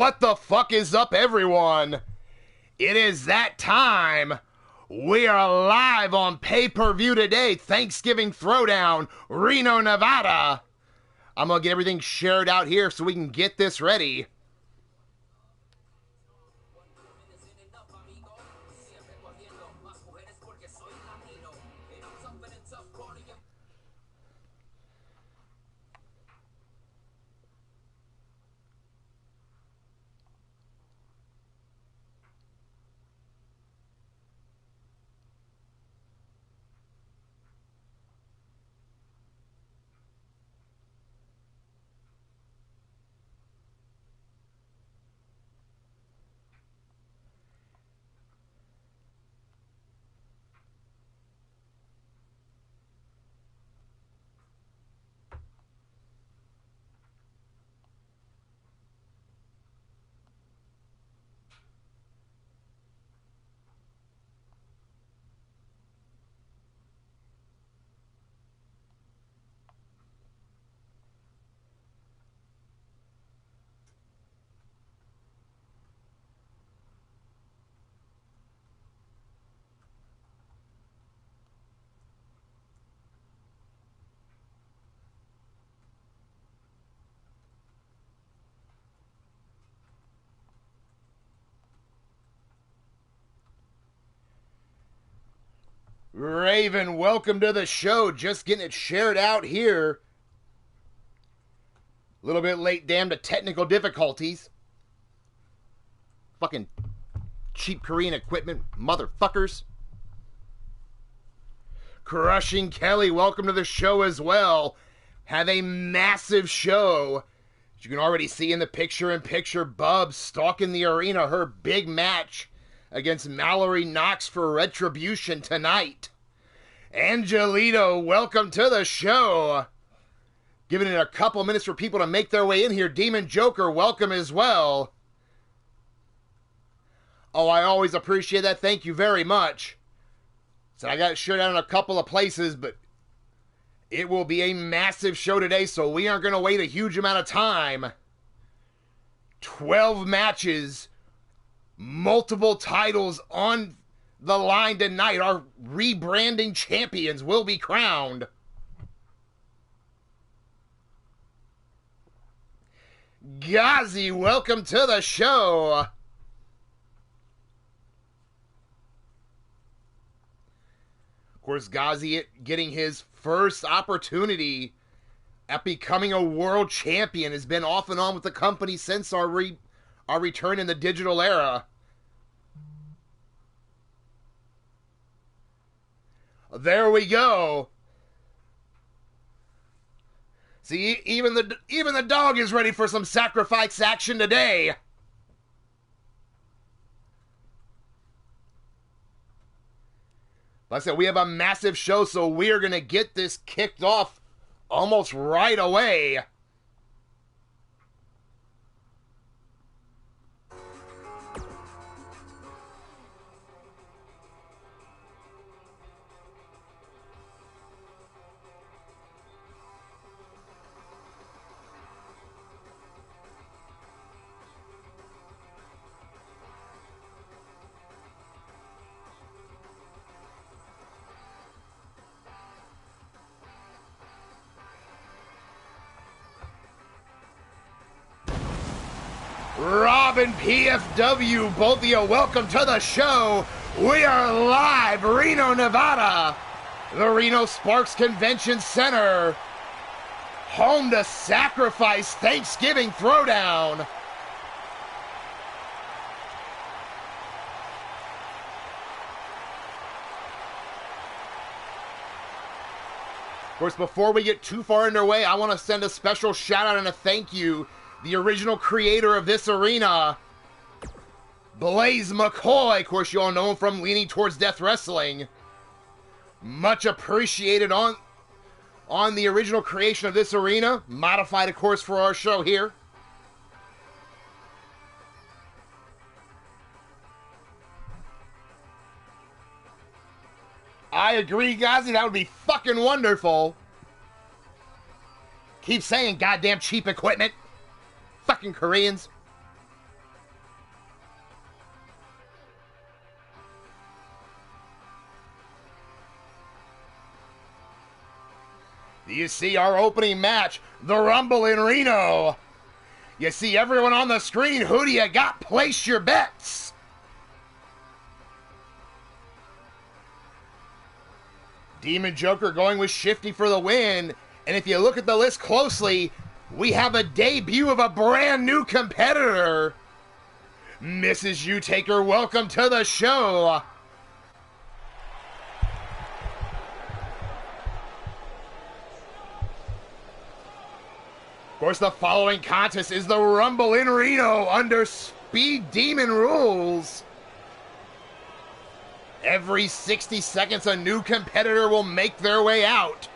What the fuck is up, everyone? It is that time. We are live on pay-per-view today, Thanksgiving Throwdown, Reno, Nevada. I'm gonna get everything shared out here so we can get this ready. Raven, welcome to the show. Just getting it shared out here. A little bit late, damn, to technical difficulties. Fucking cheap Korean equipment, motherfuckers. Crushing Kelly, welcome to the show as well. Have a massive show. As you can already see in the picture-in-picture, Bub stalking the arena, her big match against Mallory Knox for Retribution tonight. Angelito, welcome to the show. Giving it a couple minutes for people to make their way in here. Demon Joker, welcome as well. Oh, I always appreciate that. Thank you very much. So I got it shared out in a couple of places, but it will be a massive show today, so we aren't going to wait a huge amount of time. 12 matches, multiple titles on the line tonight. Our rebranding champions will be crowned. Ghazi, welcome to the show. Of course, Ghazi getting his first opportunity at becoming a world champion, has been off and on with the company since our return in the digital era. There we go. See, even the dog is ready for some sacrifice action today. Like I said, we have a massive show, so we are going to get this kicked off almost right away. Robin PFW, both of you, welcome to the show. We are live, Reno, Nevada, the Reno Sparks Convention Center, home to Sacrifice Thanksgiving Throwdown. Of course, before we get too far underway, I want to send a special shout out and a thank you. The original creator of this arena, Blaze McCoy. Of course, you all know him from Leaning Towards Death Wrestling. Much appreciated on the original creation of this arena. Modified, of course, for our show here. I agree, guys. That would be fucking wonderful. Keep saying goddamn cheap equipment. Fucking Koreans. You see our opening match, the Rumble in Reno. You see everyone on the screen. Who do you got? Place your bets. Demon Joker going with Shifty for the win. And if you look at the list closely, we have a debut of a brand new competitor. Mrs. U-Taker, welcome to the show. Of course, the following contest is the Rumble in Reno under Speed Demon rules. Every 60 seconds, a new competitor will make their way out.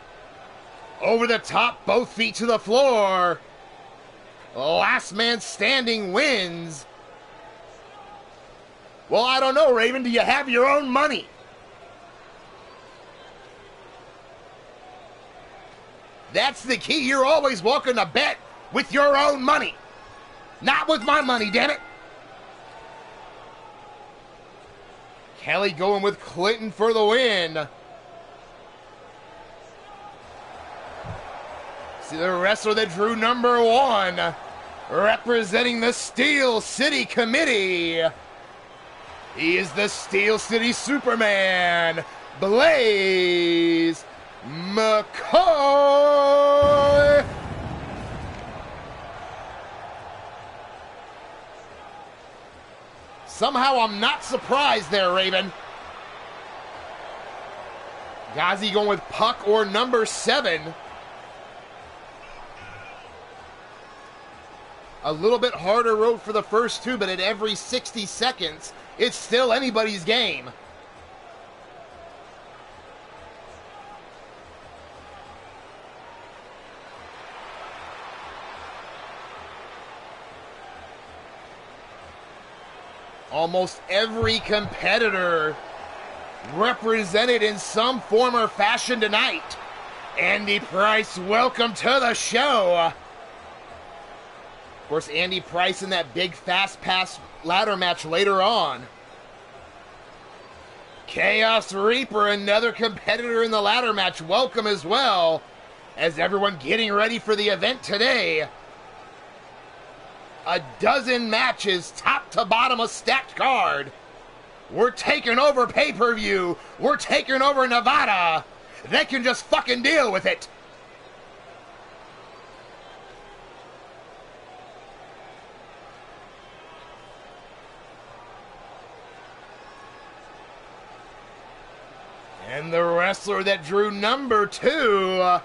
Over the top, both feet to the floor. Last man standing wins. Well, I don't know, Raven. Do you have your own money? That's the key. You're always welcome to bet with your own money. Not with my money, damn it. Kelly going with Clinton for the win. See the wrestler that drew number 1, representing the Steel City Committee. He is the Steel City Superman, Blaze McCoy. Somehow I'm not surprised there, Raven. Ghazi going with Puck or number 7. A little bit harder road for the first two, but at every 60 seconds, it's still anybody's game. Almost every competitor represented in some form or fashion tonight. Andy Price, welcome to the show. Of course, Andy Price in that big fast pass ladder match later on. Chaos Reaper, another competitor in the ladder match, welcome as well, as everyone getting ready for the event today. A dozen matches, top to bottom, a stacked card. We're taking over pay-per-view. We're taking over Nevada. They can just fucking deal with it. And the wrestler that drew number 2...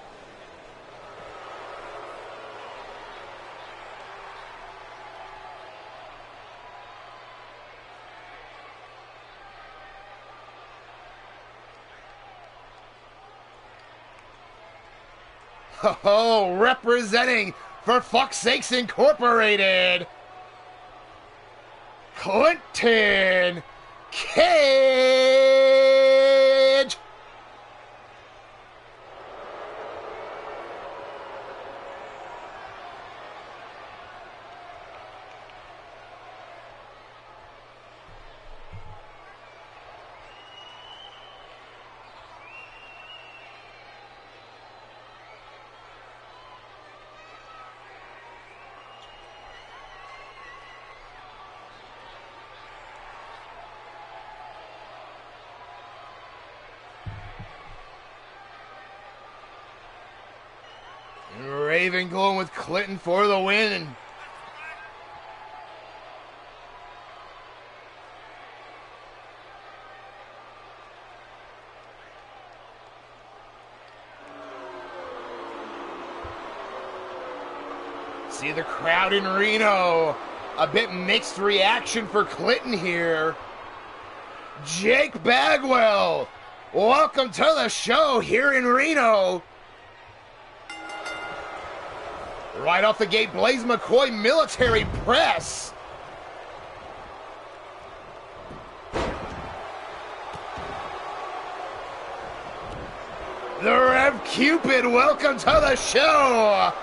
Oh, representing For Fuck's Sakes Incorporated, Clinton Cage. Raven going with Clinton for the win. See the crowd in Reno. A bit mixed reaction for Clinton here. Jake Bagwell, welcome to the show here in Reno. Right off the gate, Blaze McCoy, military press. The Rev Cupid, welcome to the show.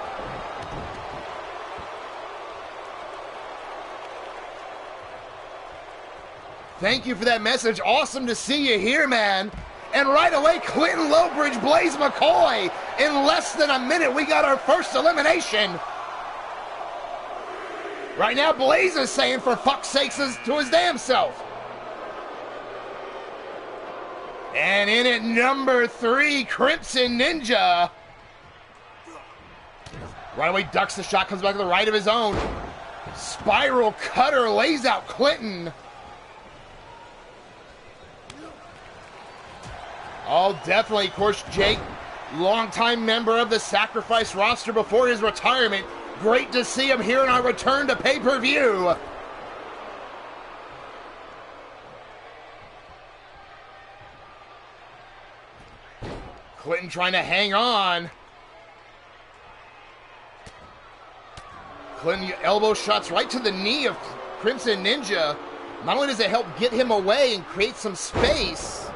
Thank you for that message. Awesome to see you here, man. And right away, Clinton Lowbridge, Blaze McCoy. In less than a minute, we got our first elimination. Right now, Blaze is saying, for fuck's sakes, to his damn self. And in at number 3, Crimson Ninja. Right away, ducks the shot, comes back to the right of his own. Spiral cutter lays out Clinton. Oh, definitely, of course, Jake, longtime member of the Sacrifice roster before his retirement. Great to see him here in our return to pay-per-view. Clinton trying to hang on. Clinton elbow shots right to the knee of Crimson Ninja. Not only does it help get him away and create some space,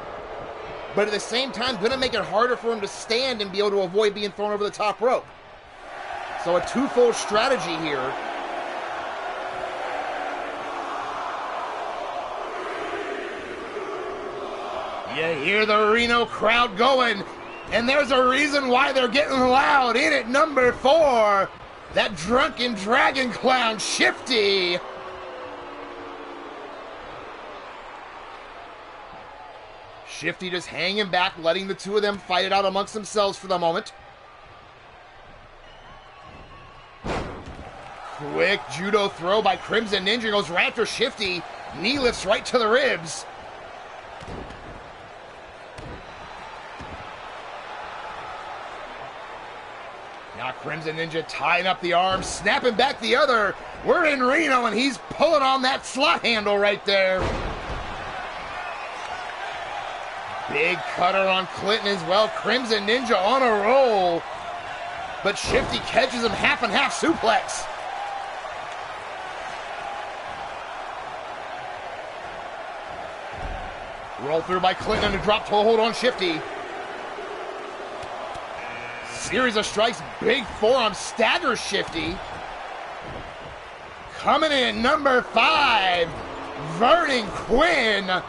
but at the same time, going to make it harder for him to stand and be able to avoid being thrown over the top rope. So a twofold strategy here. You hear the Reno crowd going, and there's a reason why they're getting loud. In at number 4, that drunken dragon clown, Shifty. Shifty just hanging back, letting the two of them fight it out amongst themselves for the moment. Quick judo throw by Crimson Ninja, goes right after Shifty. Knee lifts right to the ribs. Now Crimson Ninja tying up the arm, snapping back the other. We're in Reno, and he's pulling on that slot handle right there. Big cutter on Clinton as well. Crimson Ninja on a roll. But Shifty catches him half and half suplex. Roll through by Clinton and a drop toe hold on Shifty. Series of strikes, big forearm staggers Shifty. Coming in at number 5, Vernon Quinn.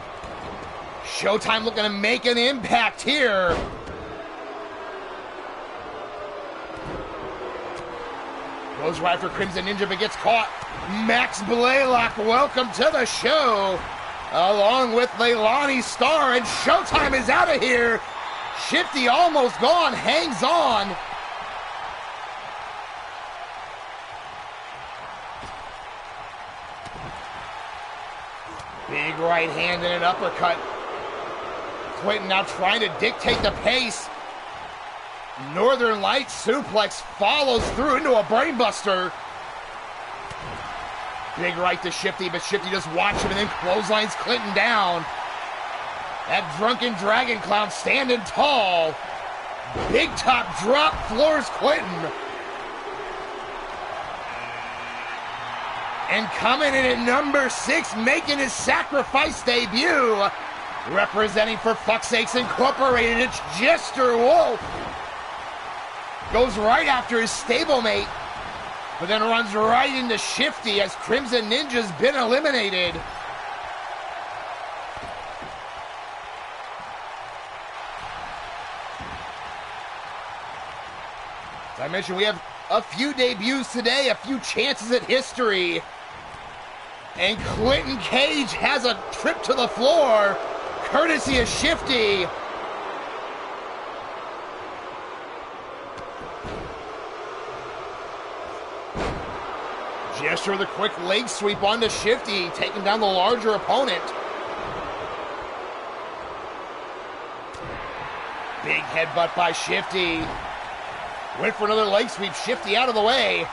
Showtime looking to make an impact here. Goes right for Crimson Ninja but gets caught. Max Blaylock, welcome to the show. Along with Leilani Starr, and Showtime is out of here. Shifty almost gone, hangs on. Big right hand and an uppercut. Clinton now trying to dictate the pace. Northern Lights suplex follows through into a brainbuster. Big right to Shifty, but Shifty just watch him and then clotheslines Clinton down. That drunken dragon clown standing tall. Big top drop floors Clinton. And coming in at number 6, making his Sacrifice debut. Representing For Fuck's Sakes Incorporated, it's Jester Wolf. Goes right after his stablemate, but then runs right into Shifty as Crimson Ninja's been eliminated. As I mentioned, we have a few debuts today, a few chances at history. And Clinton Cage has a trip to the floor, courtesy of Shifty. Gesture with a quick leg sweep onto Shifty, taking down the larger opponent. Big headbutt by Shifty. Went for another leg sweep, Shifty out of the way.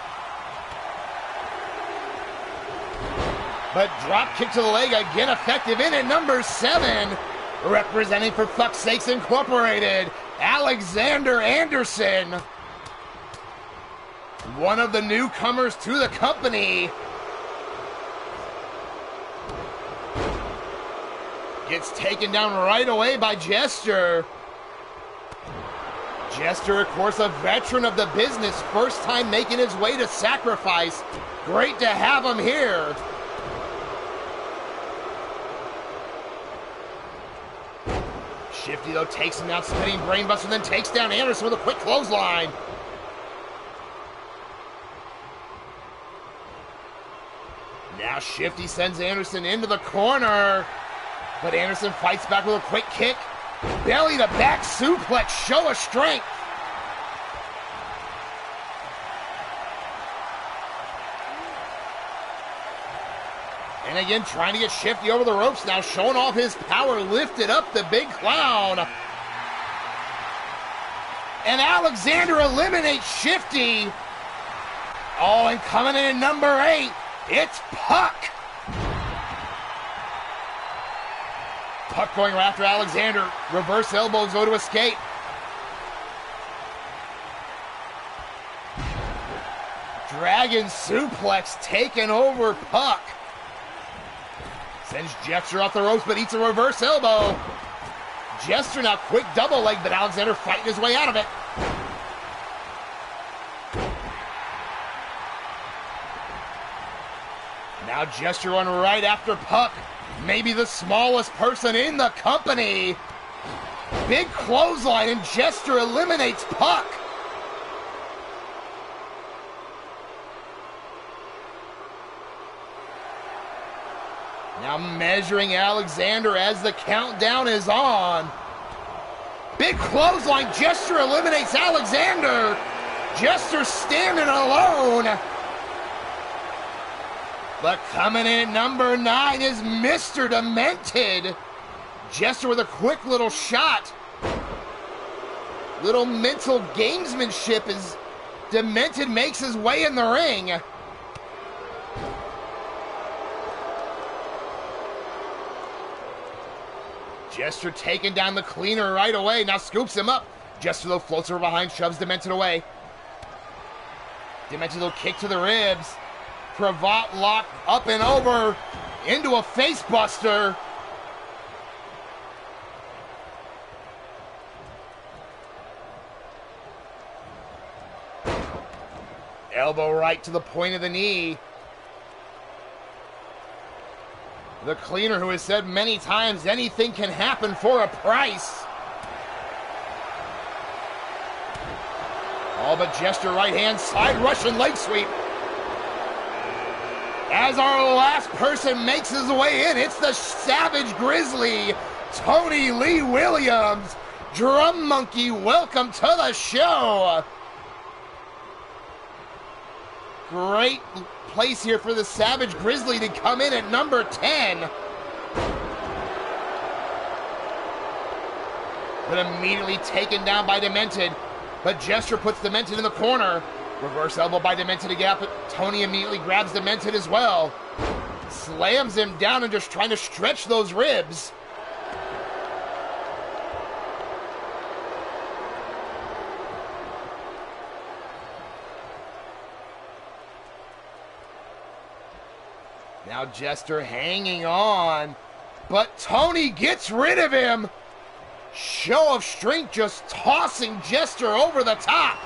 But drop kick to the leg, again effective in at number 7. Representing For Fuck's Sakes Incorporated, Alexander Anderson. One of the newcomers to the company. Gets taken down right away by Jester. Jester, of course, a veteran of the business, first time making his way to Sacrifice. Great to have him here. Shifty, though, takes him down, spinning brainbuster, then takes down Anderson with a quick clothesline. Now Shifty sends Anderson into the corner, but Anderson fights back with a quick kick. Belly to back suplex, show of strength. And again, trying to get Shifty over the ropes now, showing off his power, lifted up the big clown. And Alexander eliminates Shifty. Oh, and coming in at number 8, it's Puck. Puck going right after Alexander. Reverse elbows go to escape. Dragon suplex taking over Puck. Sends Jester off the ropes, but eats a reverse elbow. Jester now quick double leg, but Alexander fighting his way out of it. Now Jester on right after Puck. Maybe the smallest person in the company. Big clothesline, and Jester eliminates Puck. Now measuring Alexander as the countdown is on. Big clothesline, Jester eliminates Alexander. Jester standing alone. But coming in number 9 is Mr. Demented. Jester with a quick little shot. Little mental gamesmanship as Demented makes his way in the ring. Jester taking down the cleaner right away. Now scoops him up. Jester though floats over behind, shoves Demented away. Demented though kick to the ribs. Cravat lock up and over into a face buster. Elbow right to the point of the knee. The cleaner, who has said many times anything can happen for a price. All but Jester right hand side Russian leg sweep. As our last person makes his way in, it's the Savage Grizzly, Tony Lee Williams. Drum Monkey, welcome to the show. Great place here for the Savage Grizzly to come in at number 10. But immediately taken down by Demented. But Jester puts Demented in the corner. Reverse elbow by Demented to get up. Tony immediately grabs Demented as well. Slams him down and just trying to stretch those ribs. Now Jester hanging on, but Tony gets rid of him. Show of strength, just tossing Jester over the top.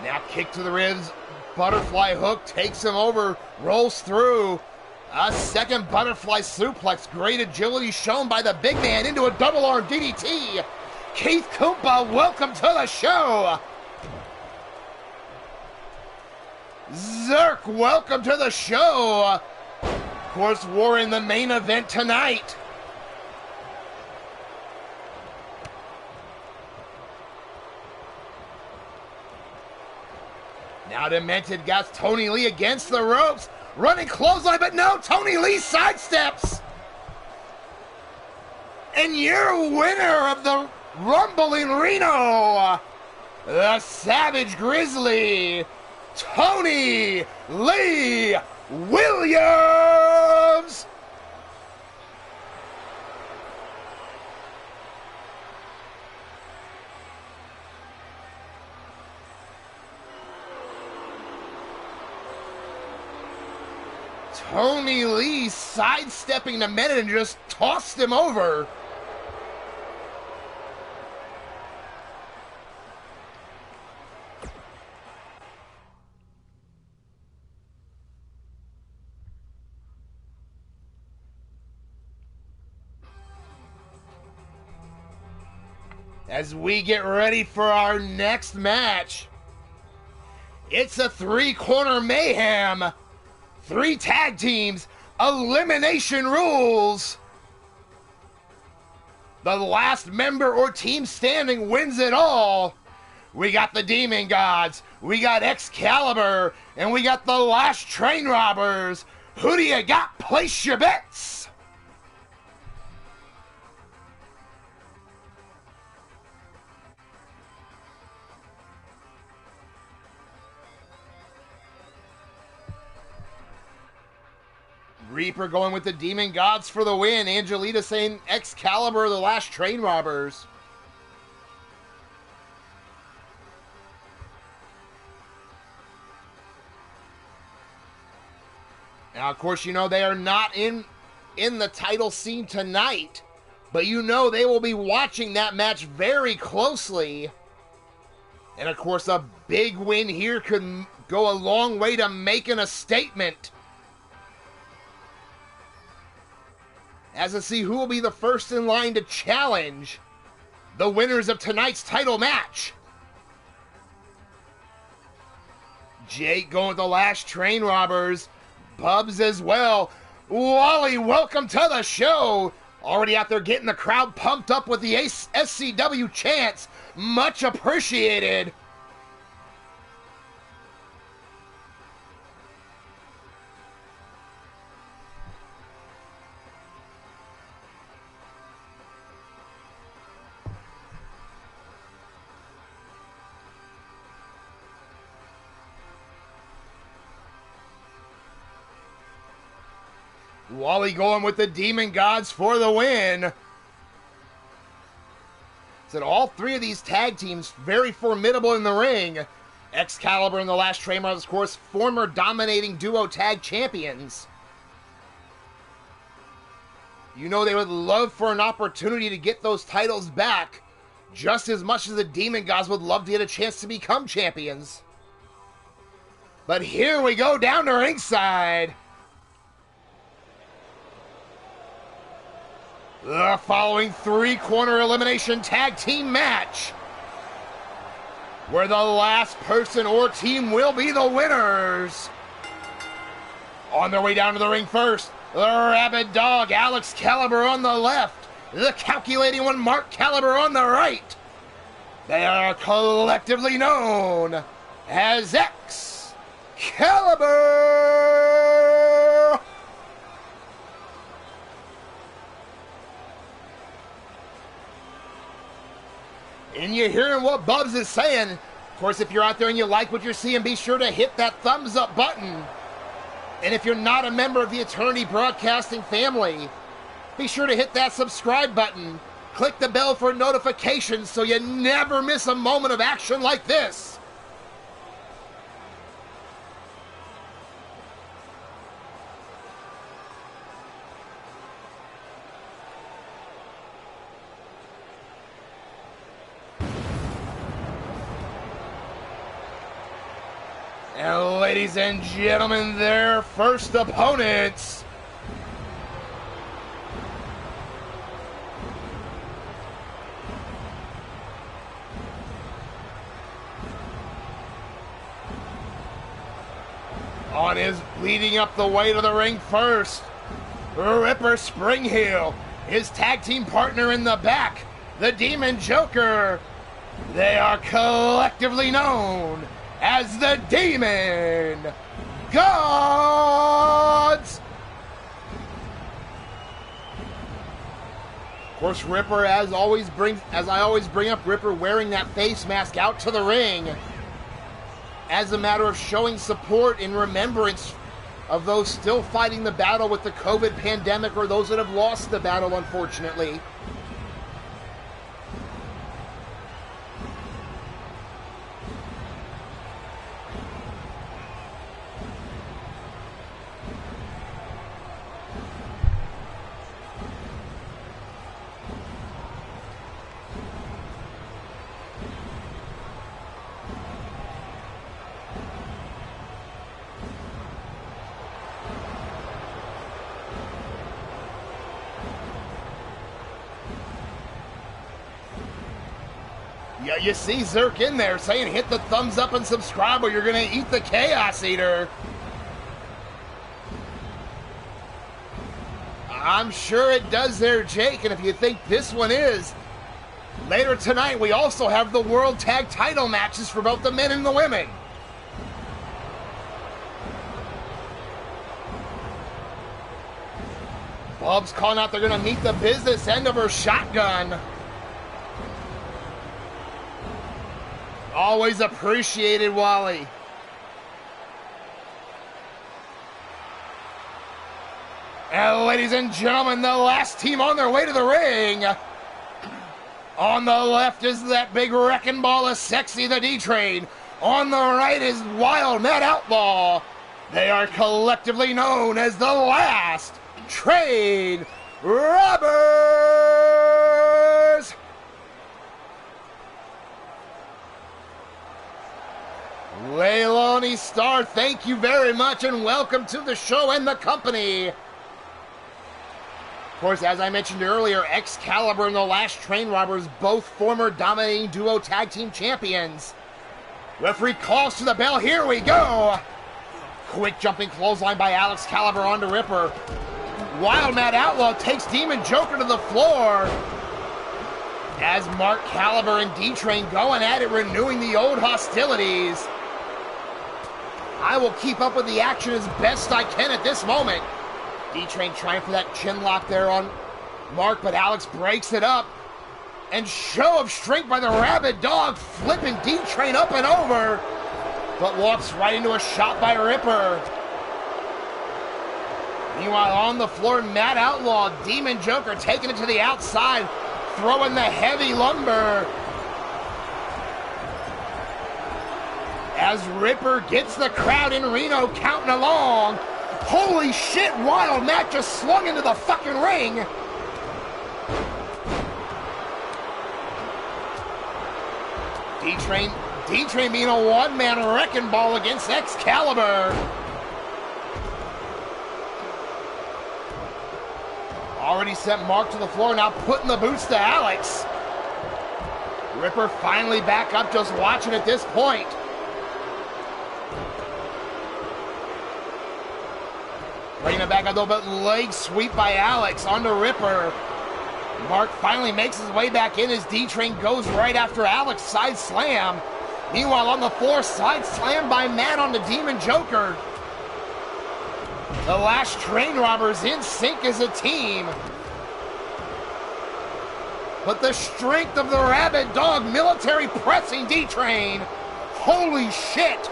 Now kick to the ribs, butterfly hook, takes him over, rolls through. A second butterfly suplex, great agility shown by the big man into a double arm DDT. Keith Kumpa, welcome to the show. Zerk, welcome to the show. Of course, we're in the main event tonight. Now Demented got Tony Lee against the ropes. Running clothesline, but no, Tony Lee sidesteps. And your winner of the Rumble in Reno, the Savage Grizzly, Tony Lee Williams. Tony Lee sidestepping the men and just tossed him over. as we get ready for our next match. It's a three-corner mayhem, 3 tag teams, elimination rules. The last member or team standing wins it all. We got the Demon Gods, we got Excalibur, and we got the Last Train Robbers. Who do you got? Place your bets. Reaper going with the Demon Gods for the win. Angelita saying Excalibur, the Last Train Robbers. Now, of course, you know they are not in the title scene tonight, but you know they will be watching that match very closely. And, of course, a big win here could go a long way to making a statement. As to see who will be the first in line to challenge the winners of tonight's title match. Jake going with the Last Train Robbers. Bubs as well. Wally, welcome to the show. Already out there getting the crowd pumped up with the SCW chants. Much appreciated. Wally going with the Demon Gods for the win. Said all 3 of these tag teams very formidable in the ring. Excalibur and the Last Train Robbers, of course, former dominating duo tag champions. You know they would love for an opportunity to get those titles back, just as much as the Demon Gods would love to get a chance to become champions. But here we go down to ringside. The following 3-corner elimination tag team match, where the last person or team will be the winners. On their way down to the ring first, the Rabid Dog, Alex Caliber on the left, the Calculating One, Mark Caliber on the right. They are collectively known as Excalibur. And you're hearing what Bubs is saying. Of course, if you're out there and you like what you're seeing, be sure to hit that thumbs up button. And if you're not a member of the Eternity Broadcasting family, be sure to hit that subscribe button. Click the bell for notifications so you never miss a moment of action like this. And ladies and gentlemen, their first opponents. On his leading up the way to the ring first, Ripper Springheel, his tag team partner in the back, the Demon Joker. They are collectively known as the Demon Gods. Of course, Ripper, as I always bring up, Ripper wearing that face mask out to the ring as a matter of showing support in remembrance of those still fighting the battle with the COVID pandemic or those that have lost the battle, unfortunately. Yeah, you see Zerk in there saying hit the thumbs up and subscribe or you're going to eat the Chaos Eater. I'm sure it does there, Jake, and if you think this one is, later tonight we also have the World Tag Title matches for both the men and the women. Bub's calling out they're going to meet the business end of her shotgun. Always appreciated, Wally. And ladies and gentlemen, the last team on their way to the ring. On the left is that big wrecking ball of Sexy the D-Train. On the right is Wild Mad Outlaw. They are collectively known as the Last Train Robbers. Leilani Star, thank you very much and welcome to the show and the company. Of course, as I mentioned earlier, Excalibur and the Last Train Robbers, both former dominating duo tag team champions. Referee calls to the bell. Here we go. Quick jumping clothesline by Alex Caliber onto Ripper. Wild Mad Outlaw takes Demon Joker to the floor. As Mark Caliber and D-Train going at it, renewing the old hostilities. I will keep up with the action as best I can at this moment. D-Train trying for that chin lock there on Mark, but Alex breaks it up. And show of strength by the Rabid Dog, flipping D-Train up and over, but walks right into a shot by Ripper. Meanwhile, on the floor, Mad Outlaw, Demon Joker taking it to the outside, throwing the heavy lumber. As Ripper gets the crowd in Reno counting along. Holy shit, Wild Matt just slung into the fucking ring. D-Train being a one-man wrecking ball against Excalibur. Already sent Mark to the floor, now putting the boots to Alex. Ripper finally back up, just watching at this point. Bringing it back a little bit, leg sweep by Alex onto Ripper. Mark finally makes his way back in as D-Train goes right after Alex, side slam. Meanwhile, on the floor, side slam by Matt onto Demon Joker. The Last Train Robbers in sync as a team. But the strength of the Rabid Dog military pressing D-Train. Holy shit.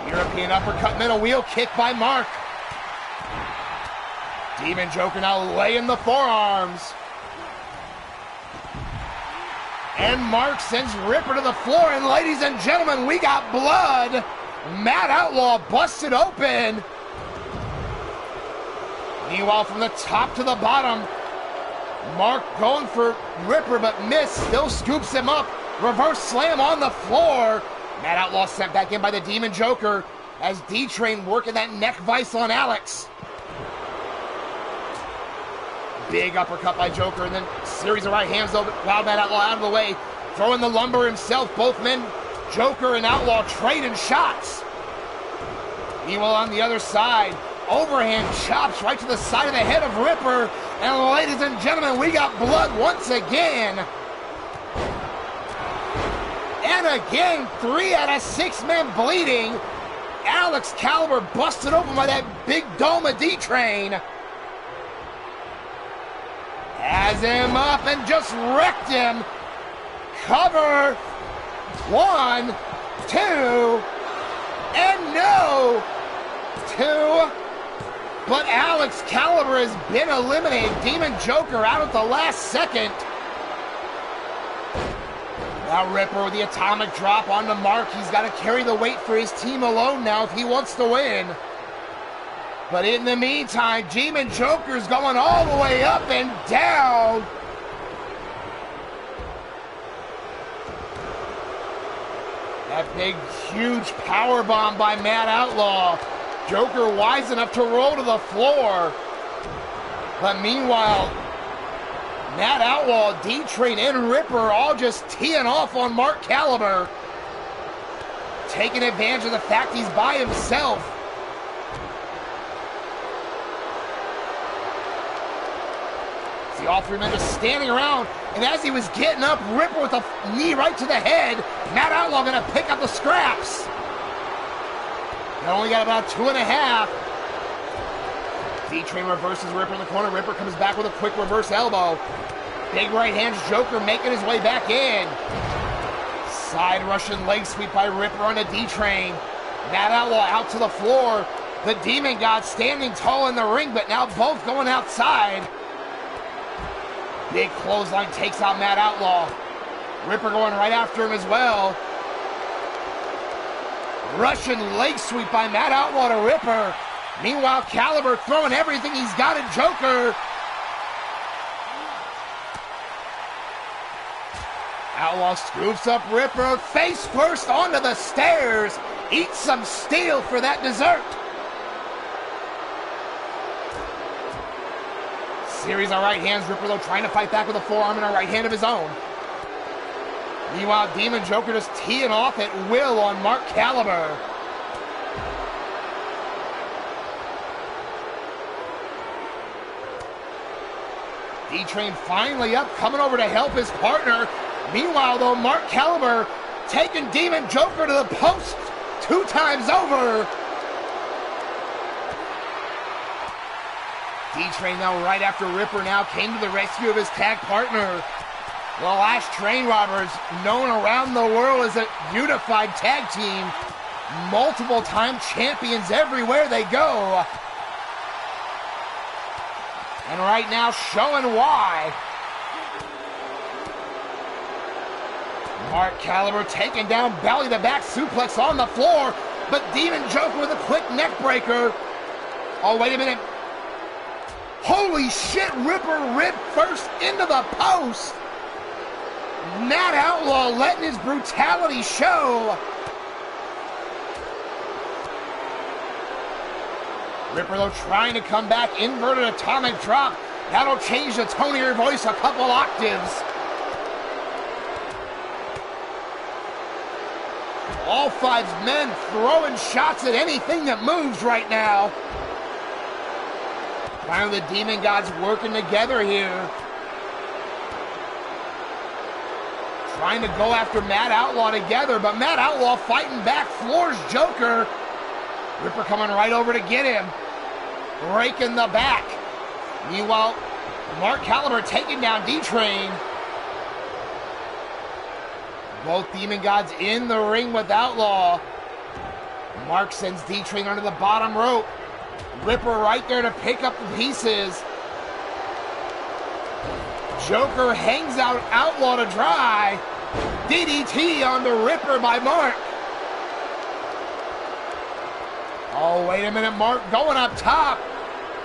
European uppercut, middle wheel kick by Mark. Demon Joker now laying the forearms. And Mark sends Ripper to the floor. And ladies and gentlemen, we got blood. Mad Outlaw busted open. Meanwhile, from the top to the bottom, Mark going for Ripper, but missed. Still scoops him up. Reverse slam on the floor. Mad Outlaw sent back in by the Demon Joker as D-Train working that neck vice on Alex. Big uppercut by Joker, and then series of right hands though. Wild Mad Outlaw out of the way, throwing the lumber himself. Both men, Joker and Outlaw, trading shots. Meanwhile, on the other side, overhand chops right to the side of the head of Ripper. And ladies and gentlemen, we got blood once again. And again, 3 out of 6 men bleeding. Alex Caliber busted open by that big dome of D-Train. Has him up and just wrecked him. Cover. 1, 2, and no. 2. But Alex Caliber has been eliminated. Demon Joker out at the last second. Now Ripper with the atomic drop onto Mark. He's got to carry the weight for his team alone now if he wants to win. But in the meantime, Demon Joker's going all the way up and down. That big, huge power bomb by Mad Outlaw. Joker wise enough to roll to the floor. But meanwhile, Matt Outlaw, D-Train, and Ripper all just teeing off on Mark Caliber. Taking advantage of the fact he's by himself. See all three men just standing around, and as he was getting up, Ripper with a knee right to the head. Matt Outlaw gonna pick up the scraps. They only got about 2.5. D-Train reverses Ripper in the corner. Ripper comes back with a quick reverse elbow. Big right hand Joker making his way back in. Side Russian leg sweep by Ripper on a D-Train. Matt Outlaw out to the floor. The Demon God standing tall in the ring, but now both going outside. Big clothesline takes out Matt Outlaw. Ripper going right after him as well. Russian leg sweep by Matt Outlaw to Ripper. Meanwhile, Caliber throwing everything he's got at Joker. Outlaw scoops up Ripper, face first onto the stairs. Eat some steel for that dessert. Series of right hands. Ripper, though, trying to fight back with a forearm and a right hand of his own. Meanwhile, Demon Joker just teeing off at will on Mark Caliber. D-Train finally up, coming over to help his partner. Meanwhile, though, Mark Caliber taking Demon Joker to the post 2 times over. D-Train now right after Ripper now came to the rescue of his tag partner. The Last Train Robbers, known around the world as a unified tag team. Multiple time champions everywhere they go. And right now showing why. Mark Caliber taking down belly to back suplex on the floor, but Demon Joker with a quick neck breaker. Oh, wait a minute. Holy shit, Ripper rib first into the post. Matt Outlaw letting his brutality show. Ripper, though, trying to come back. Inverted atomic drop. That'll change the tone of your voice a couple octaves. All 5 men throwing shots at anything that moves right now. Finally, the Demon Gods working together here. Trying to go after Matt Outlaw together, but Matt Outlaw fighting back, floors Joker. Ripper coming right over to get him. Breaking the back. Meanwhile, Mark Caliber taking down D-Train. Both Demon Gods in the ring with Outlaw. Mark sends D-Train under the bottom rope. Ripper right there to pick up the pieces. Joker hangs out Outlaw to dry. DDT on the Ripper by Mark. Oh, wait a minute, Mark going up top.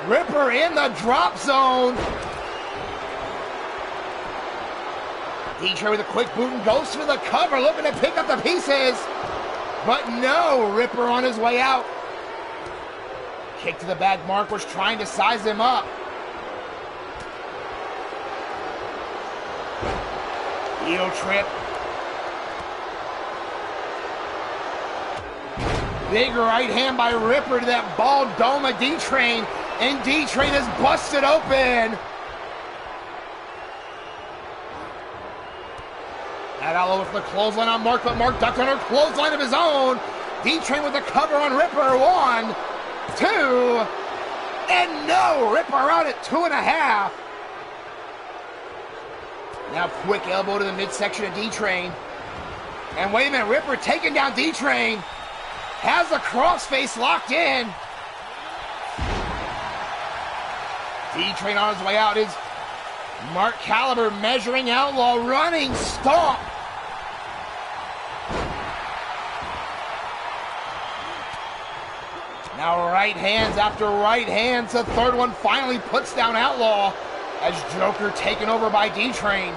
Ripper in the drop zone. D-Train with a quick boot and goes for the cover, looking to pick up the pieces. But no, Ripper on his way out. Kick to the back, Mark was trying to size him up. Heel trip. Big right hand by Ripper to that bald dome of D-Train, and D-Train is busted open. That all over for the clothesline on Mark, but Mark ducked under a clothesline of his own. D-Train with the cover on Ripper. 1, 2, and no! Ripper out at 2.5. Now quick elbow to the midsection of D-Train. And wait a minute, Ripper taking down D-Train. Has the crossface locked in. D-Train on his way out is Mark Caliber measuring Outlaw, running stomp. Now right hands after right hands. The third one finally puts down Outlaw as Joker taken over by D-Train.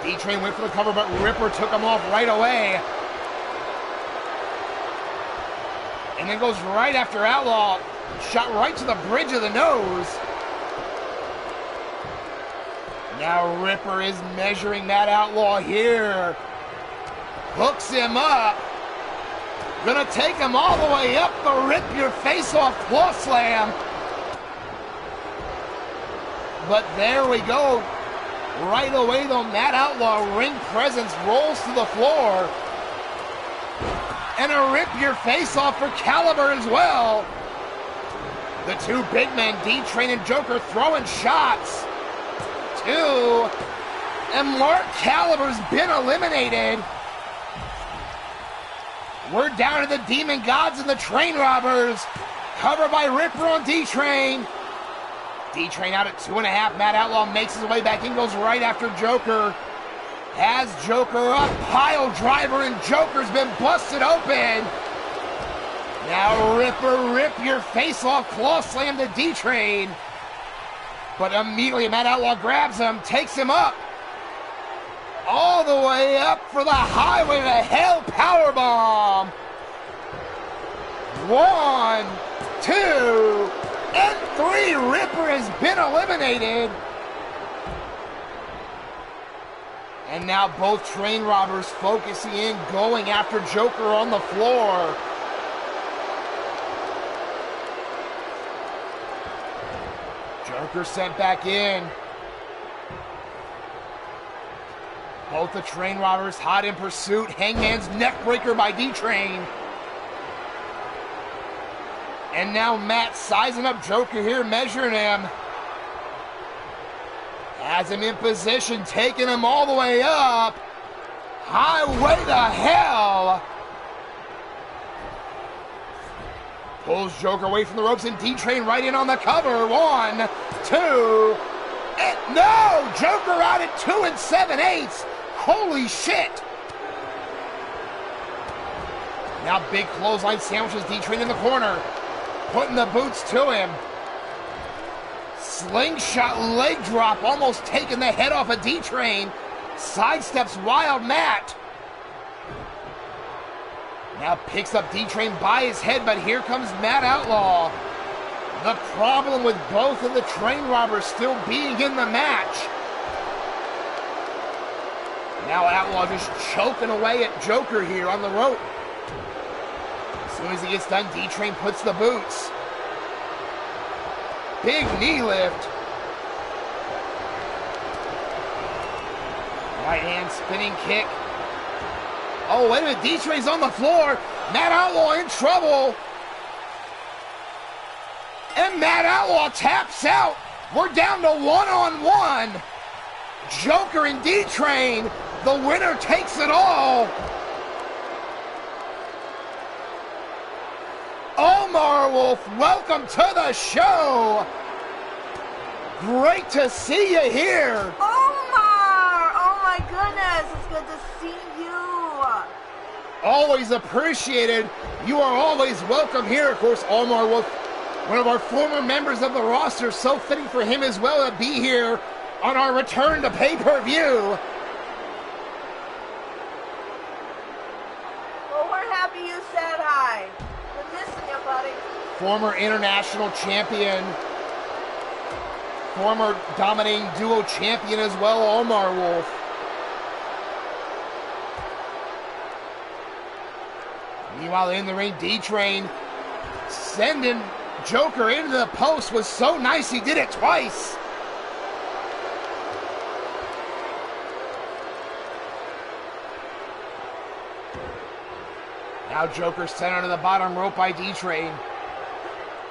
D-Train went for the cover, but Ripper took him off right away. And then goes right after Outlaw. Shot right to the bridge of the nose. Now Ripper is measuring Matt Outlaw here. Hooks him up. Gonna take him all the way up the rip your face off claw slam. But there we go. Right away though, Matt Outlaw, ring presence, rolls to the floor. And a rip your face off for Caliber as well. The two big men, D-Train and Joker, throwing shots. Two. And Mark Caliber's been eliminated. We're down to the Demon Gods and the Train Robbers. Covered by Ripper on D-Train. D-Train out at 2.5. Matt Outlaw makes his way back in, goes right after Joker. Has Joker up, pile driver, and Joker's been busted open. Now Ripper, rip your face off, claw slam to D-Train. But immediately Matt Outlaw grabs him, takes him up. All the way up for the Highway to Hell powerbomb. 1, 2, and 3. Ripper has been eliminated. And now both Train Robbers focusing in, going after Joker on the floor. Joker sent back in. Both the Train Robbers hot in pursuit. Hangman's neckbreaker by D-Train. And now Matt sizing up Joker here, measuring him. Has him in position, taking him all the way up. Highway to Hell. Pulls Joker away from the ropes and D-Train right in on the cover. 1, 2, and no! Joker out at 2 7/8. Holy shit! Now big clothesline sandwiches D-Train in the corner. Putting the boots to him. Slingshot leg drop, almost taking the head off of D-Train. Sidesteps Wild Matt. Now picks up D-Train by his head, but here comes Matt Outlaw. The problem with both of the Train Robbers still being in the match. Now Outlaw just choking away at Joker here on the rope. As soon as he gets done, D-Train puts the boots. Big knee lift. Right hand spinning kick. Oh, wait a minute. D-Train's on the floor. Matt Outlaw in trouble. And Matt Outlaw taps out. We're down to 1-on-1. Joker and D-Train. The winner takes it all. Omar Wolf, welcome to the show. Great to see you here. Omar! Oh my goodness, it's good to see you. Always appreciated. You are always welcome here. Of course, Omar Wolf, one of our former members of the roster. So fitting for him as well to be here on our return to pay-per-view. Well, we're happy you said hi. We're missing you, buddy. Former international champion. Former dominating duo champion as well, Omar Wolf. Meanwhile, in the ring, D-Train sending Joker into the post was so nice he did it twice. Now Joker sent onto the bottom rope by D-Train.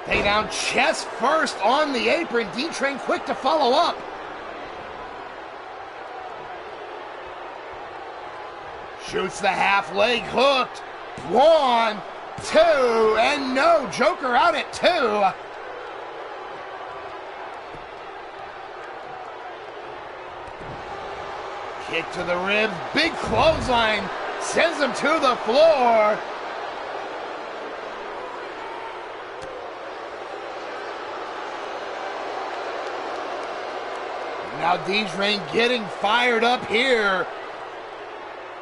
They down chest first on the apron. D-Train quick to follow up. Shoots the half leg hooked. 1, 2, and no. Joker out at 2. Kick to the ribs. Big clothesline. Sends him to the floor. Now D-Train getting fired up here.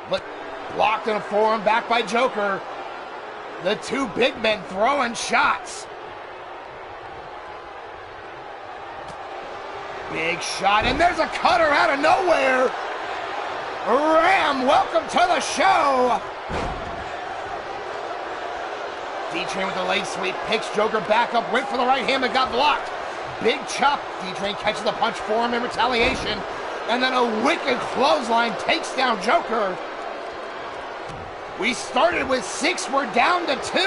But blocked in a forearm back by Joker. The two big men throwing shots. Big shot, and there's a cutter out of nowhere. Ram, welcome to the show. D-Train with the leg sweep, picks Joker back up, went for the right hand, but got blocked. Big chop, D-Train catches the punch for him in retaliation, and then a wicked clothesline takes down Joker. We started with 6, we're down to 2.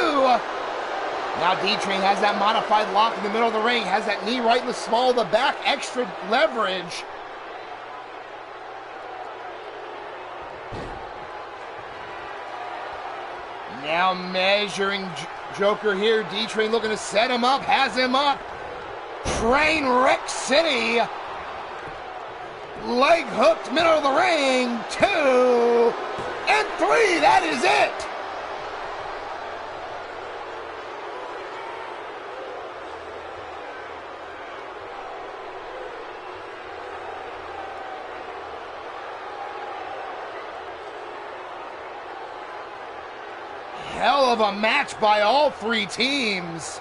Now D-Train has that modified lock in the middle of the ring, has that knee right in the small of the back, extra leverage. Now measuring Joker here, D-Train looking to set him up, has him up. Train wreck city. Leg hooked, middle of the ring, 2 and 3, that is it. Hell of a match by all 3 teams.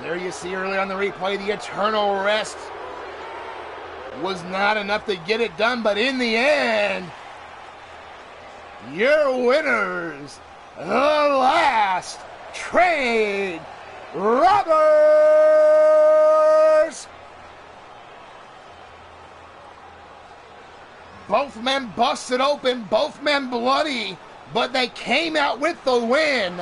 There you see early on the replay, the eternal rest was not enough to get it done, but in the end, your winners, the last Train Robbers! Both men busted open, both men bloody, but they came out with the win.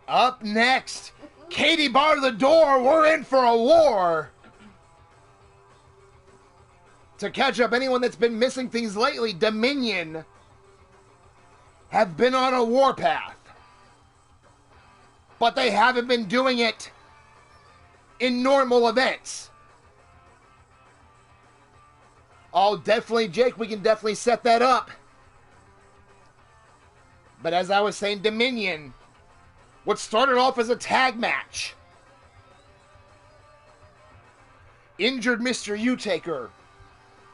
Up next, Katie bar the door, we're in for a war. To catch up anyone that's been missing things lately, Dominion have been on a warpath. But they haven't been doing it in normal events. Oh, definitely, Jake, we can definitely set that up. But as I was saying, Dominion, what started off as a tag match, injured Mr. U-Taker,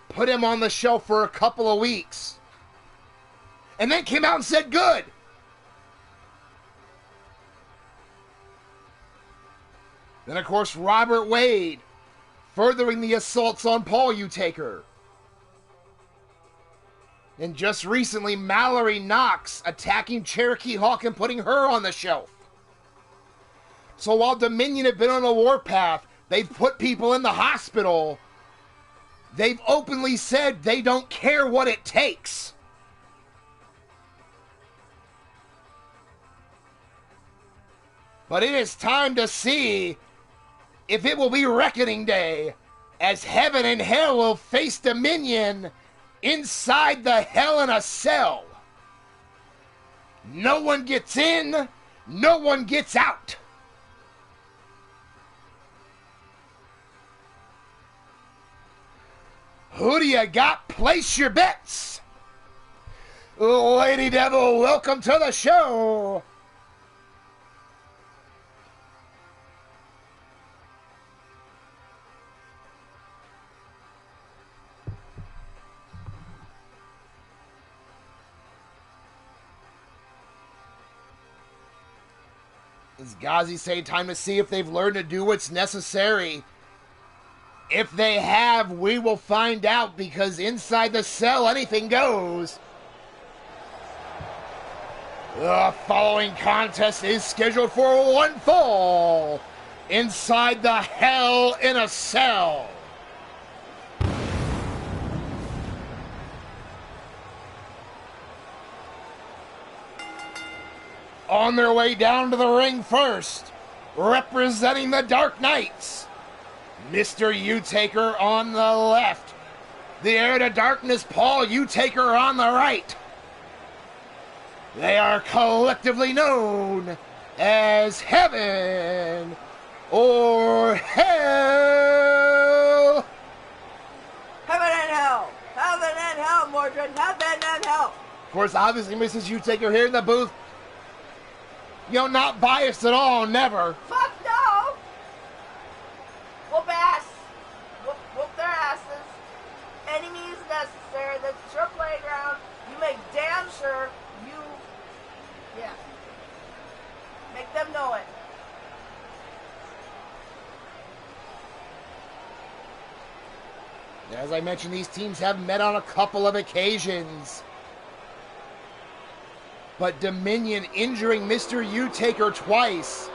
put him on the shelf for a couple of weeks, and then came out and said good. Then, of course, Robert Wade, furthering the assaults on Paul U-Taker. And just recently, Mallory Knox attacking Cherokee Hawk and putting her on the shelf. So while Dominion have been on a warpath, they've put people in the hospital. They've openly said they don't care what it takes. But it is time to see if it will be Reckoning Day, as Heaven and Hell will face Dominion inside the Hell in a Cell. No one gets in, no one gets out. Who do you got? Place your bets. Lady Devil, welcome to the show. As Ghazi say, time to see if they've learned to do what's necessary. If they have, we will find out, because inside the cell, anything goes. The following contest is scheduled for one fall inside the Hell in a Cell. On their way down to the ring first, representing the Dark Knights, Mr. U-Taker on the left, the Heir to Darkness, Paul U-Taker on the right. They are collectively known as Heaven or hell. Heaven and hell. Heaven and hell, Mordred. Heaven and hell. Of course, obviously, Mrs. Utaker here in the booth. You know, not biased at all, never. Fuck no. Whoop ass. Whoop their asses. Any means necessary. That's your playground. You make damn sure you, yeah. Make them know it. As I mentioned, these teams have met on a couple of occasions. But Dominion injuring Mr. Utaker twice.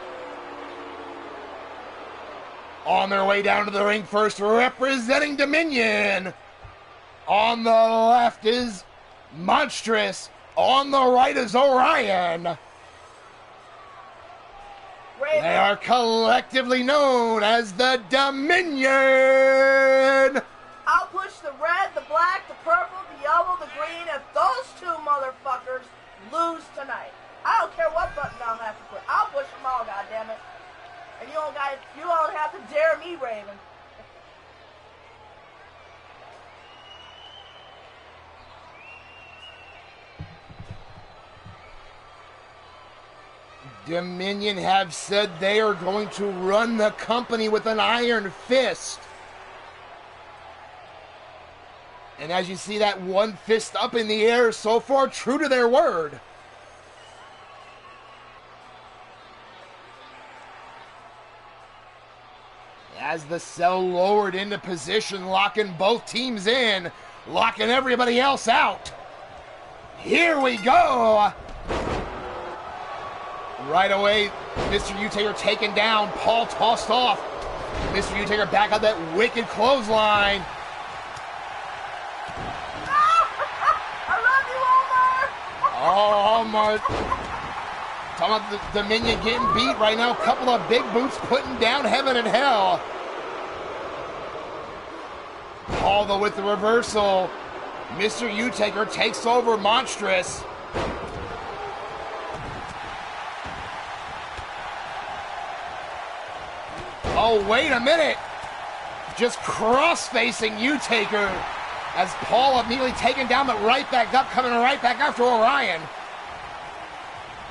On their way down to the ring first, representing Dominion. On the left is Monstrous. On the right is Orion. Raven. They are collectively known as the Dominion. I'll push the red, the black, the purple, the yellow, the green if those two motherfuckers lose tonight. I don't care what button I'll have to push. I'll push them all, goddammit. And you don't have to dare me, Raven. Dominion have said they are going to run the company with an iron fist. And as you see that one fist up in the air, so far true to their word. As the cell lowered into position, locking both teams in, locking everybody else out. Here we go. Right away, Mr. Utaker taken down. Paul tossed off. Mr. Utaker back on that wicked clothesline. I love you, Omar. Oh, Omar. Talking about the Dominion getting beat right now. A couple of big boots putting down Heaven and Hell. Paul, though, with the reversal. Mr. Utaker takes over Monstrous. Oh, wait a minute. Just cross-facing Utaker as Paul immediately taken down, but right back up, coming right back after Orion.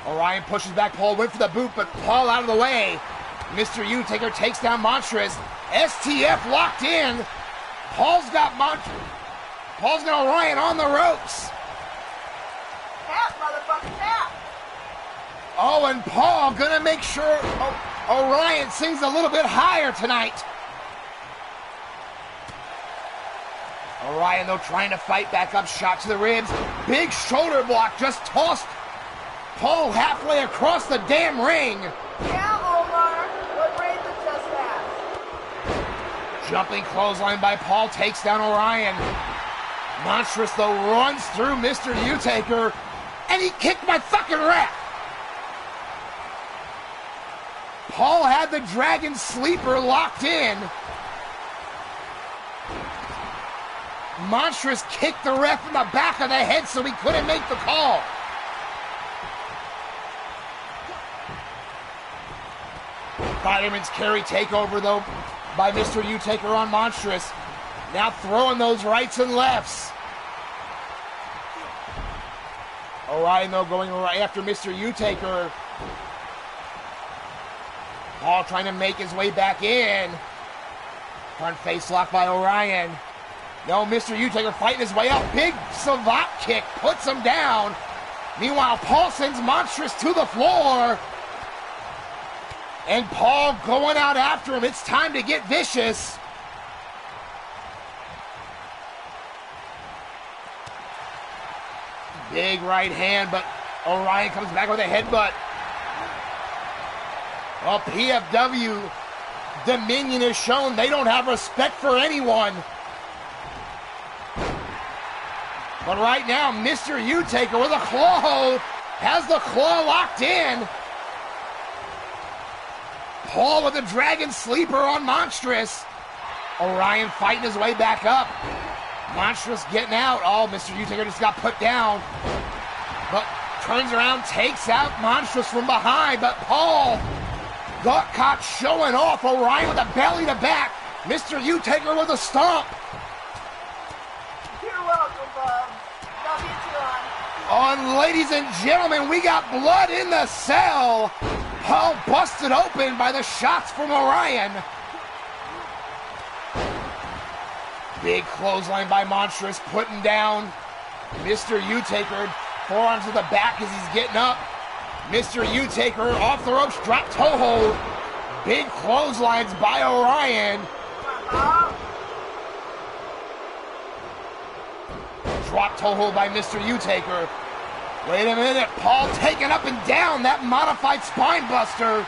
Orion pushes back. Paul went for the boot, but Paul out of the way. Mr. Utaker takes down Monstrous. STF locked in. Paul's got Orion on the ropes. Tap, motherfucker, tap. Oh, and Paul gonna make sure Orion sings a little bit higher tonight. Orion, though, trying to fight back up. Shot to the ribs. Big shoulder block just tossed Paul halfway across the damn ring. Yeah, Omar. What Raven just had. Jumping clothesline by Paul takes down Orion. Monstrous, though, runs through Mr. Utaker, and he kicked my fucking ref. Paul had the Dragon Sleeper locked in. Monstrous kicked the ref in the back of the head so he couldn't make the call. Fireman's carry takeover, though, by Mr. Utaker on Monstrous. Now throwing those rights and lefts. Orion, though, going right after Mr. Utaker. Paul trying to make his way back in. Front face lock by Orion. No, Mr. Utaker fighting his way up. Big savate kick puts him down. Meanwhile, Paul sends Monstrous to the floor. And Paul going out after him. It's time to get vicious. Big right hand, but Orion comes back with a headbutt. Well, PFW Dominion has shown they don't have respect for anyone. But right now, Mr. Utaker with a claw hold has the claw locked in. Paul with a Dragon Sleeper on Monstrous. Orion fighting his way back up. Monstrous getting out. Oh, Mr. Utaker just got put down. But turns around, takes out Monstrous from behind. But Paul Got caught showing off. Orion with a belly to back. Mr. U-Taker with a stomp. You're welcome, Bob. Love you too, hon. And ladies and gentlemen, we got blood in the cell. All busted open by the shots from Orion. Big clothesline by Monstrous, putting down Mr. U-Taker. Forearms to the back as he's getting up. Mr. U-Taker off the ropes, drop toe hold. Big clotheslines by Orion. Drop toe hold by Mr. U-Taker. Wait a minute, Paul taking up and down that modified spine buster.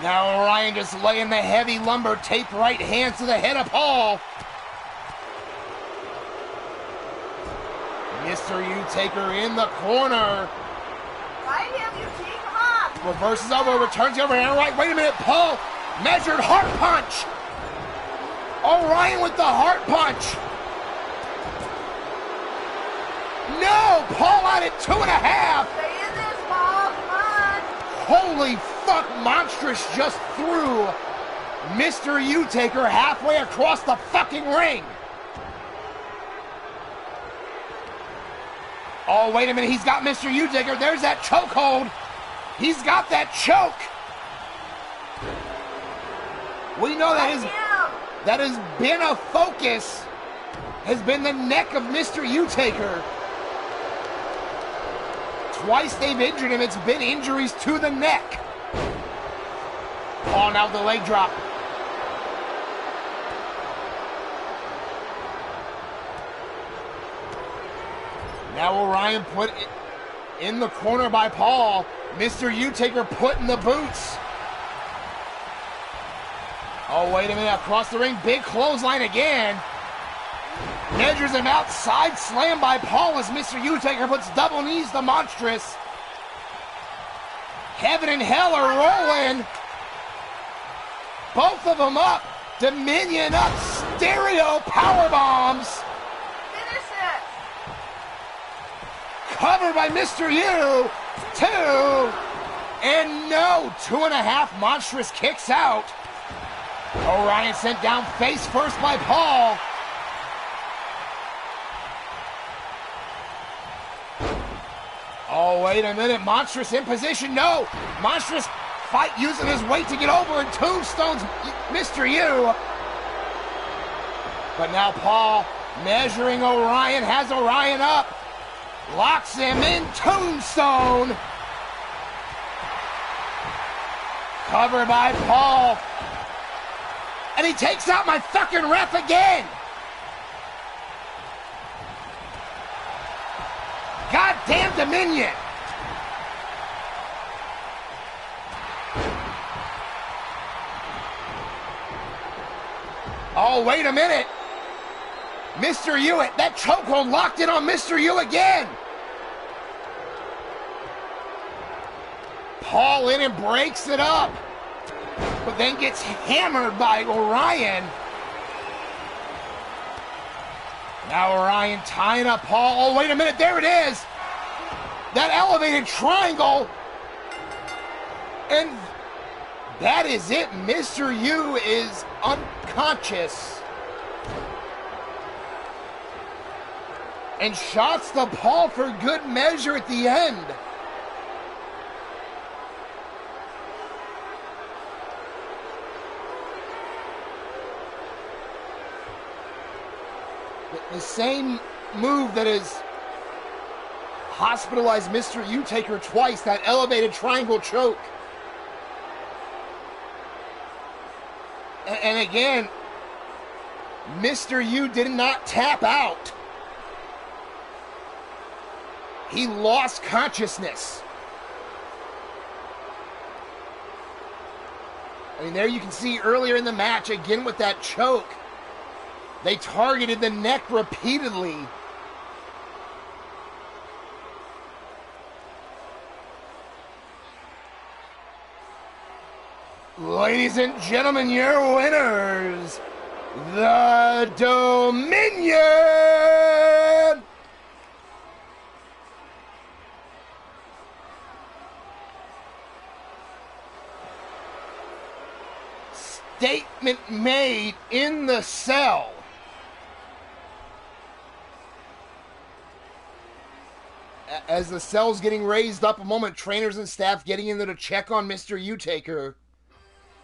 Now Orion just laying the heavy lumber taped right hands to the head of Paul. Mr. U-Taker in the corner. Fight him, UT, come on. Reverses elbow, returns the overhand right. Wait a minute, Paul measured heart punch. Orion with the heart punch. No, Paul out at 2.5. Stay in this, Paul, come on. Holy fuck, Monstrous just threw Mr. U-Taker halfway across the fucking ring. Oh, wait a minute, he's got Mr. U-Taker. There's that chokehold. He's got that choke. We know that has been a focus, has been the neck of Mr. U-Taker. Twice they've injured him. It's been injuries to the neck. Oh, now the leg drop. Now Orion put in the corner by Paul. Mr. U-Taker put in the boots. Oh, wait a minute. Across the ring. Big clothesline again. Measures him outside. Slam by Paul as Mr. U-Taker puts double knees to Monstrous. Heaven and hell are rolling. Both of them up. Dominion up. Stereo power bombs. Finish it. Covered by Mr. U. 2. And no. 2.5. Monstrous kicks out. Orion sent down face first by Paul. Oh, wait a minute. Monstrous in position. No. Monstrous fight using his weight to get over and tombstones Mr. U. But now Paul measuring Orion, has Orion up. Locks him in tombstone. Covered by Paul. And he takes out my fucking ref again. Goddamn Dominion. Oh, wait a minute. Mr. U, that chokehold locked in on Mr. U again. Paul in and breaks it up, but then gets hammered by Orion. Now Orion tying up Paul. Oh, wait a minute, there it is. That elevated triangle. And that is it. Mr. U is unconscious. And shots to Paul for good measure at the end. The same move that has hospitalized Mr. U-Taker twice, that elevated triangle choke. And again, Mr. U did not tap out. He lost consciousness. I mean, there you can see earlier in the match, again with that choke, they targeted the neck repeatedly. Ladies and gentlemen, your winners, the Dominion! statement made in the cell. As the cell's getting raised up a moment, trainers and staff getting in there to check on Mr. Utaker.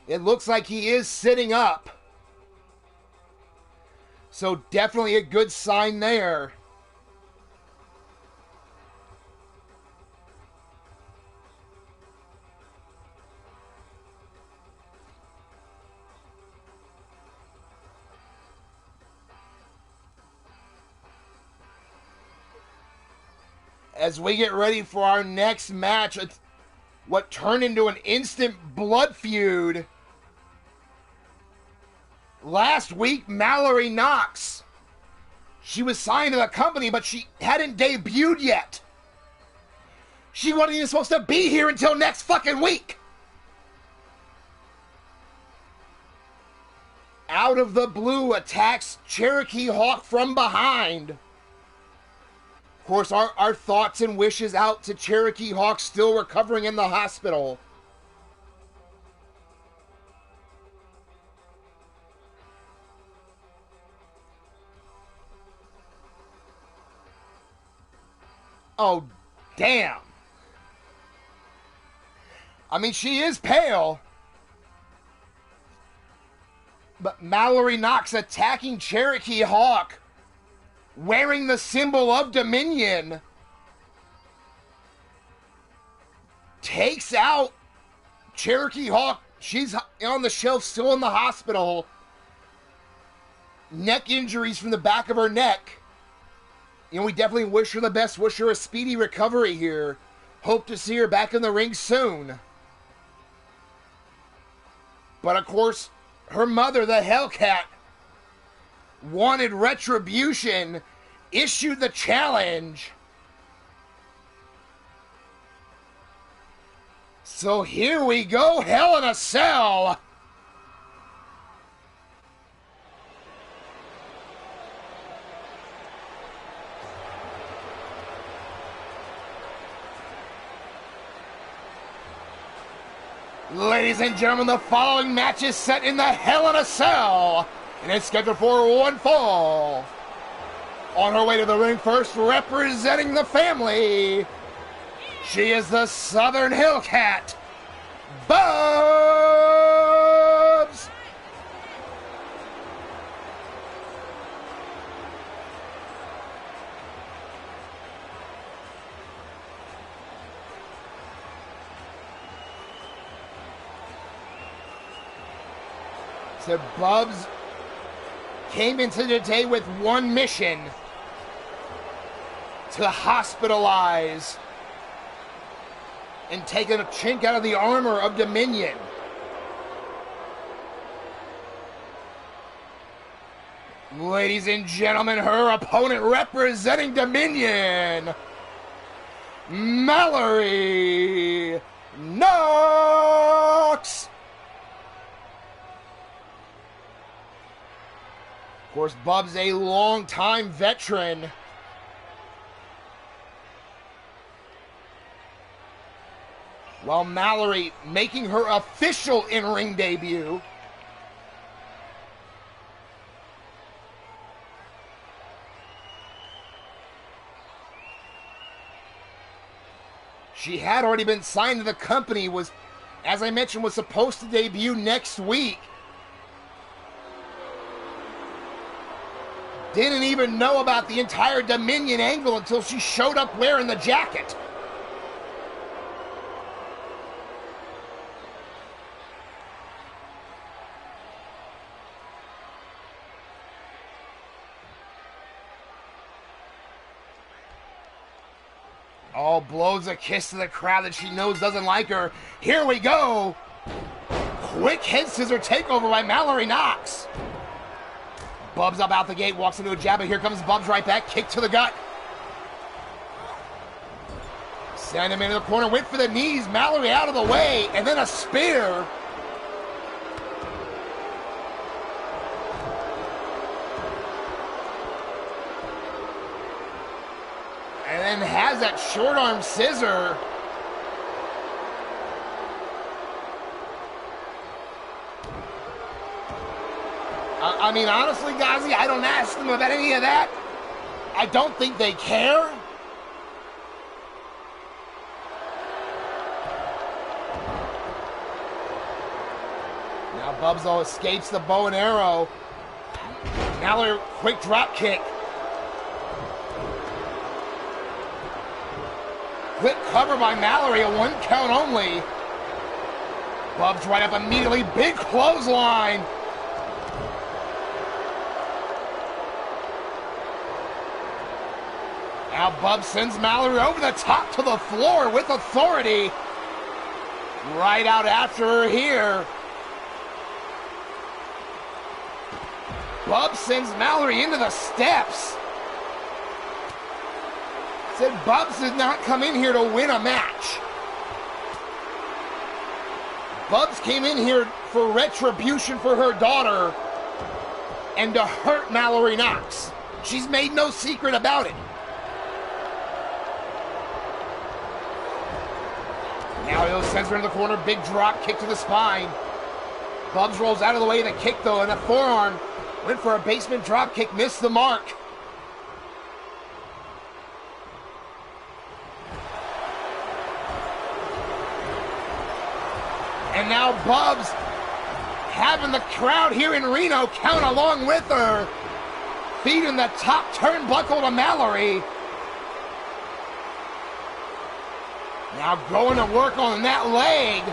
It looks like he is sitting up. So definitely a good sign there. As we get ready for our next match, what turned into an instant blood feud. Last week, Mallory Knox. She was signed to the company, but she hadn't debuted yet. She wasn't even supposed to be here until next fucking week. Out of the blue, attacks Cherokee Hawk from behind. Of course, our thoughts and wishes out to Cherokee Hawk, still recovering in the hospital. Oh, damn. I mean, she is pale. But Mallory Knox attacking Cherokee Hawk, wearing the symbol of Dominion, takes out Cherokee Hawk. She's on the shelf, still in the hospital. Neck injuries from the back of her neck. You know, we definitely wish her the best, wish her a speedy recovery here. Hope to see her back in the ring soon. But of course, her mother, the Hellcat, wanted retribution, issued the challenge. So here we go, Hell in a Cell. Ladies and gentlemen, the following match is set in the Hell in a Cell, and it's scheduled for one fall. On her way to the ring first, representing the family, she is the Southern Hellcat, Bubs! So Bubs came into today with one mission: to hospitalize and take a chink out of the armor of Dominion. Ladies and gentlemen, her opponent representing Dominion, Mallory Knox. Of course, Bub's a long-time veteran. While Mallory making her official in-ring debut. She had already been signed to the company, was, as I mentioned, was supposed to debut next week. Didn't even know about the entire Dominion angle until she showed up wearing the jacket. Oh, blows a kiss to the crowd that she knows doesn't like her. Here we go. Quick head scissor takeover by Mallory Knox. Bubs up out the gate, walks into a jab, but here comes Bubs right back. Kick to the gut. Send him into the corner, went for the knees. Mallory out of the way, and then a spear. And then has that short arm scissor. I mean, honestly, Ghazi, I don't ask them about any of that. I don't think they care. Now Bubzo escapes the bow and arrow. Mallory, quick drop kick. Quick cover by Mallory, a 1 count only. Bubs right up immediately, big clothesline. Now Bubs sends Mallory over the top to the floor with authority. Right out after her here. Bubs sends Mallory into the steps. Said Bubs did not come in here to win a match. Bubs came in here for retribution for her daughter and to hurt Mallory Knox. She's made no secret about it. Now he'll sends her into the corner, big drop kick to the spine. Bubs rolls out of the way of the kick though, and a forearm. Went for a basement drop kick, missed the mark. And now Bubs having the crowd here in Reno count along with her. Feeding the top turnbuckle to Mallory. Now going to work on that leg.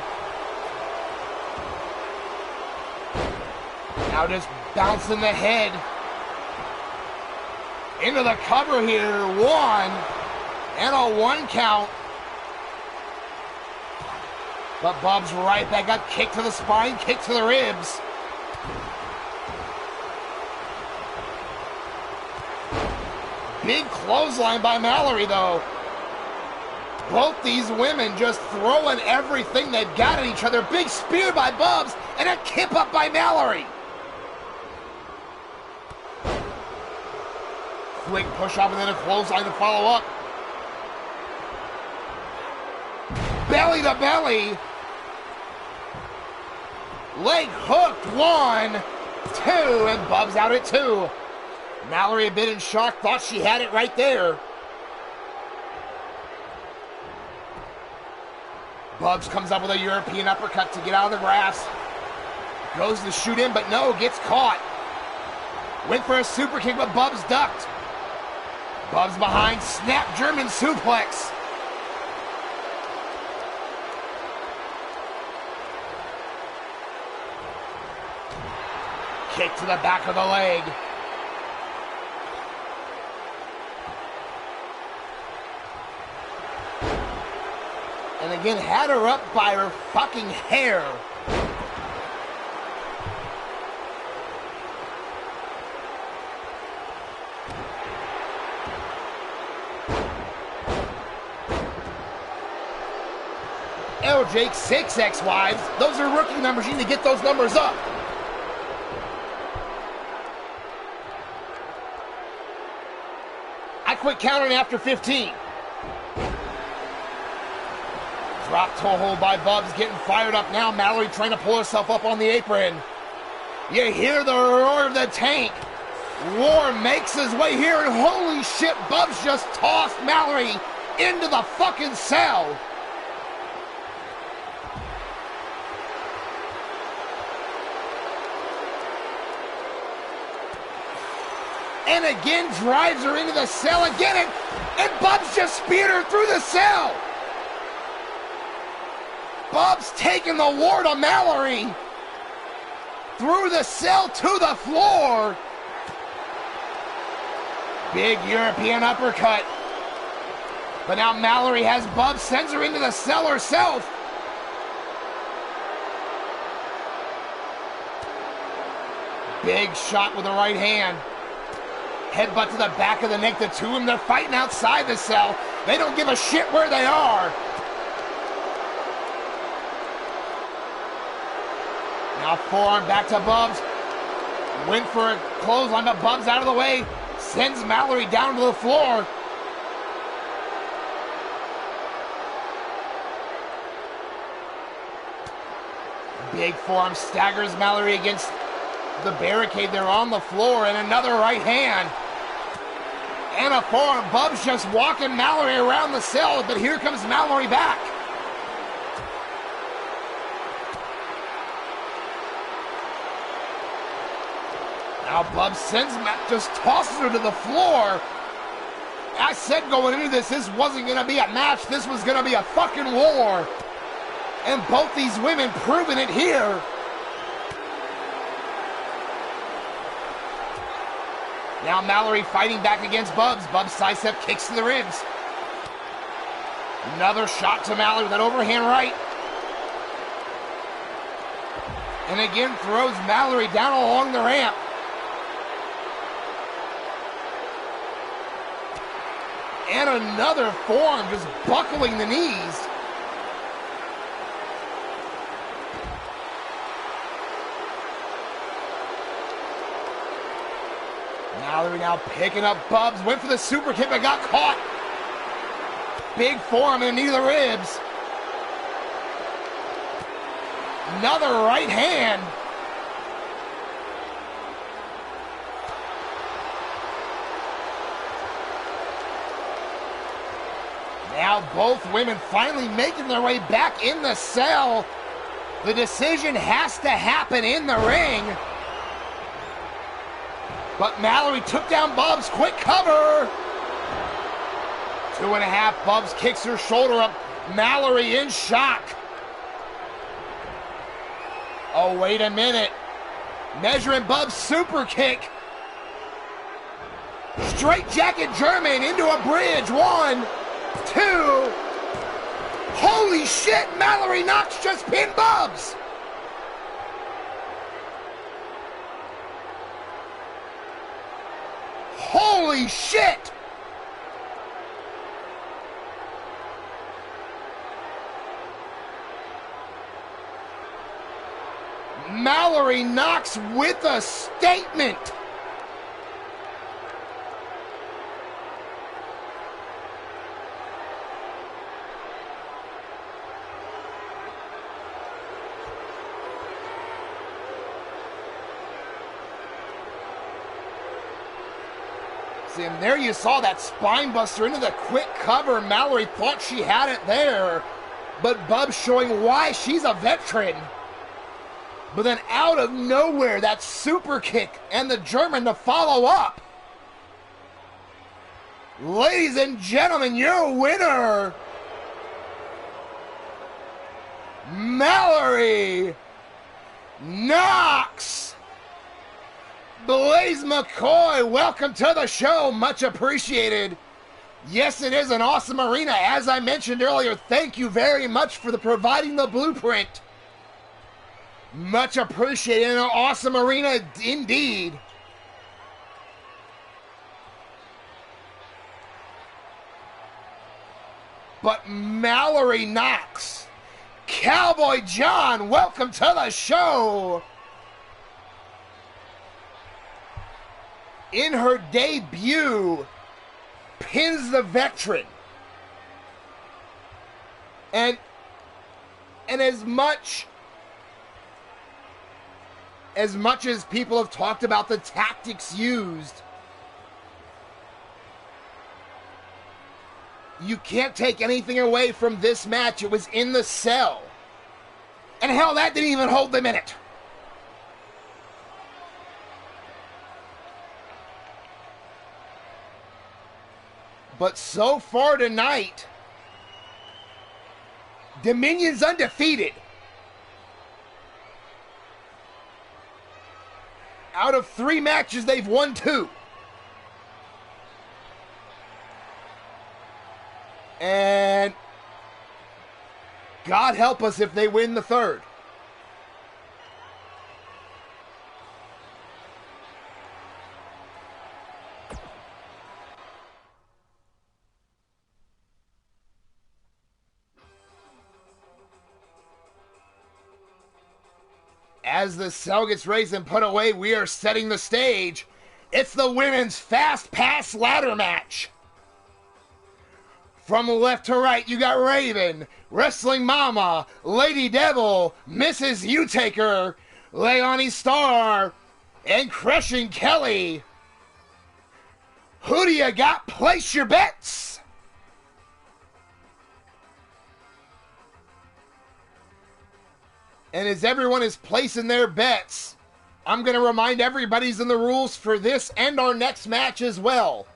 Now just bouncing the head. Into the cover here. 1. And a 1 count. But Bubs right back up. Kick to the spine. Kick to the ribs. Big clothesline by Mallory though. Both these women just throwing everything they've got at each other. Big spear by Bubs and a kip up by Mallory. Quick push up and then a clothesline to follow up. Belly to belly. Leg hooked. 1, 2, and Bubs out at 2. Mallory a bit in shock, thought she had it right there. Bubs comes up with a European uppercut to get out of the grass. Goes to shoot in, but no, gets caught. Went for a super kick, but Bubs ducked. Bubs behind, snap German suplex. Kick to the back of the leg. And again, had her up by her fucking hair. Oh, Jake, 6 ex-wives. Those are rookie numbers. You need to get those numbers up. I quit counting after 15. Drop toe hold by Bubs, getting fired up now. Mallory trying to pull herself up on the apron. You hear the roar of the tank. War makes his way here, and holy shit, Bubs just tossed Mallory into the fucking cell. And again drives her into the cell again, and Bubs just speared her through the cell. Bubs taking the war to Mallory. Through the cell to the floor. Big European uppercut. But now Mallory has Bubs, sends her into the cell herself. Big shot with the right hand. Headbutt to the back of the neck. The two of them, they're fighting outside the cell. They don't give a shit where they are. Now forearm back to Bubs. Went for a clothesline, but Bubs out of the way. Sends Mallory down to the floor. Big forearm staggers Mallory against the barricade. They're on the floor, and another right hand. And a forearm. Bub's just walking Mallory around the cell, but here comes Mallory back. Now Bub just tosses her to the floor. I said going into this wasn't going to be a match. This was going to be a fucking war. And both these women proving it here. Now Mallory fighting back against Bubs. Bubs sidestep kicks to the ribs. Another shot to Mallory with that overhand right. And again throws Mallory down along the ramp. And another forearm just buckling the knees. Mallory now picking up Bubs. Went for the super kick but got caught. Big forearm in the knee to the ribs. Another right hand. Now both women finally making their way back in the cell. The decision has to happen in the ring. But Mallory took down Bubs. Quick cover. 2.5. Bubs kicks her shoulder up. Mallory in shock. Oh, wait a minute. Measuring Bubs' super kick. Straight jacket German into a bridge. 1, 2. Holy shit, Mallory Knox just pinned Bubs. Holy shit. Mallory Knox with a statement. And there you saw that spine buster into the quick cover. Mallory thought she had it there, but Bubs showing why she's a veteran. But then out of nowhere, that super kick and the German to follow up. Ladies and gentlemen, your winner, Mallory Knox. Blaze McCoy, welcome to the show. Much appreciated. Yes, it is an awesome arena. As I mentioned earlier, thank you very much for providing the blueprint. Much appreciated. An awesome arena indeed. But Mallory Knox, Cowboy John, welcome to the show. In her debut, pins the veteran. And as much as people have talked about the tactics used, you can't take anything away from this match. It was in the cell. And hell, that didn't even hold them in it. But so far tonight, Dominion's undefeated. Out of 3 matches, they've won 2. And God help us if they win the 3rd. As the cell gets raised and put away, we are setting the stage. It's the women's fast pass ladder match. From left to right, you got Raven, Wrestling Mama, Lady Devil, Mrs. U-Taker, Leonie Star, and crushing Kelly. Who do you got? Place your bets. And as everyone is placing their bets, I'm going to remind everybody's in the rules for this and our next match as well.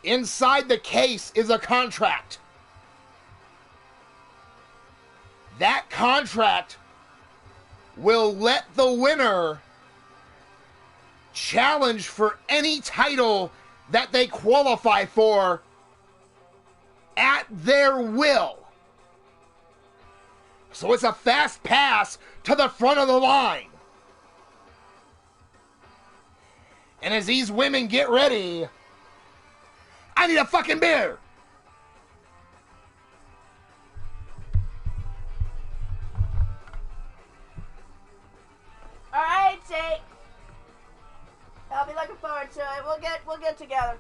Inside the case is a contract. That contract will let the winner challenge for any title that they qualify for at their will. So it's a fast pass to the front of the line. And as these women get ready, I need a fucking beer. All right, Tate. I'll be looking forward to it. We'll get together.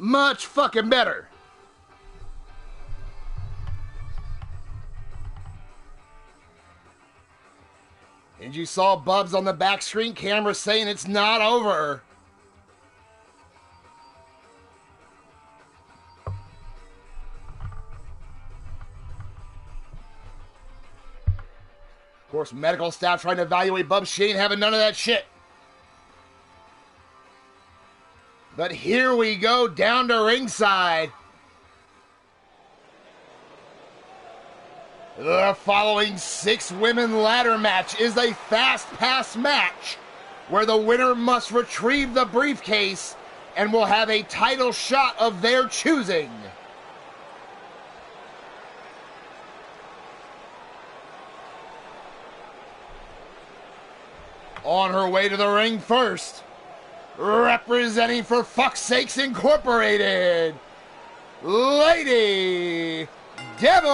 Much fucking better. And you saw Bubs on the back screen camera saying it's not over. Of course, medical staff trying to evaluate Bubs. She ain't having none of that shit. But here we go down to ringside. The following 6-women ladder match is a fast pass match where the winner must retrieve the briefcase and will have a title shot of their choosing. On her way to the ring first, representing for Fuck's Sakes Incorporated, Lady Devil.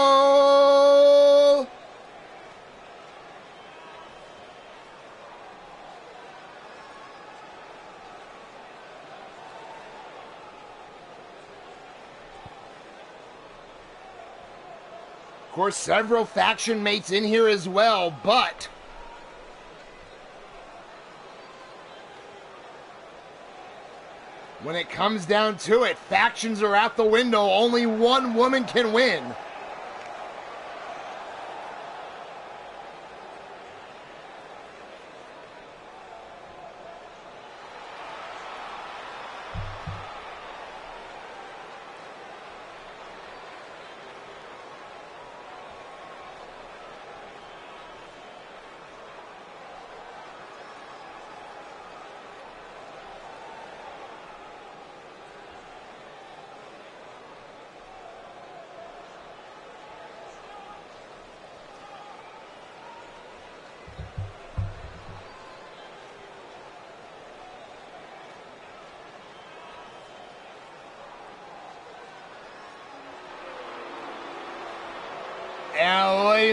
Of course, several faction mates in here as well, but when it comes down to it, factions are out the window. Only one woman can win.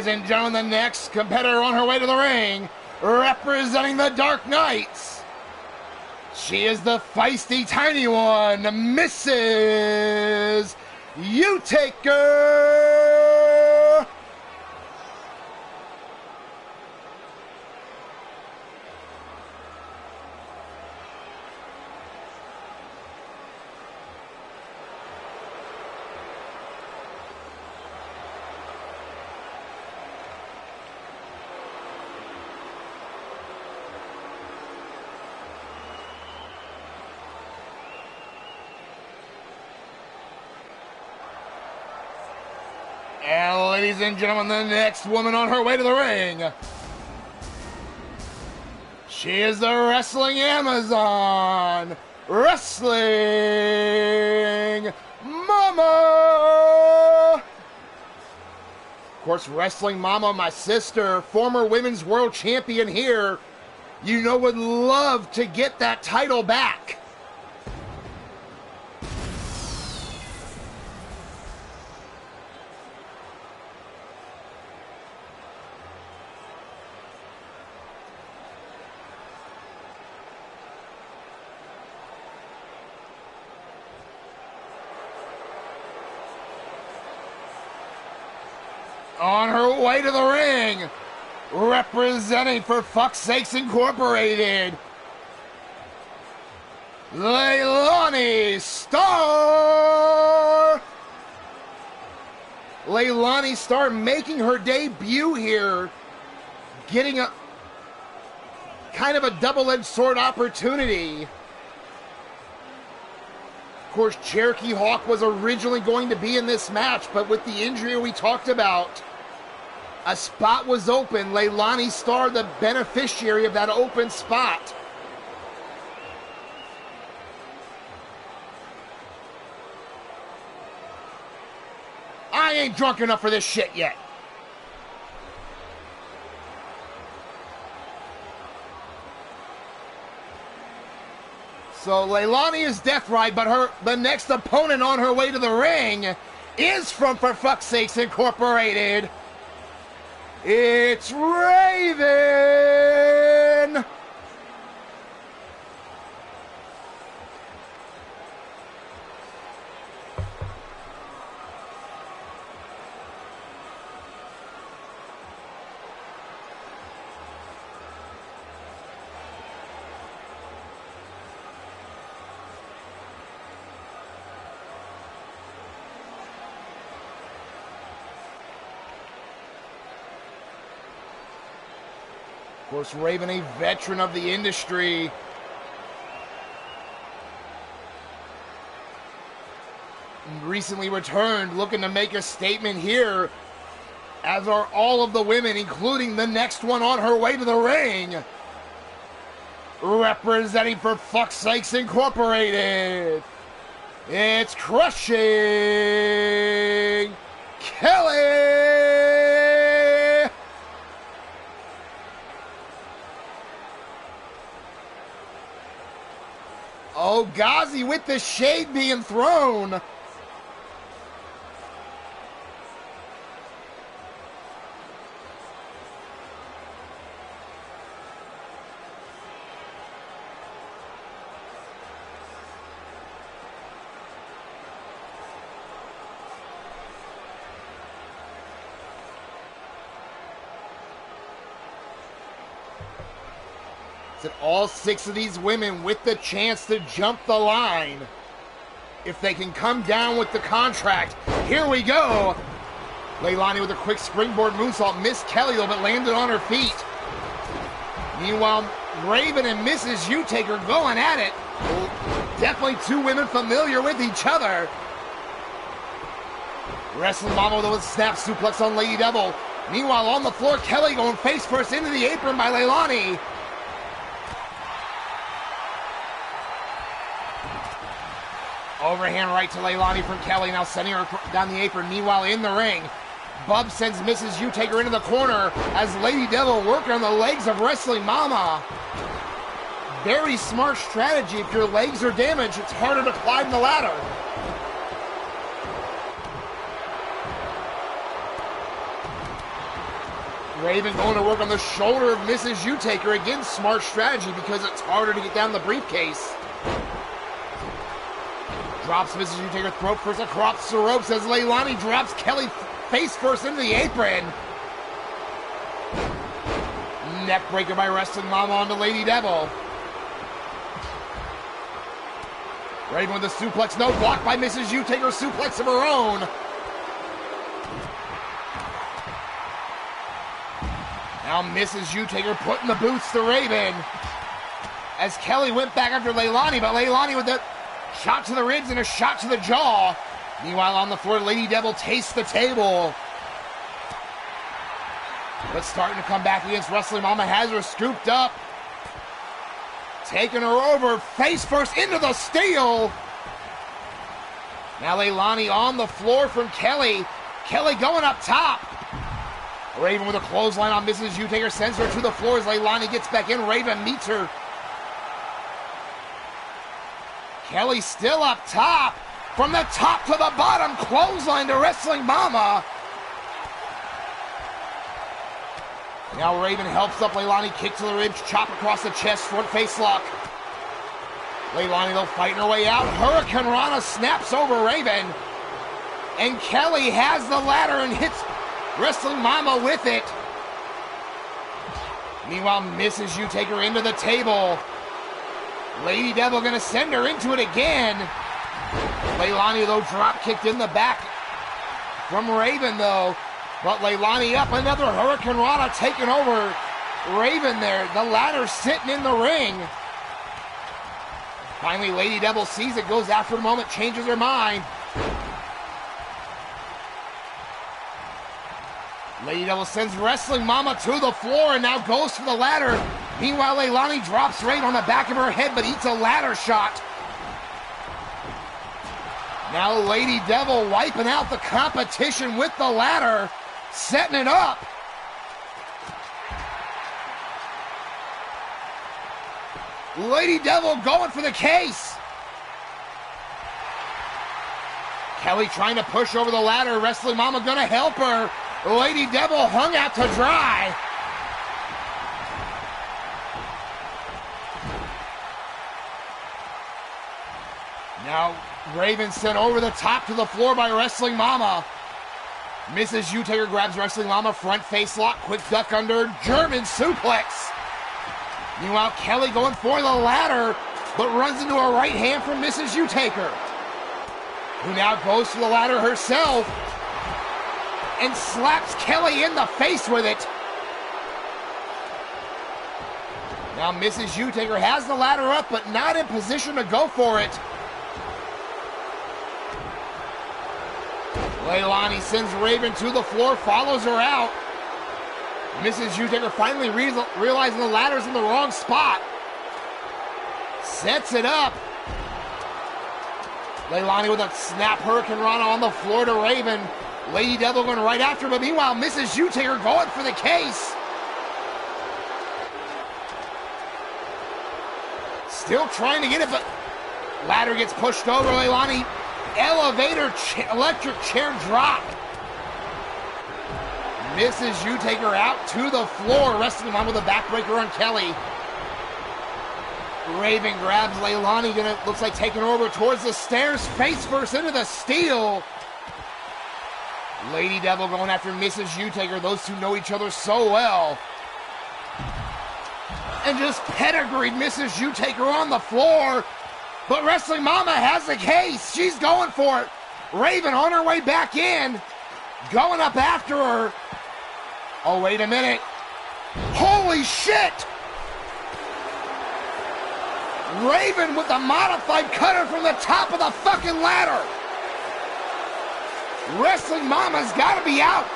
ladies and gentlemen, the next competitor on her way to the ring, representing the Dark Knights. She is the feisty tiny one, Mrs. U-Taker. And ladies and gentlemen, the next woman on her way to the ring. She is the Wrestling Amazon, Wrestling Mama. Of course, Wrestling Mama, my sister, former Women's World Champion here, you know, would love to get that title back. On her way to the ring, representing For Fuck's Sakes Incorporated, Leilani Starr. Leilani Starr making her debut here, getting a kind of a double-edged sword opportunity. Of course, Cherokee Hawk was originally going to be in this match, but with the injury we talked about, a spot was open. Leilani Starr, the beneficiary of that open spot. I ain't drunk enough for this shit yet. So Leilani is death right, but the next opponent on her way to the ring is from For Fuck's Sakes Incorporated. It's Raven! Of course, Raven, a veteran of the industry. Recently returned, looking to make a statement here, as are all of the women, including the next one on her way to the ring. Representing For Fuck's Sakes Incorporated, it's Crushing Kelly! Oh, Ghazi with the shade being thrown. That all 6 of these women with the chance to jump the line, if they can come down with the contract. Here we go. Leilani with a quick springboard moonsault. Missed Kelly though, but landed on her feet. Meanwhile, Raven and Mrs. U-Taker going at it. Definitely 2 women familiar with each other. Wrestling Mama with a snap suplex on Lady Devil. Meanwhile, on the floor, Kelly going face first into the apron by Leilani. Overhand right to Leilani from Kelly, now sending her down the apron. Meanwhile, in the ring, Bub sends Mrs. U-Taker into the corner as Lady Devil working on the legs of Wrestling Mama. Very smart strategy. If your legs are damaged, it's harder to climb the ladder. Raven going to work on the shoulder of Mrs. Utaker. Again, smart strategy because it's harder to get down the briefcase. Drops Mrs. Utaker throat first across the ropes as Leilani drops Kelly face first into the apron. Neck breaker by Wrestling Mama onto Lady Devil. Raven with a suplex, no, blocked by Mrs. Utaker, suplex of her own. Now Mrs. Utaker putting the boots to Raven. As Kelly went back after Leilani, but Leilani with the shot to the ribs and a shot to the jaw. Meanwhile on the floor, Lady Devil tastes the table. But starting to come back against Wrestling Mama, has her scooped up. Taking her over, face first into the steel. Now Leilani on the floor from Kelly. Kelly going up top. Raven with a clothesline on Mrs. Utaker, sends her to the floor as Leilani gets back in. Raven meets her. Kelly still up top. From the top to the bottom, clothesline to Wrestling Mama. Now Raven helps up Leilani, kick to the ribs, chop across the chest, front face lock. Leilani though fighting her way out. Hurricane Rana snaps over Raven. And Kelly has the ladder and hits Wrestling Mama with it. Meanwhile, Mrs. Utaker into the table. Lady Devil gonna send her into it again. Leilani though drop kicked in the back from Raven though. But Leilani up, another Hurricane Rana taking over Raven there. The ladder sitting in the ring. Finally, Lady Devil sees it, goes after the moment, changes her mind. Lady Devil sends Wrestling Mama to the floor and now goes for the ladder. Meanwhile, Leilani drops right on the back of her head but eats a ladder shot. Now Lady Devil wiping out the competition with the ladder. Setting it up. Lady Devil going for the case. Kelly trying to push over the ladder. Wrestling Mama gonna help her. Lady Devil hung out to dry. Now Raven sent over the top to the floor by Wrestling Mama. Mrs. Utaker grabs Wrestling Mama, front face lock, quick duck under, German suplex. Meanwhile, Kelly going for the ladder, but runs into a right hand from Mrs. Utaker, who now goes to the ladder herself and slaps Kelly in the face with it. Now Mrs. Utaker has the ladder up, but not in position to go for it. Leilani sends Raven to the floor, follows her out. Mrs. Utaker finally realizing the ladder's in the wrong spot. Sets it up. Leilani with a snap Hurricane Rana on the floor to Raven. Lady Devil going right after her, but meanwhile Mrs. Utaker going for the case. Still trying to get it, but ladder gets pushed over. Leilani elevator electric chair drop. Mrs. Utaker out to the floor, Wrestling Mama with a backbreaker on Kelly. Raven grabs Leilani, looks like taking her over towards the stairs, face first into the steel. Lady Devil going after Mrs. Utaker. Those two know each other so well. And just pedigreed Mrs. Utaker on the floor. But Wrestling Mama has the case. She's going for it. Raven on her way back in. Going up after her. Oh, wait a minute. Holy shit! Raven with the modified cutter from the top of the fucking ladder. Wrestling Mama's got to be out.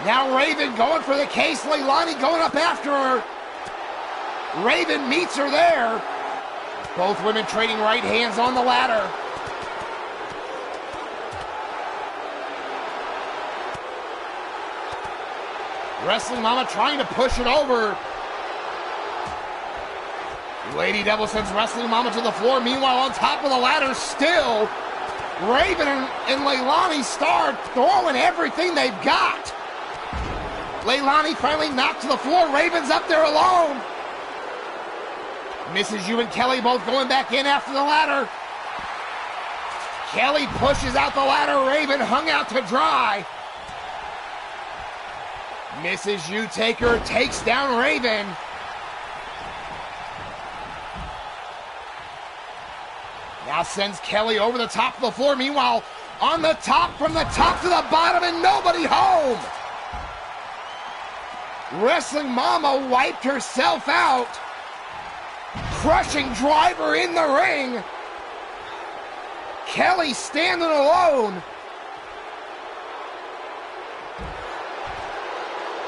Now Raven going for the case. Leilani going up after her. Raven meets her there. Both women trading right hands on the ladder. Wrestling Mama trying to push it over. Lady Devil sends Wrestling Mama to the floor. Meanwhile, on top of the ladder still, Raven and Leilani start throwing everything they've got. Leilani finally knocked to the floor. Raven's up there alone. Mrs. U and Kelly both going back in after the ladder. Kelly pushes out the ladder. Raven hung out to dry. Mrs. U Taker takes down Raven. Now sends Kelly over the top of the floor. Meanwhile, on the top, from the top to the bottom, and nobody home. Wrestling Mama wiped herself out. Crushing driver in the ring. Kelly standing alone.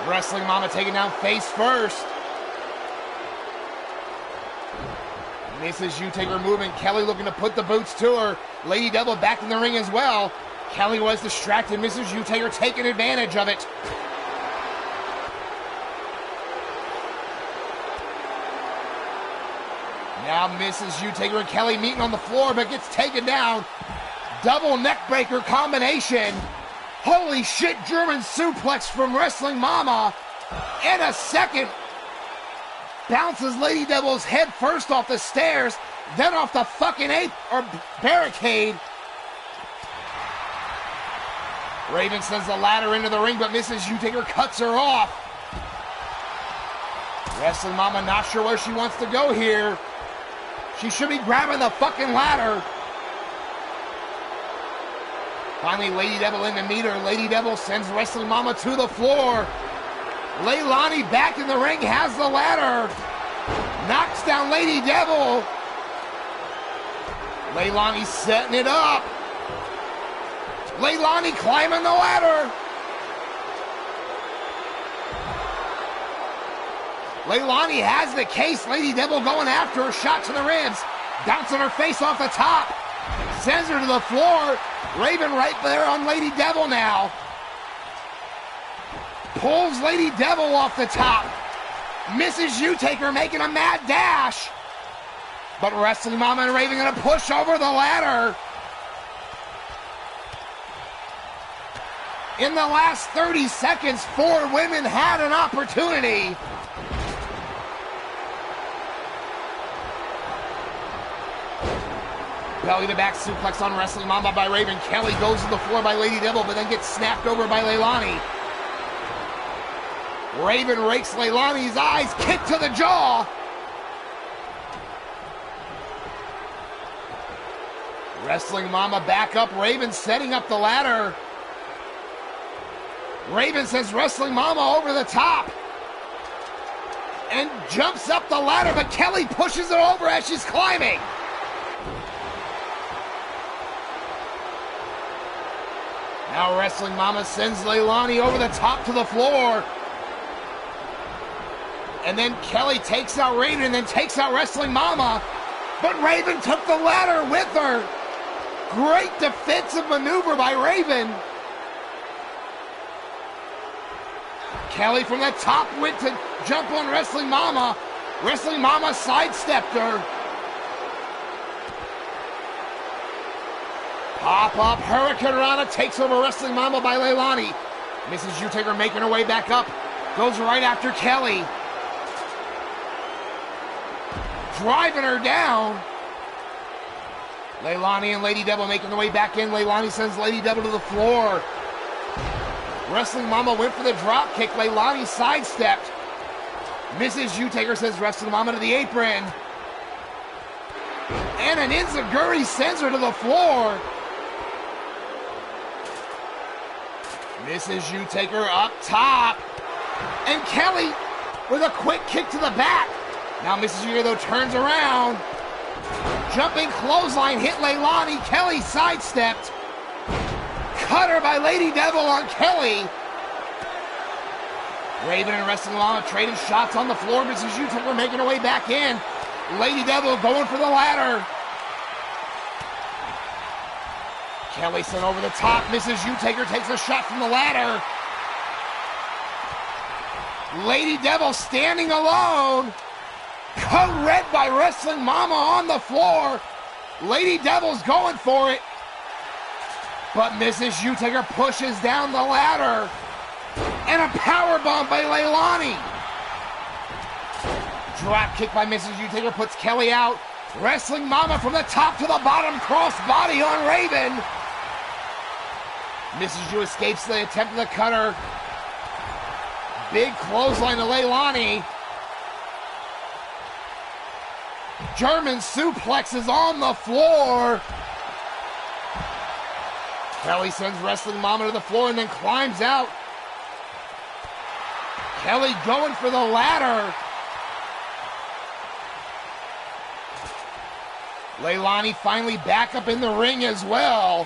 Wrestling Mama taking down face first. Mrs. U Taker moving. Kelly looking to put the boots to her. Lady Devil back in the ring as well. Kelly was distracted. Mrs. U Taker taking advantage of it. Now Mrs. U Taker and Kelly meeting on the floor, but gets taken down. Double neckbreaker combination. Holy shit, German suplex from Wrestling Mama. And a second. Bounces Lady Devil's head first off the stairs, then off the fucking barricade. Raven sends the ladder into the ring, but Mrs. U Taker cuts her off. Wrestling Mama not sure where she wants to go here. She should be grabbing the fucking ladder. Finally, Lady Devil in to meet her. Lady Devil sends Wrestling Mama to the floor. Leilani back in the ring, has the ladder. Knocks down Lady Devil. Leilani setting it up. Leilani climbing the ladder. Leilani has the case. Lady Devil going after her. Shot to the ribs. Bouncing her face off the top. Sends her to the floor. Raven right there on Lady Devil now. Pulls Lady Devil off the top. Mrs. U Taker making a mad dash. But Wrestling Mama and Raven gonna push over the ladder. In the last 30 seconds, 4 women had an opportunity. Belly to back suplex on Wrestling Mama by Raven. Kelly goes to the floor by Lady Devil, but then gets snapped over by Leilani. Raven rakes Leilani's eyes, kick to the jaw. Wrestling Mama back up. Raven setting up the ladder. Raven sends Wrestling Mama over the top and jumps up the ladder, but Kelly pushes it over as she's climbing. Now Wrestling Mama sends Leilani over the top to the floor. And then Kelly takes out Raven and then takes out Wrestling Mama. But Raven took the ladder with her. Great defensive maneuver by Raven. Kelly from the top went to jump on Wrestling Mama. Wrestling Mama sidestepped her. Pop-up Hurricane Rana takes over Wrestling Mama by Leilani. Mrs. U Taker making her way back up. Goes right after Kelly. Driving her down. Leilani and Lady Devil making their way back in. Leilani sends Lady Devil to the floor. Wrestling Mama went for the drop kick. Leilani sidestepped. Mrs. U Taker sends Wrestling Mama to the apron. And an enziguri sends her to the floor. Mrs. U Taker up top. And Kelly with a quick kick to the back. Now Mrs. U though turns around. Jumping clothesline hit Leilani. Kelly sidestepped. Cutter by Lady Devil on Kelly. Raven and Wrestling Mama trading shots on the floor. Mrs. U Taker making her way back in. Lady Devil going for the ladder. Kelly sent over the top. Mrs. U Taker takes a shot from the ladder. Lady Devil standing alone. Code red by Wrestling Mama on the floor. Lady Devil's going for it. But Mrs. U Taker pushes down the ladder. And a power bomb by Leilani. Drop kick by Mrs. U-Taker puts Kelly out. Wrestling Mama from the top to the bottom, cross body on Raven. Mrs. U escapes the attempt of the cutter. Big clothesline to Leilani. German suplexes on the floor. Kelly sends Wrestling Mama to the floor and then climbs out. Kelly going for the ladder. Leilani finally back up in the ring as well.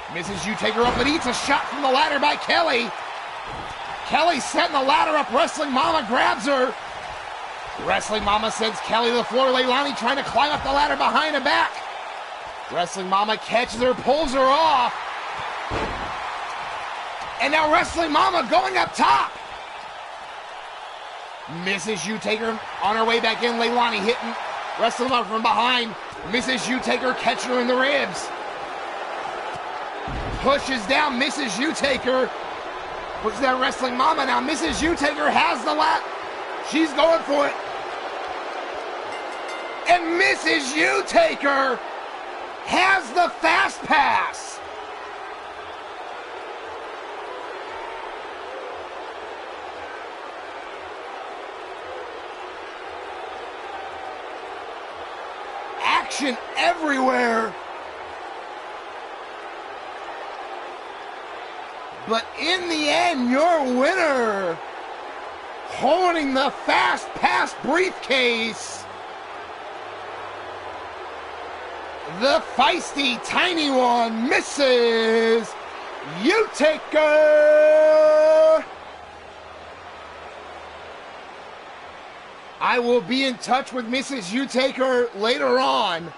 Mrs. U-Taker up and eats a shot from the ladder by Kelly. Kelly setting the ladder up. Wrestling Mama grabs her. Wrestling Mama sends Kelly to the floor. Leilani trying to climb up the ladder behind and back. Wrestling Mama catches her, pulls her off. And now Wrestling Mama going up top. Mrs. U-Taker on her way back in. Leilani hitting Wrestling Mama from behind. Mrs. U-Taker catching her in the ribs. Pushes down Mrs. U-Taker. Pushes down Wrestling Mama. Now Mrs. U-Taker has the lap. She's going for it. And Mrs. U-Taker has the fast pass. Action everywhere. But in the end, your winner, holding the fast pass briefcase, the feisty tiny one, Mrs. U-Taker. I will be in touch with Mrs. U-Taker later on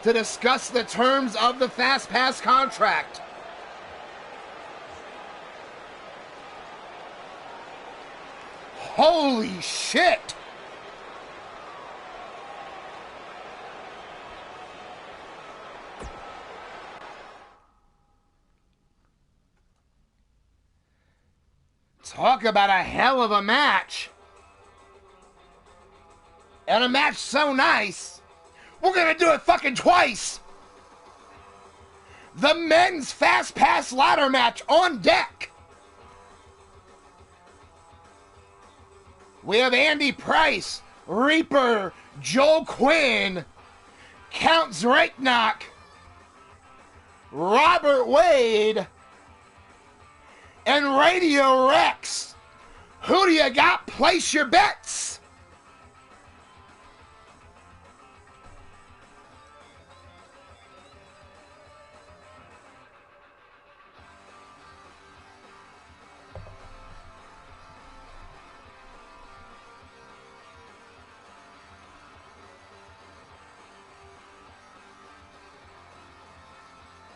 to discuss the terms of the Fast Pass contract. Holy shit! Talk about a hell of a match. And a match so nice, we're gonna do it fucking twice. The men's Fast Pass ladder match on deck. We have Andy Price, Reaper, Joel Quinn, Count Zreknock, Robert Wade, and Radio Rex. Who do you got? Place your bets.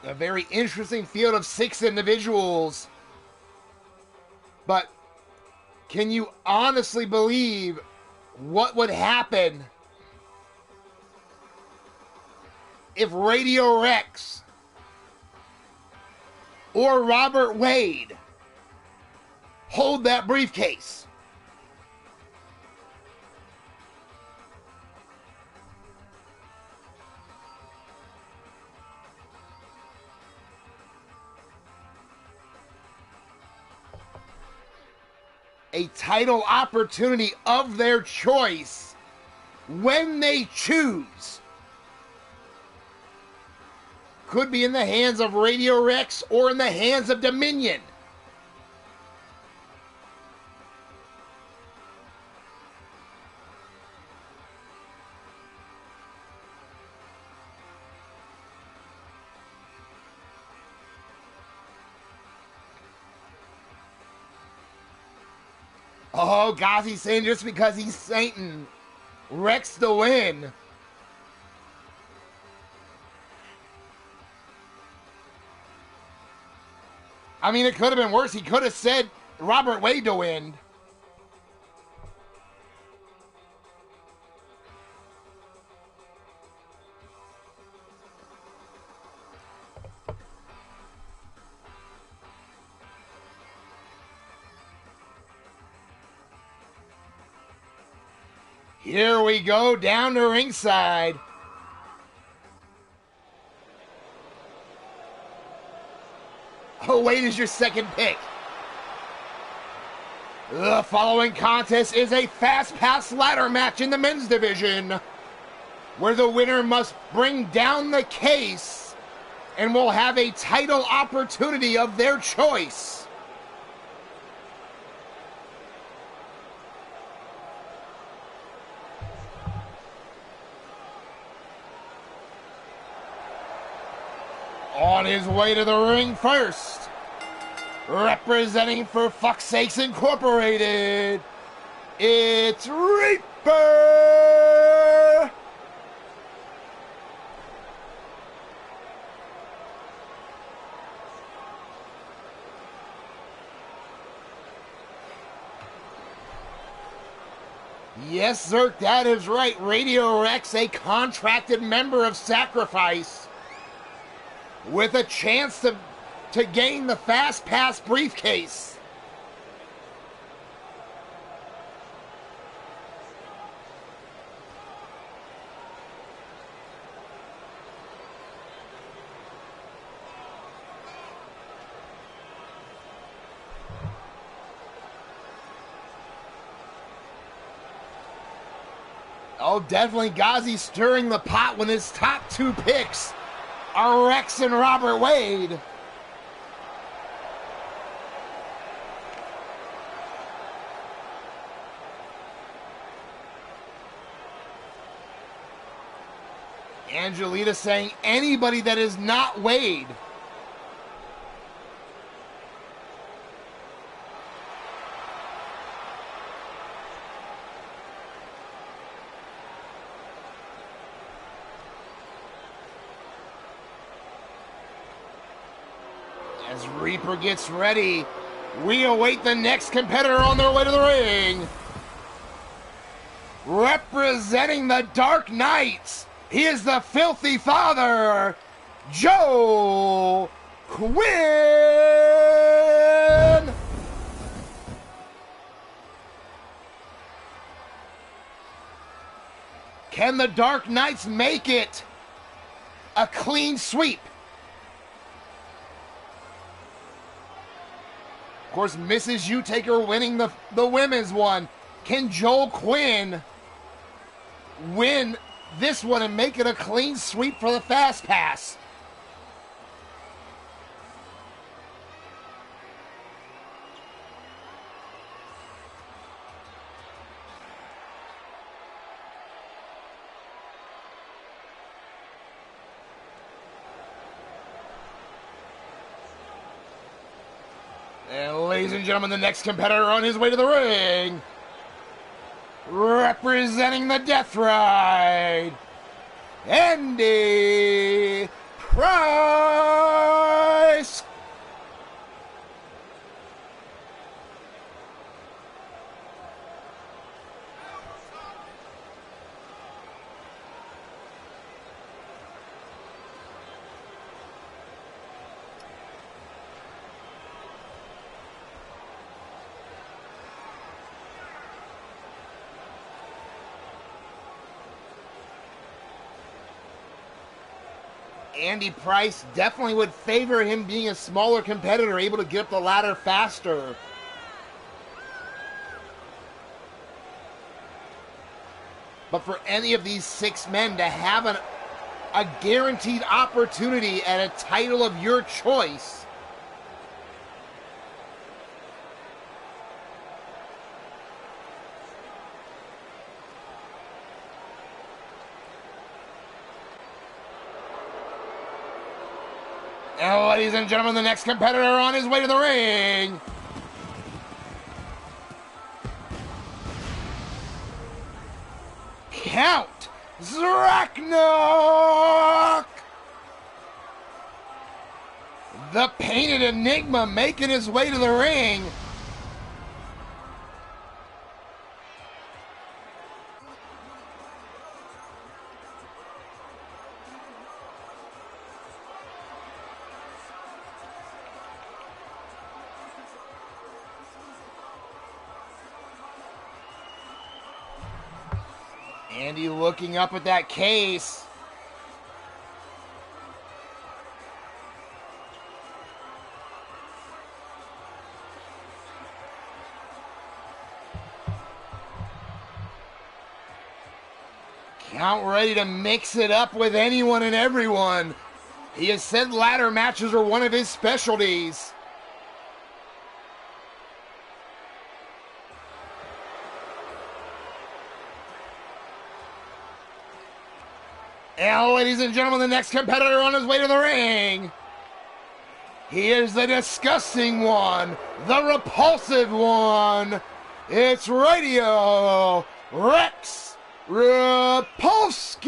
A very interesting field of 6 individuals. But can you honestly believe what would happen if Radio Rex or Robert Wade hold that briefcase? A title opportunity of their choice when they choose could be in the hands of Radio Rex or in the hands of Dominion. Oh, Ghazi's saying just because he's Satan, Rex the win. I mean, it could have been worse. He could have said Robert Wade to win. Here we go down to ringside. Oh, Wade is your second pick. The following contest is a fast pass ladder match in the men's division, where the winner must bring down the case and will have a title opportunity of their choice. On his way to the ring first, representing for Fuck's Sakes Incorporated, it's Reaper! Yes, Zerk, that is right. Radio Rex, a contracted member of Sacrifice, with a chance to gain the Fast Pass briefcase. Oh, definitely Ghazi stirring the pot when his top two picks are Rex and Robert Wade. Angelita saying anybody that is not Wade. As Reaper gets ready, we await the next competitor on their way to the ring. Representing the Dark Knights, he is the Filthy Father, Joe Quinn! Can the Dark Knights make it a clean sweep? Of course, Mrs. Utaker winning the women's one. Can Joel Quinn win this one and make it a clean sweep for the Fast Pass? And ladies and gentlemen, the next competitor on his way to the ring, representing the Death Ride, Andy Price. Andy Price definitely would favor him being a smaller competitor, able to get up the ladder faster. But for any of these 6 men to have a guaranteed opportunity at a title of your choice, and ladies and gentlemen, the next competitor on his way to the ring, Count Zraknok! The Painted Enigma making his way to the ring. Andy looking up at that case. Count ready to mix it up with anyone and everyone. He has said ladder matches are one of his specialties. And ladies and gentlemen, the next competitor on his way to the ring. He is the disgusting one, the repulsive one. It's Radio Rex Rapolsky.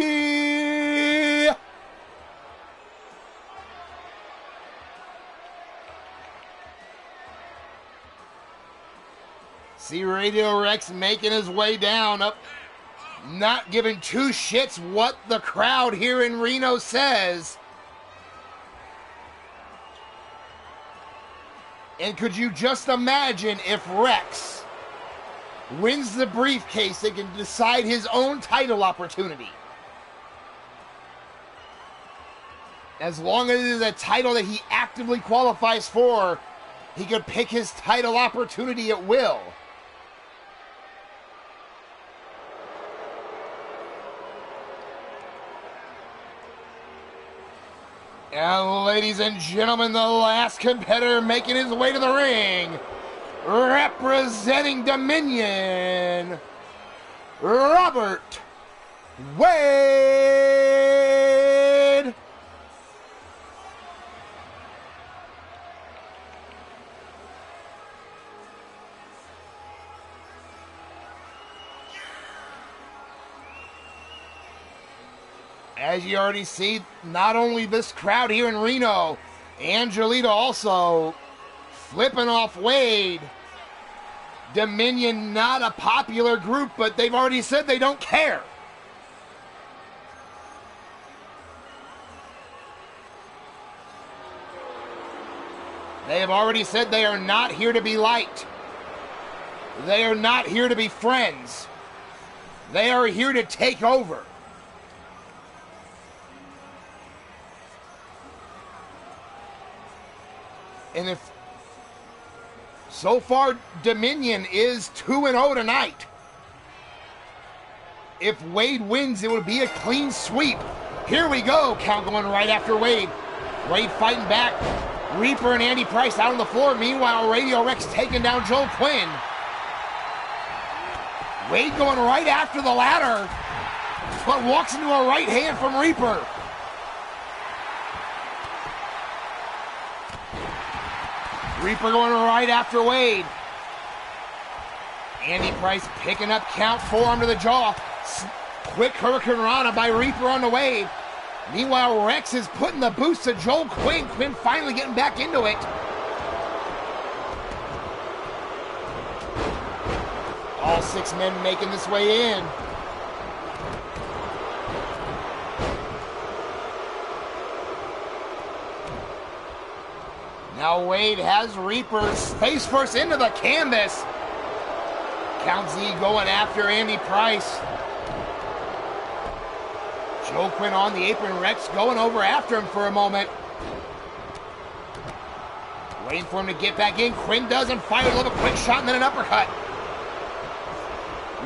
See Radio Rex making his way down, up, not giving two shits what the crowd here in Reno says. And could you just imagine if Rex wins the briefcase and can decide his own title opportunity? As long as it is a title that he actively qualifies for, he could pick his title opportunity at will. And ladies and gentlemen, the last competitor making his way to the ring, representing Dominion, Robert Wade. As you already see, not only this crowd here in Reno, Angelita also flipping off Wade. Dominion, not a popular group, but they've already said they don't care. They have already said they are not here to be liked. They are not here to be friends. They are here to take over. And if so far Dominion is 2-0 tonight. If Wade wins, it would be a clean sweep. Here we go. Count going right after Wade. Wade fighting back. Reaper and Andy Price out on the floor. Meanwhile, Radio Rex taking down Joel Quinn. Wade going right after the ladder, but walks into a right hand from Reaper. Reaper going right after Wade. Andy Price picking up count, forearm to the jaw. Quick Hurricane Rana by Reaper on the Wade. Meanwhile, Rex is putting the boost to Joel Quinn. Quinn finally getting back into it. All six men making this way in. Now Wade has Reaper face first into the canvas. Count Z going after Andy Price. Joe Quinn on the apron. Rex going over after him for a moment. Waiting for him to get back in. Quinn doesn't fire. A quick shot and then an uppercut.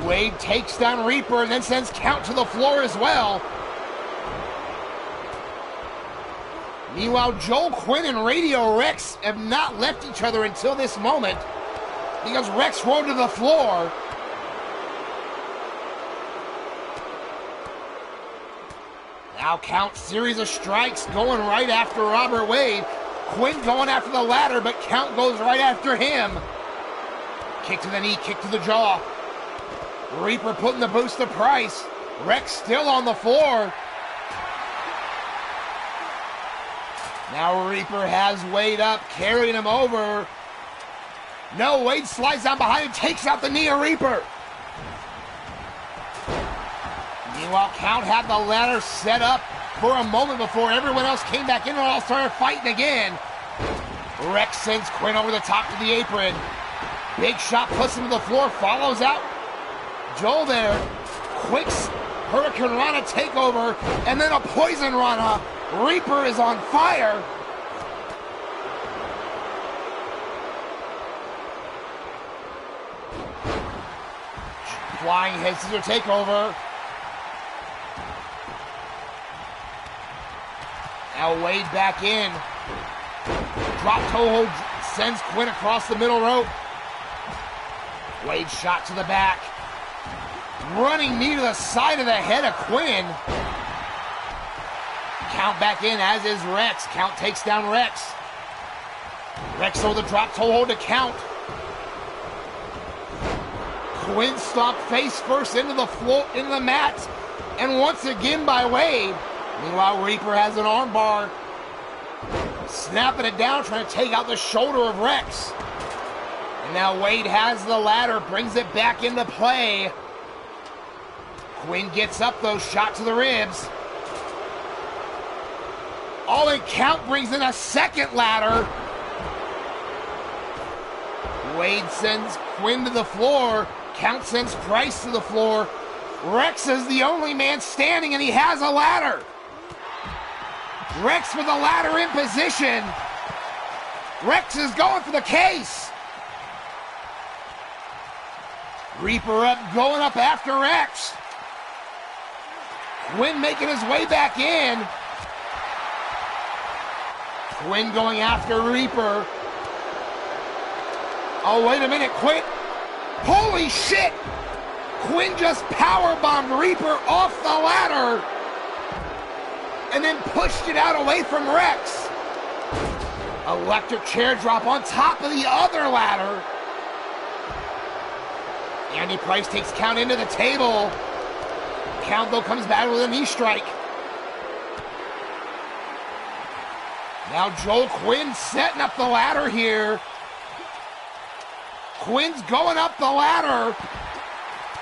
Wade takes down Reaper and then sends Count to the floor as well. Meanwhile, Joel Quinn and Radio Rex have not left each other until this moment because Rex rolled to the floor. Now Count, series of strikes going right after Robert Wade. Quinn going after the ladder, but Count goes right after him. Kick to the knee, kick to the jaw. Reaper putting the boost to Price. Rex still on the floor. Now Reaper has Wade up, carrying him over. No, Wade slides down behind and takes out the knee of Reaper. Meanwhile, Count had the ladder set up for a moment before everyone else came back in and all started fighting again. Rex sends Quinn over the top to the apron. Big shot puts him to the floor, follows out Joel there. Quick Hurricane Rana takeover, and then a Poison Rana. Reaper is on fire. Flying head scissor takeover. Now Wade back in. Drop toe hold sends Quinn across the middle rope. Wade shot to the back. Running knee to the side of the head of Quinn. Count back in, as is Rex. Count takes down Rex. Rex over the drop toe hold to Count. Quinn stomped face first into the floor, into the mat, and once again by Wade. Meanwhile, Reaper has an armbar. Snapping it down, trying to take out the shoulder of Rex. And now Wade has the ladder, brings it back into play. Quinn gets up though, shot to the ribs. All in, Count brings in a second ladder. Wade sends Quinn to the floor. Count sends Price to the floor. Rex is the only man standing, and he has a ladder. Rex with a ladder in position. Rex is going for the case. Reaper up, going up after Rex. Quinn making his way back in. Quinn going after Reaper. Oh, wait a minute, Quinn. Holy shit! Quinn just powerbombed Reaper off the ladder and then pushed it out away from Rex. Electric chair drop on top of the other ladder. Andy Price takes Count into the table. Count, though, comes back with a knee strike. Now Joel Quinn setting up the ladder here. Quinn's going up the ladder.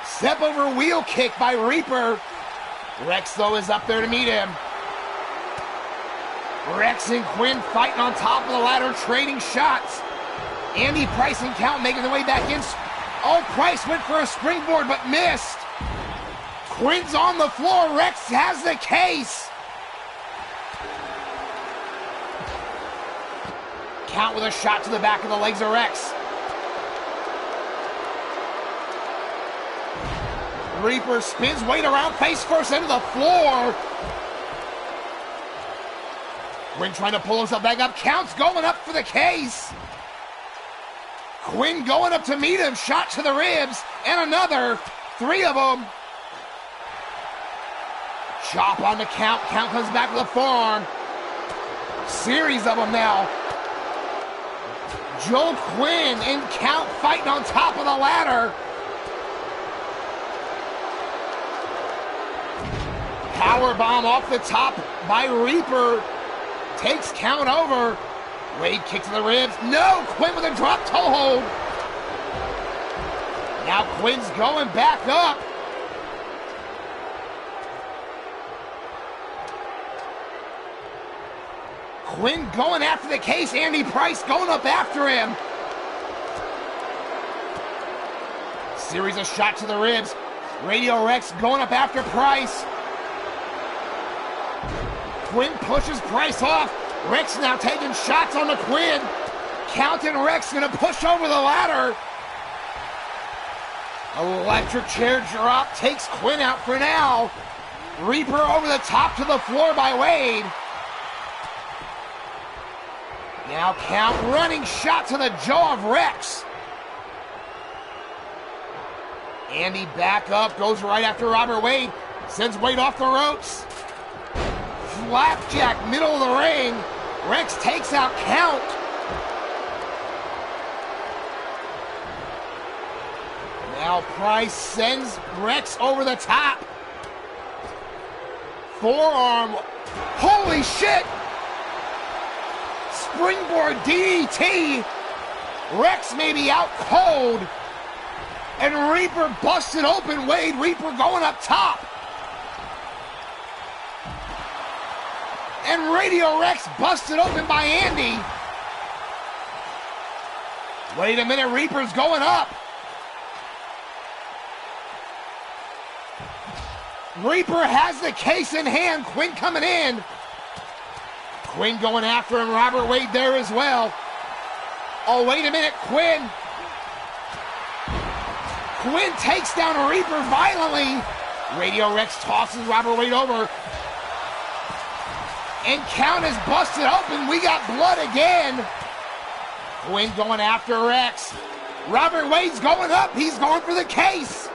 Step over wheel kick by Reaper. Rex, though, is up there to meet him. Rex and Quinn fighting on top of the ladder, trading shots. Andy Price and Count making their way back in. Oh, Price went for a springboard but missed. Quinn's on the floor. Rex has the case. Count with a shot to the back of the legs of Rex. Reaper spins Wade around face first into the floor. Quinn trying to pull himself back up. Count's going up for the case. Quinn going up to meet him. Shot to the ribs. And another. Three of them. Chop on the Count. Count comes back with a forearm. Series of them now. Joe Quinn and Count fighting on top of the ladder. Powerbomb off the top by Reaper. Takes Count over. Wade kick to the ribs. No! Quinn with a drop toe hold. Now Quinn's going back up. Quinn going after the case. Andy Price going up after him. Series of shots to the ribs. Radio Rex going up after Price. Quinn pushes Price off. Rex now taking shots on the Quinn. Count and Rex gonna push over the ladder. Electric chair drop takes Quinn out for now. Reaper over the top to the floor by Wade. Now Count running shot to the jaw of Rex. Andy back up, goes right after Robert Wade. Sends Wade off the ropes. Flapjack, middle of the ring. Rex takes out Count. Now Price sends Rex over the top. Forearm. Holy shit! Springboard DDT. Rex may be out cold. And Reaper busted open Wade. Reaper going up top. And Radio Rex busted open by Andy. Wait a minute, Reaper's going up. Reaper has the case in hand. Quinn coming in. Quinn going after him. Robert Wade there as well. Oh, wait a minute. Quinn takes down Reaper violently. Radio Rex tosses Robert Wade over. And count is busted open. We got blood again. Quinn going after Rex. Robert Wade's going up. He's going for the case.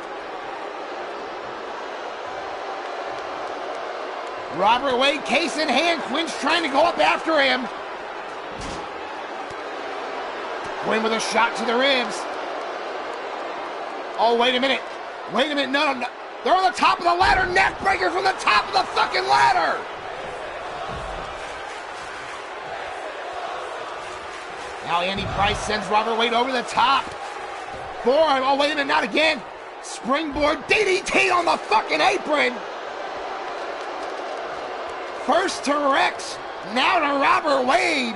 Robert Wade, case in hand. Quinn's trying to go up after him. Quinn with a shot to the ribs. Oh, wait a minute. Wait a minute. No. They're on the top of the ladder. Neckbreaker from the top of the fucking ladder. Now Andy Price sends Robert Wade over the top. Forearm. Oh, wait a minute. Not again. Springboard DDT on the fucking apron. First to Rex. Now to Robert Wade.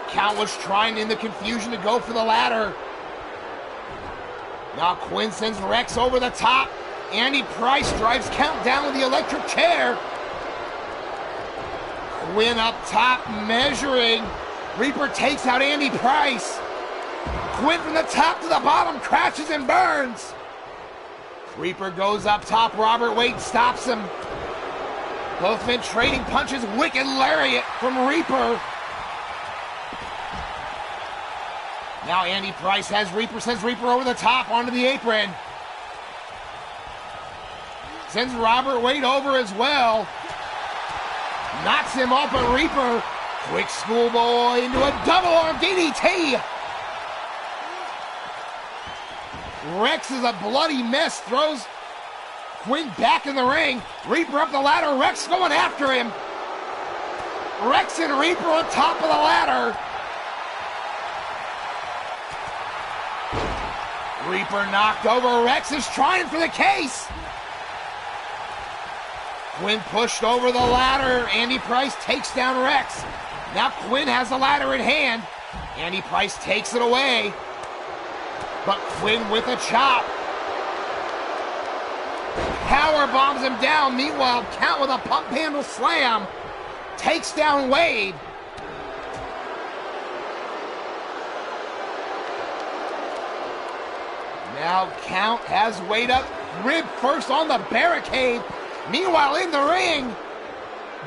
Count was trying in the confusion to go for the ladder. Now Quinn sends Rex over the top. Andy Price drives Count down with the electric chair. Quinn up top, measuring. Reaper takes out Andy Price. Quinn from the top to the bottom, crashes and burns. Reaper goes up top. Robert Wade stops him. Both men trading punches. Wicked lariat from Reaper. Now Andy Price has Reaper, sends Reaper over the top onto the apron. Sends Robert Wade over as well. Knocks him off of Reaper. Quick schoolboy into a double arm DDT. Rex is a bloody mess. Throws Quinn back in the ring. Reaper up the ladder. Rex going after him. Rex and Reaper on top of the ladder. Reaper knocked over. Rex is trying for the case. Quinn pushed over the ladder. Andy Price takes down Rex. Now Quinn has the ladder in hand. Andy Price takes it away. But Quinn with a chop. Power bombs him down. Meanwhile, Count with a pump handle slam takes down Wade. Now Count has Wade up. Rib first on the barricade. Meanwhile, in the ring,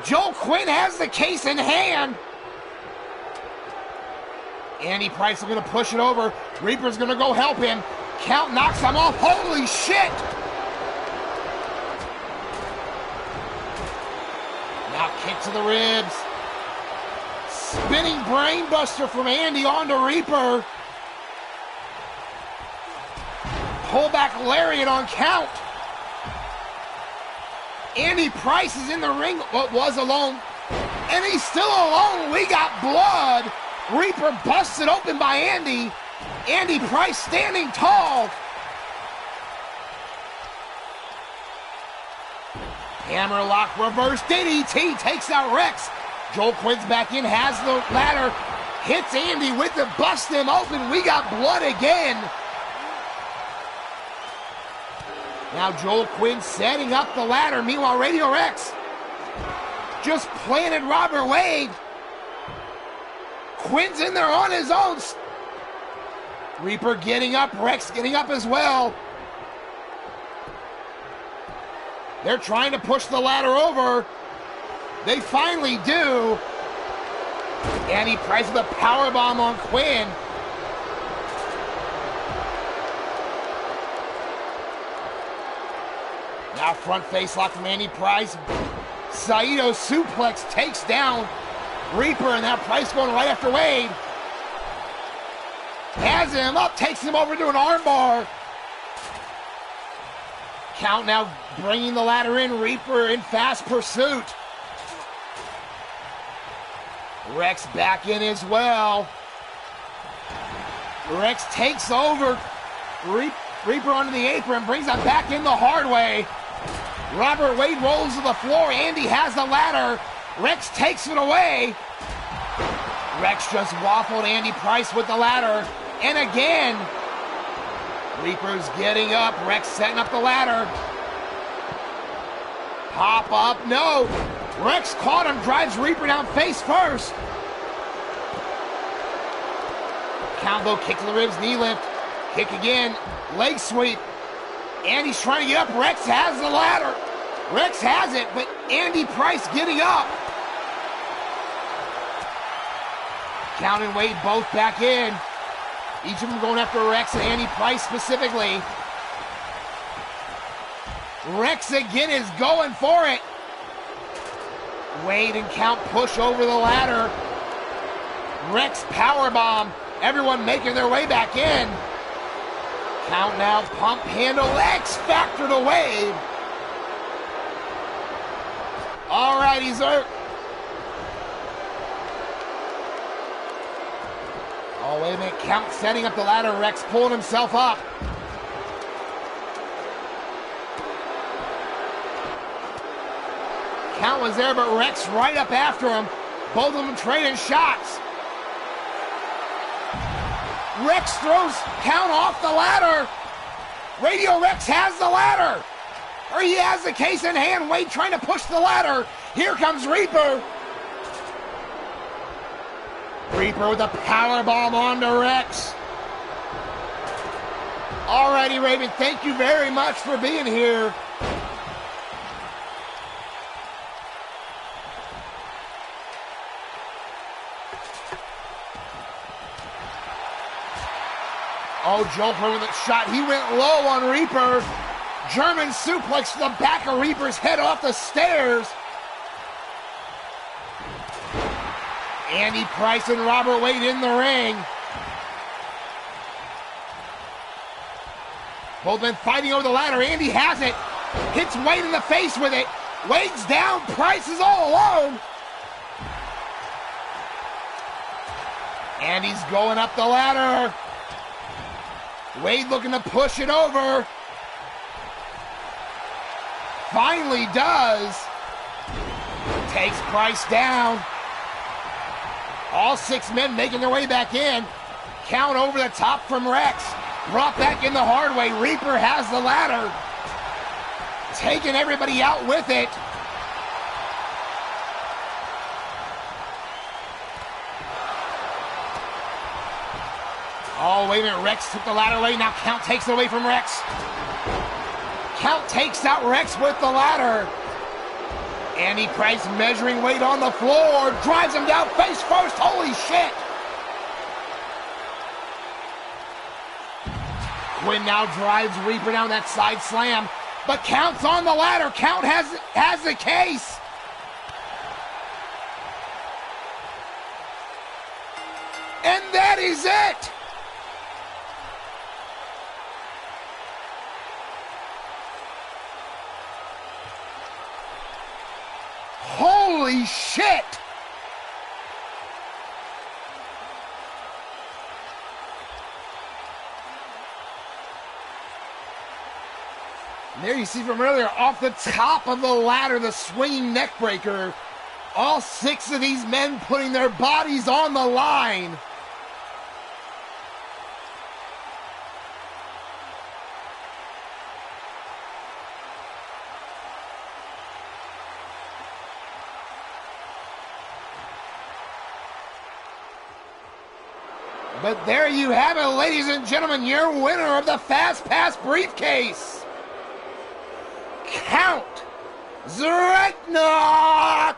Joe Quinn has the case in hand. Andy Price is going to push it over. Reaper's going to go help him. Count knocks him off. Holy shit! Now kick to the ribs. Spinning brainbuster from Andy onto Reaper. Pullback lariat on Count. Andy Price is in the ring, but was alone. And he's still alone. We got blood. Reaper busted open by Andy. Andy Price standing tall. Hammerlock reverse DDT takes out Rex. Joel Quinn's back in, has the ladder. Hits Andy with the bust him open. We got blood again. Now Joel Quinn setting up the ladder. Meanwhile, Radio Rex just planted Robert Wade. Quinn's in there on his own. Reaper getting up. Rex getting up as well. They're trying to push the ladder over. They finally do. Andy Price with a powerbomb on Quinn. Now front face lock from Andy Price. Saito suplex takes down Reaper, and now Price going right after Wade. Has him up, takes him over to an armbar. Count now bringing the ladder in. Reaper in fast pursuit. Rex back in as well. Rex takes over. Reaper onto the apron, brings him back in the hard way. Robert Wade rolls to the floor. Andy has the ladder. Rex takes it away. Rex just waffled Andy Price with the ladder. And again, Reaper's getting up. Rex setting up the ladder. Pop up, no. Rex caught him, drives Reaper down face first. Count though, kick to the ribs, knee lift. Kick again, leg sweep. Andy's trying to get up. Rex has the ladder. Rex has it, but Andy Price getting up. Count and Wade both back in. Each of them going after Rex and Andy Price specifically. Rex again is going for it. Wade and Count push over the ladder. Rex powerbomb. Everyone making their way back in. Count now, pump handle, X Factor to Wade. All right, he's hurt. Oh, wait a minute, Count setting up the ladder, Rex pulling himself up. Count was there, but Rex right up after him. Both of them trading shots. Rex throws Count off the ladder. Radio Rex has the ladder. Or he has the case in hand. Wade trying to push the ladder. Here comes Reaper. Reaper with a powerbomb onto Rex. Alrighty, Raven, thank you very much for being here. Oh, Joker with a shot. He went low on Reaper. German suplex to the back of Reaper's head off the stairs. Andy Price and Robert Wade in the ring. Both men fighting over the ladder. Andy has it. Hits Wade in the face with it. Wade's down. Price is all alone. Andy's going up the ladder. Wade looking to push it over. Finally does. Takes Price down. All 6 men making their way back in. Count over the top from Rex. Brought back in the hard way. Reaper has the ladder. Taking everybody out with it. Oh, wait a minute. Rex took the ladder away. Now Count takes it away from Rex. Count takes out Rex with the ladder. Andy Price measuring Wade on the floor. Drives him down face first. Holy shit. Quinn now drives Reaper down that side slam. But Count's on the ladder. Count has the case. And that is it. Holy shit! And there you see from earlier, off the top of the ladder, the swinging neck breaker. All 6 of these men putting their bodies on the line. But there you have it, ladies and gentlemen, your winner of the Fast Pass briefcase, Count Zreknock.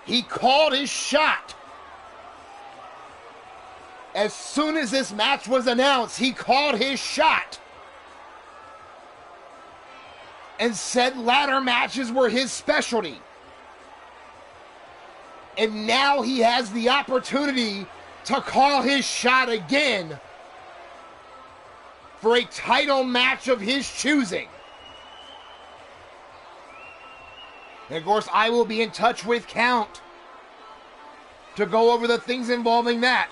He called his shot. As soon as this match was announced, he called his shot and said ladder matches were his specialty. And now he has the opportunity to call his shot again for a title match of his choosing. And of course, I will be in touch with Count to go over the things involving that.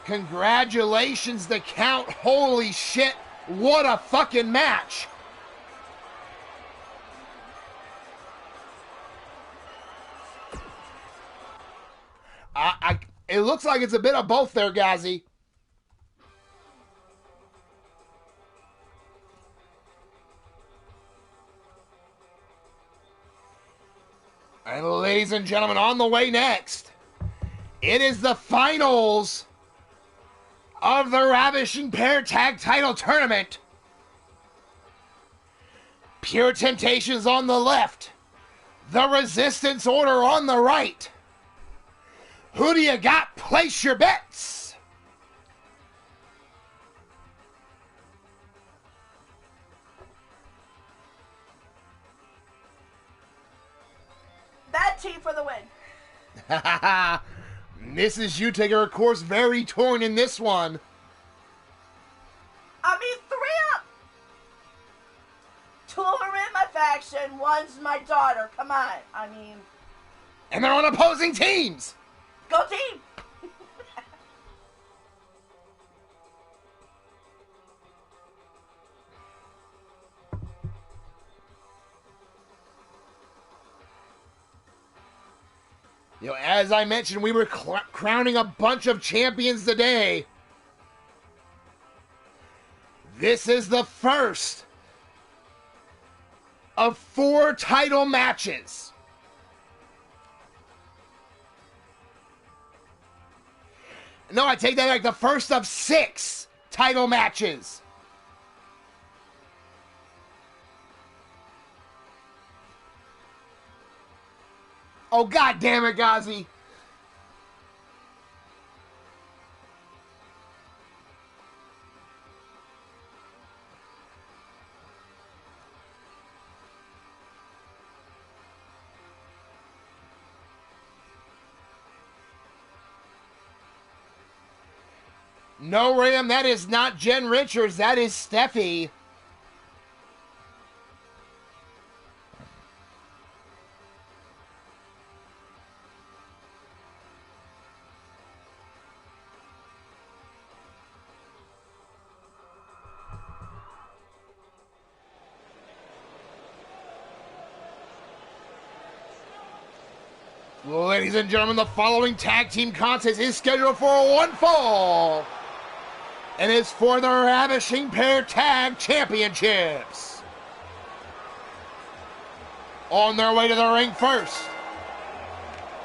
Congratulations to Count. Holy shit, what a fucking match. It looks like it's a bit of both there, Ghazi. ladies and gentlemen, on the way next, it is the finals of the Ravishing Pair Tag Title Tournament. Pure Temptations on the left, the Resistance Order on the right. Who do you got? Place your bets. Bad team for the win. Mrs. Utaker, of course, very torn in this one. I mean, 3 up. 2 of them are in my faction. 1's my daughter. Come on. I mean. And they're on opposing teams. Go team. You know, as I mentioned, we were crowning a bunch of champions today. This is the first of 4 title matches. No, I take that back. The first of 6 title matches. Oh, God damn it, Ghazi. No, Ram, that is not Jen Richards. That is Steffi. Ladies and gentlemen, the following tag team contest is scheduled for one fall. And it's for the Ravishing Pair Tag Championships. On their way to the ring first.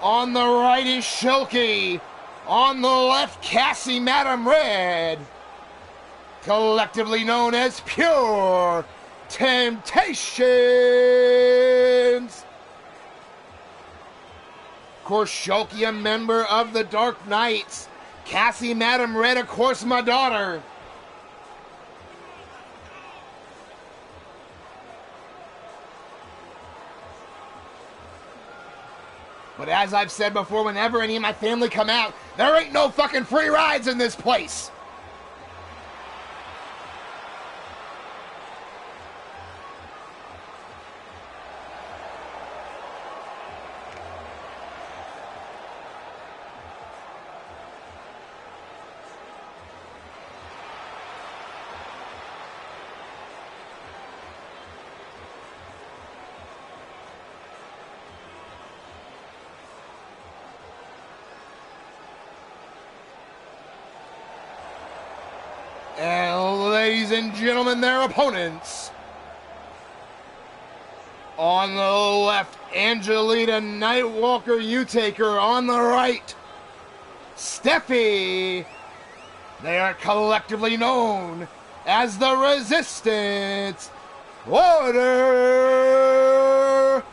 On the right is Shilky. On the left, Cassie Madam Red. Collectively known as Pure Temptations. Of course, Shilky, a member of the Dark Knights. Cassie Madam Red, of course, my daughter. But as I've said before, whenever any of my family come out, there ain't no fucking free rides in this place. And ladies and gentlemen, their opponents. On the left, Angelita Nightwalker Utaker. On the right, Steffi. They are collectively known as the Resistance Order. Of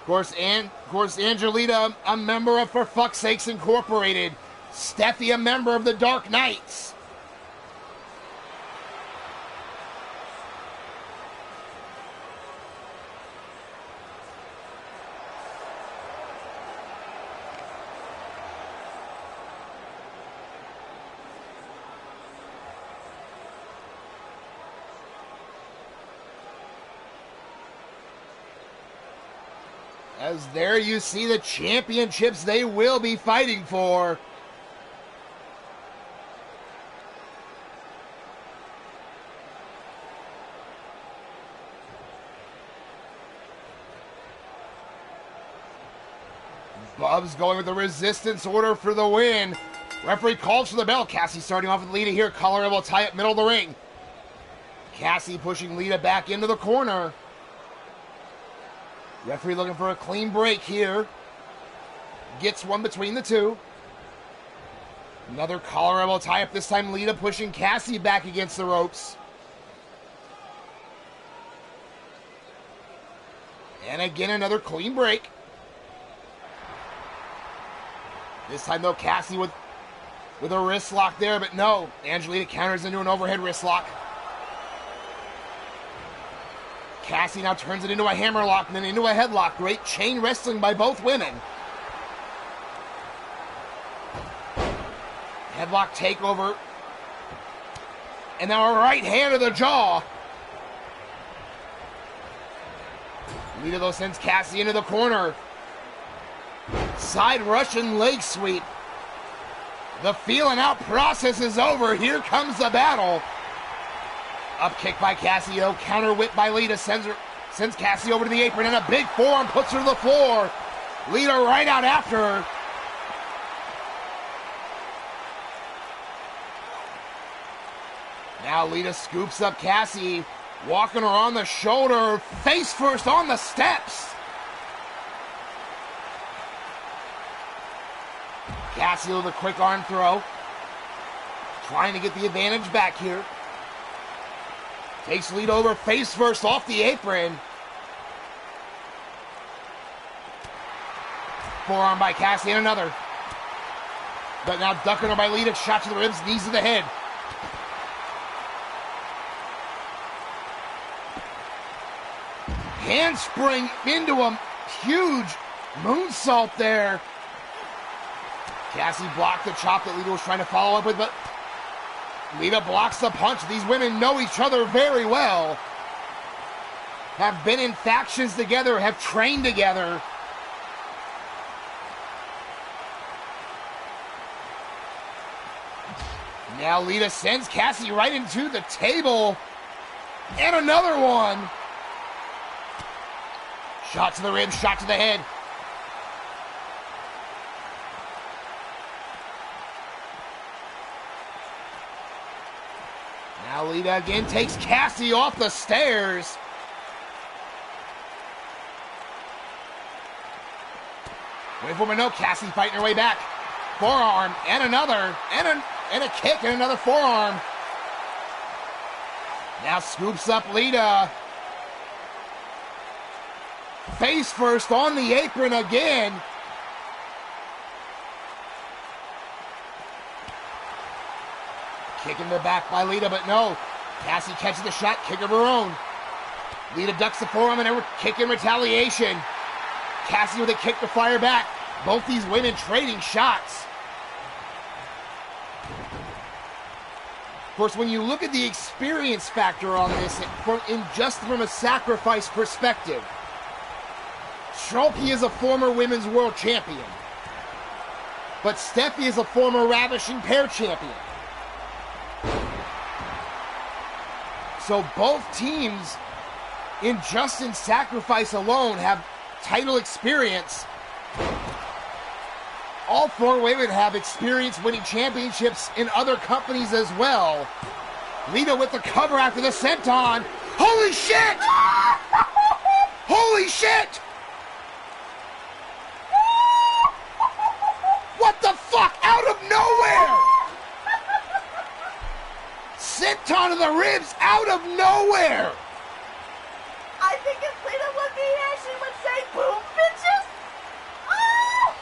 course, Angelita, a member of For Fuck's Sakes Incorporated. Steffi, a member of the Dark Knights. As there you see the championships they will be fighting for. Bubs going with the Resistance Order for the win. Referee calls for the bell. Cassie starting off with Lita here. Collar will tie up middle of the ring. Cassie pushing Lita back into the corner. Referee looking for a clean break here. Gets one between the two. Another collar elbow tie-up. This time Lita pushing Cassie back against the ropes. And again, another clean break. This time, though, Cassie with a wrist lock there, but no. Angelina counters into an overhead wrist lock. Cassie now turns it into a hammer lock and then into a headlock. Great chain wrestling by both women. Headlock takeover. And now a right hand to the jaw. Lita, though, sends Cassie into the corner. Side Russian leg sweep. The feeling out process is over. Here comes the battle. Up kick by Cassie, though. Counter whip by Lita. Sends Cassie over to the apron, and a big forearm puts her to the floor. Lita right out after her. Now Lita scoops up Cassie, walking her on the shoulder, face first on the steps. Cassie with a quick arm throw. Trying to get the advantage back here. Takes Lita over face first off the apron. Forearm by Cassie and another. But now ducking her by Lita. Shot to the ribs, knees to the head. Handspring into a huge moonsault there. Cassie blocked the chop that Lita was trying to follow up with, but Lita blocks the punch. These women know each other very well. Have been in factions together, have trained together. Now Lita sends Cassie right into the table. And another one. Shot to the ribs, shot to the head. Now Lita again takes Cassie off the stairs. Wait for no, Cassie fighting her way back. Forearm, and another, and a kick, and another forearm. Now scoops up Lita. Face first on the apron again. Kick in the back by Lita, but no. Cassie catches the shot, kick of her own. Lita ducks the forearm and a kick in retaliation. Cassie with a kick to fire back. Both these women trading shots. Of course, when you look at the experience factor on this, just from a sacrifice perspective, Shalky is a former women's world champion. But Steffi is a former Ravishing Pair champion. So both teams, in sacrifice alone, have title experience. All four women have experience winning championships in other companies as well. Lita with the cover after the senton. Holy shit! Holy shit! What the fuck? Out of nowhere! Senton to the ribs out of nowhere! I think if Lita would be here, she would say, boom, bitches! Oh!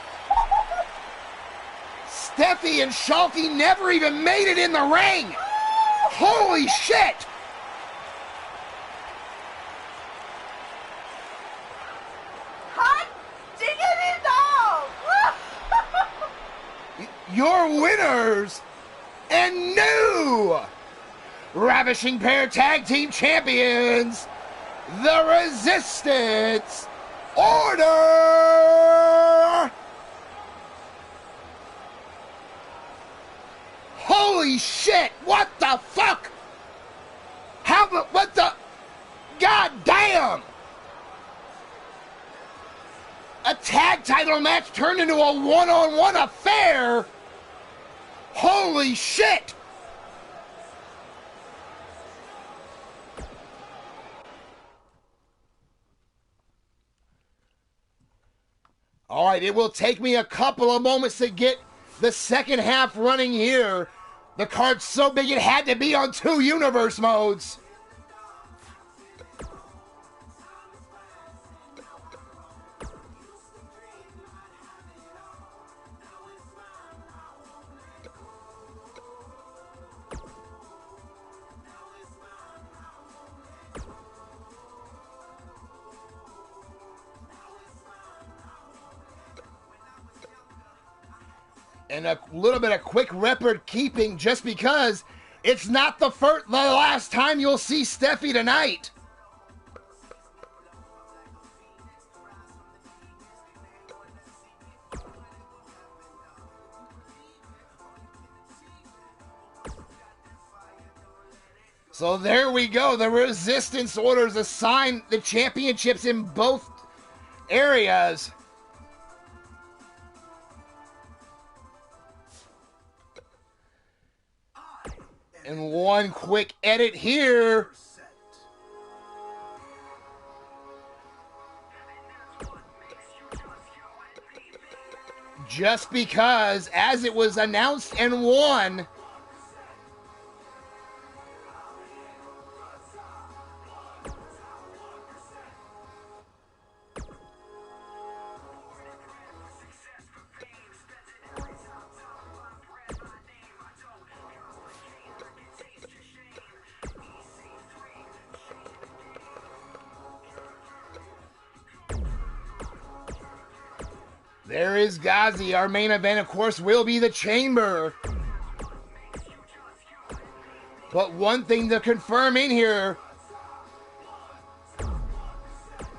Steffi and Shalky never even made it in the ring! Holy shit! Hot diggity dog! Your winners and new Ravishing Pair Tag Team Champions, the Resistance Order! Holy shit! What the fuck? What the? God damn! A tag title match turned into a one-on-one affair? Holy shit! All right, it will take me a couple of moments to get the second half running here. The card's so big it had to be on 2 universe modes. And a little bit of quick record keeping just because it's not the last time you'll see Steffi tonight. So there we go. The resistance orders assign the championships in both areas. And one quick edit here. Just because, as it was announced and won, there is Ghazi. Our main event, of course, will be the Chamber. But one thing to confirm in here,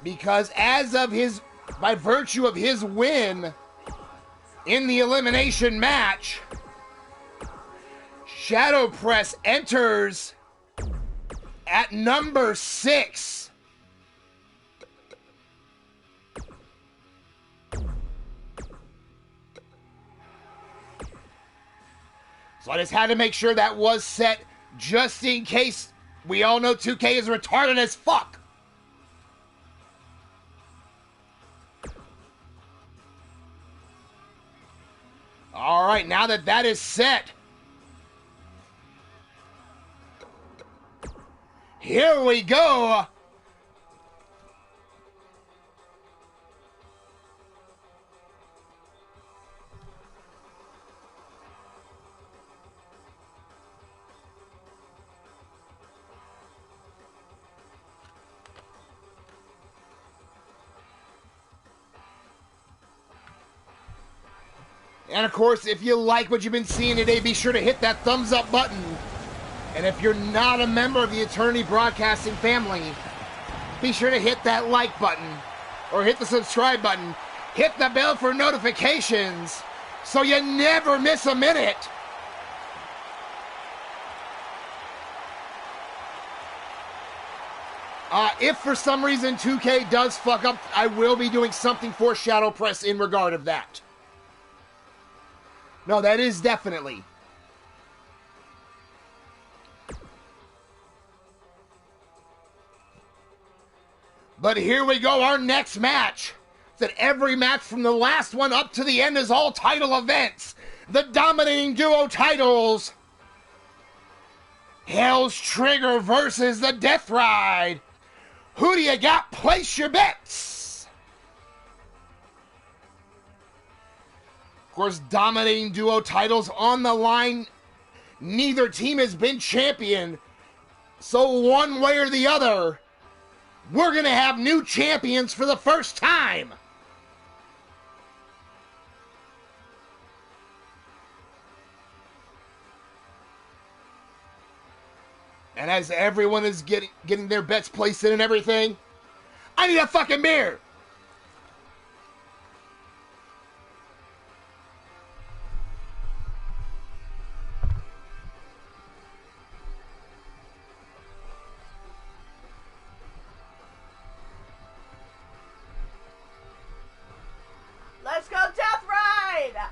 because as of by virtue of his win in the elimination match, Shadow Press enters at number 6. So I just had to make sure that was set just in case. We all know 2K is retarded as fuck. All right, now that that is set, here we go. And of course, if you like what you've been seeing today, be sure to hit that thumbs up button. And if you're not a member of the Eternity Broadcasting family, be sure to hit that like button or hit the subscribe button. Hit the bell for notifications so you never miss a minute. If for some reason 2K does fuck up, I will be doing something for Shadow Press in regard of that. No, that is definitely. But here we go, our next match. That every match from the last one up to the end is all title events. The dominating duo titles. Hell's Trigger versus the Death Ride. Who do you got? Place your bets. Of course, dominating duo titles on the line. Neither team has been champion. So one way or the other, we're going to have new champions for the first time. And as everyone is getting their bets placed in and everything, I need a fucking beer. Let's go Death Ride!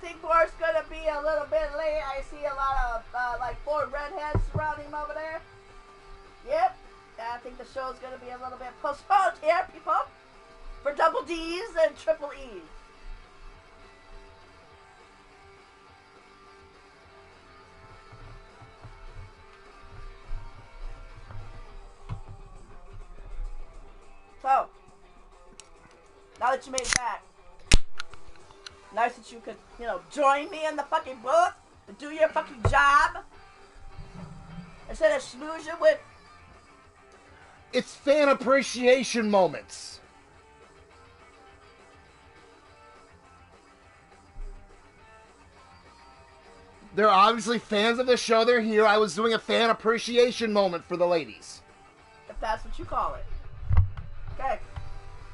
think Bart's gonna be a little bit late. I see a lot of like 4 redheads surrounding him over there. Yep. I think the show's gonna be a little bit postponed here, people. For double D's and triple E's. So, now that you made it back, nice that you could, join me in the fucking booth and do your fucking job instead of schmoozing with. It's fan appreciation moments. They're obviously fans of the show. They're here. I was doing a fan appreciation moment for the ladies. If that's what you call it. Okay.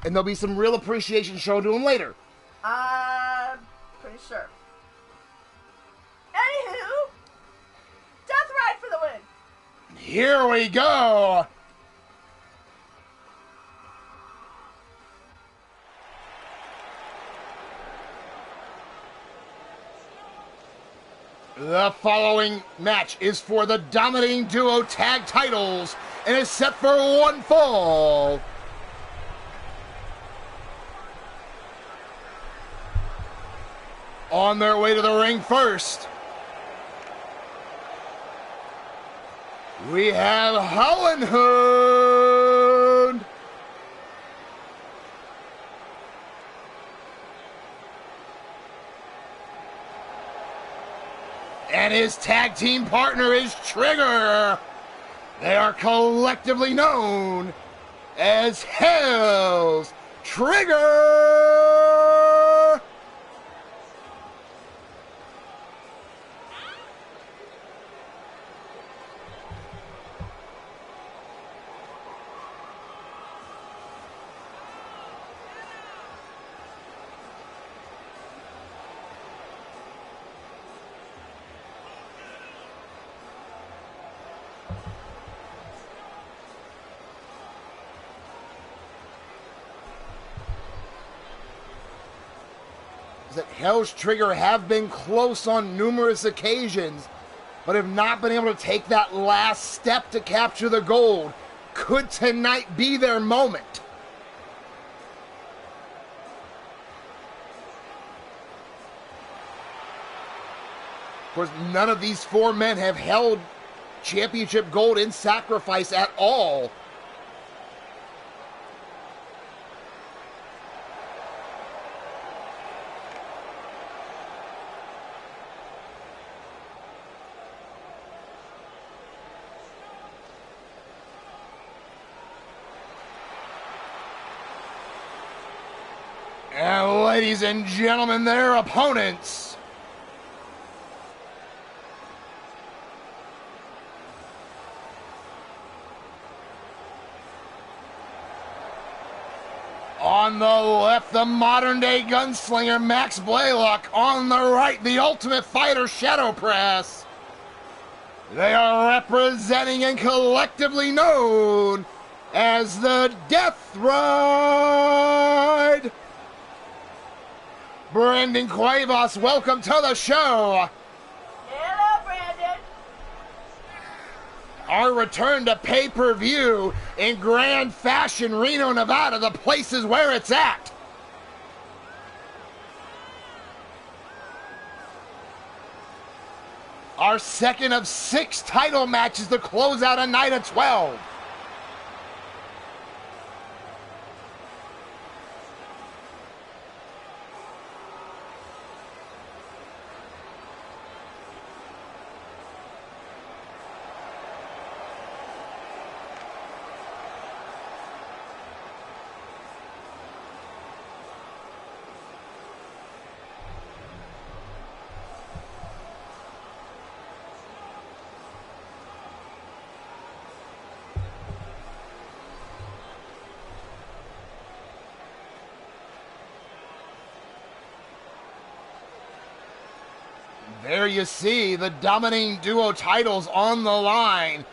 And there'll be some real appreciation shown to them later. I'm pretty sure. Anywho, Death Ride for the win. Here we go. The following match is for the Dominating Duo Tag Titles and is set for one fall. On their way to the ring first, we have Hollenhood and his tag team partner is Trigger. They are collectively known as Hell's Trigger. That Hell's Trigger have been close on numerous occasions, but have not been able to take that last step to capture the gold. Could tonight be their moment? Of course, none of these 4 men have held championship gold in Sacrifice at all. And ladies and gentlemen, their opponents. On the left, the modern-day gunslinger Max Blaylock. On the right, the Ultimate Fighter Shadow Press. They are representing and collectively known as the Death Ride. Brandon Cuevas, welcome to the show. Hello, Brandon. Our return to pay-per-view in grand fashion, Reno, Nevada, the place is where it's at. Our second of 6 title matches to close out a night of 12. There you see the Dominating Duo titles on the line.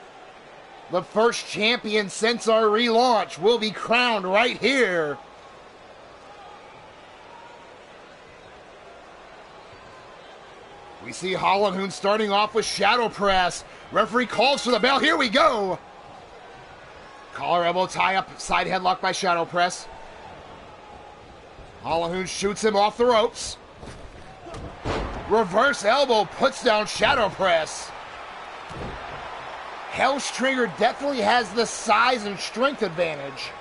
The first champion since our relaunch will be crowned right here. We see Hollenhoon starting off with shadow press. Referee calls for the bell. Here we go. Collar elbow tie up, side headlock by shadow press. Hollenhoon shoots him off the ropes. Reverse elbow puts down shadow press. Hell's Trigger definitely has the size and strength advantage.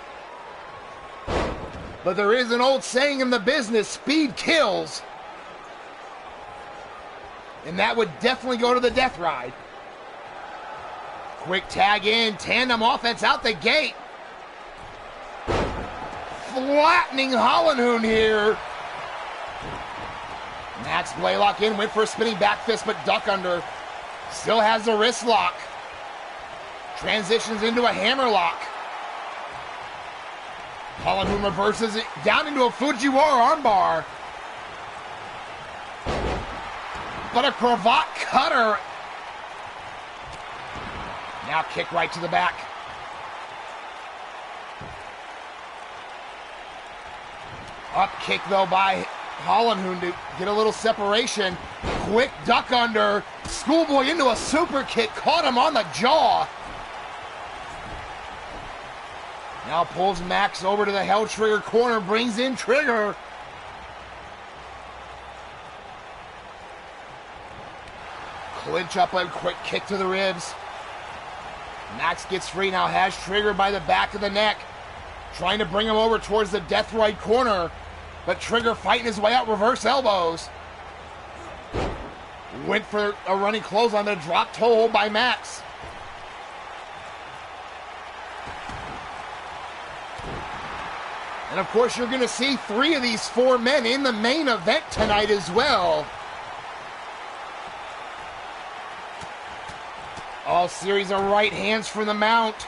But there is an old saying in the business, speed kills. And that would definitely go to the Death Ride. Quick tag in, tandem offense out the gate. Flattening Hollenhoon here. Max Blaylock in, went for a spinning back fist, but duck under. Still has the wrist lock. Transitions into a hammer lock. Hollenhoon reverses it down into a Fujiwara armbar. But a cravat cutter. Now kick right to the back. Up kick though by Hollenhoon to get a little separation. Quick duck under. Schoolboy into a super kick. Caught him on the jaw. Now pulls Max over to the Hell Trigger corner. Brings in Trigger. Clinch up a quick kick to the ribs. Max gets free now. Has Trigger by the back of the neck. Trying to bring him over towards the Death Ride corner. But Trigger fighting his way out, reverse elbows. Went for a running clothesline, but a drop toe hold by Max. And of course, you're going to see 3 of these 4 men in the main event tonight as well. All series of right hands from the mount.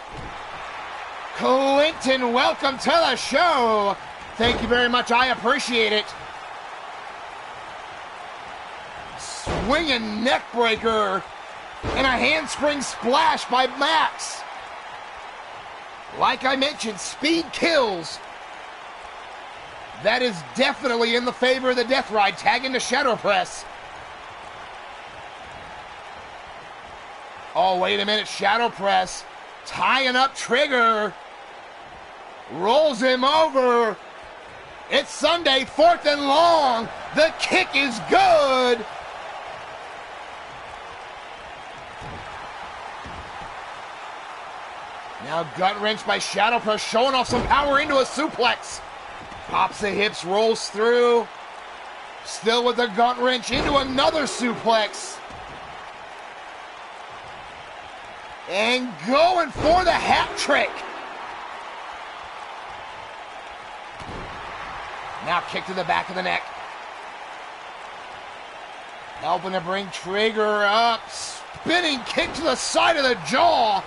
Clinton, welcome to the show. Thank you very much. I appreciate it. Swinging neck breaker and a handspring splash by Max. Like I mentioned, speed kills. That is definitely in the favor of the Death Ride. Tag into shadow press. Oh, wait a minute. Shadow press. Tying up Trigger. Rolls him over. It's Sunday, 4th and long. The kick is good. Now gut wrench by shadow press, showing off some power into a suplex. Pops the hips, rolls through. Still with a gut wrench into another suplex. And going for the hat trick. Now kick to the back of the neck. Helping to bring Trigger up. Spinning kick to the side of the jaw.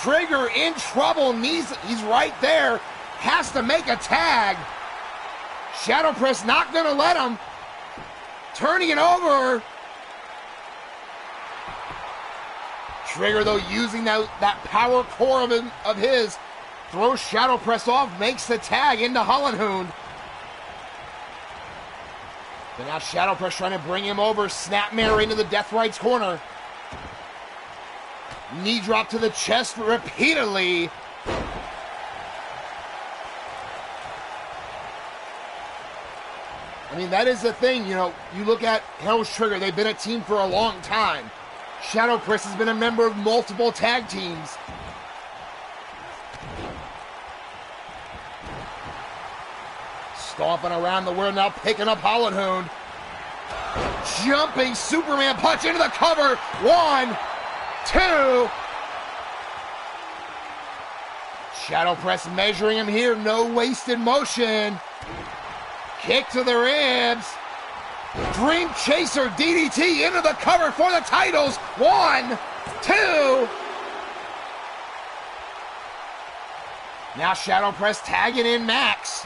Trigger in trouble. He's right there. Has to make a tag. Shadow press not going to let him. Turning it over. Trigger, though, using that power core of his. Throws shadow press off. Makes the tag into Hollenhoon. But now shadow press trying to bring him over. Snapmare into the Death Ride's corner. Knee drop to the chest repeatedly. I mean, that is the thing, you know, you look at Hell's Trigger, they've been a team for a long time. Shadow Press has been a member of multiple tag teams. Stomping around the world now, picking up Hollenhoon. Jumping Superman punch into the cover. 1, 2. Shadow Press measuring him here. No wasted motion. Kick to the ribs. Dream Chaser DDT into the cover for the titles. 1, 2. Now Shadow Press tagging in Max.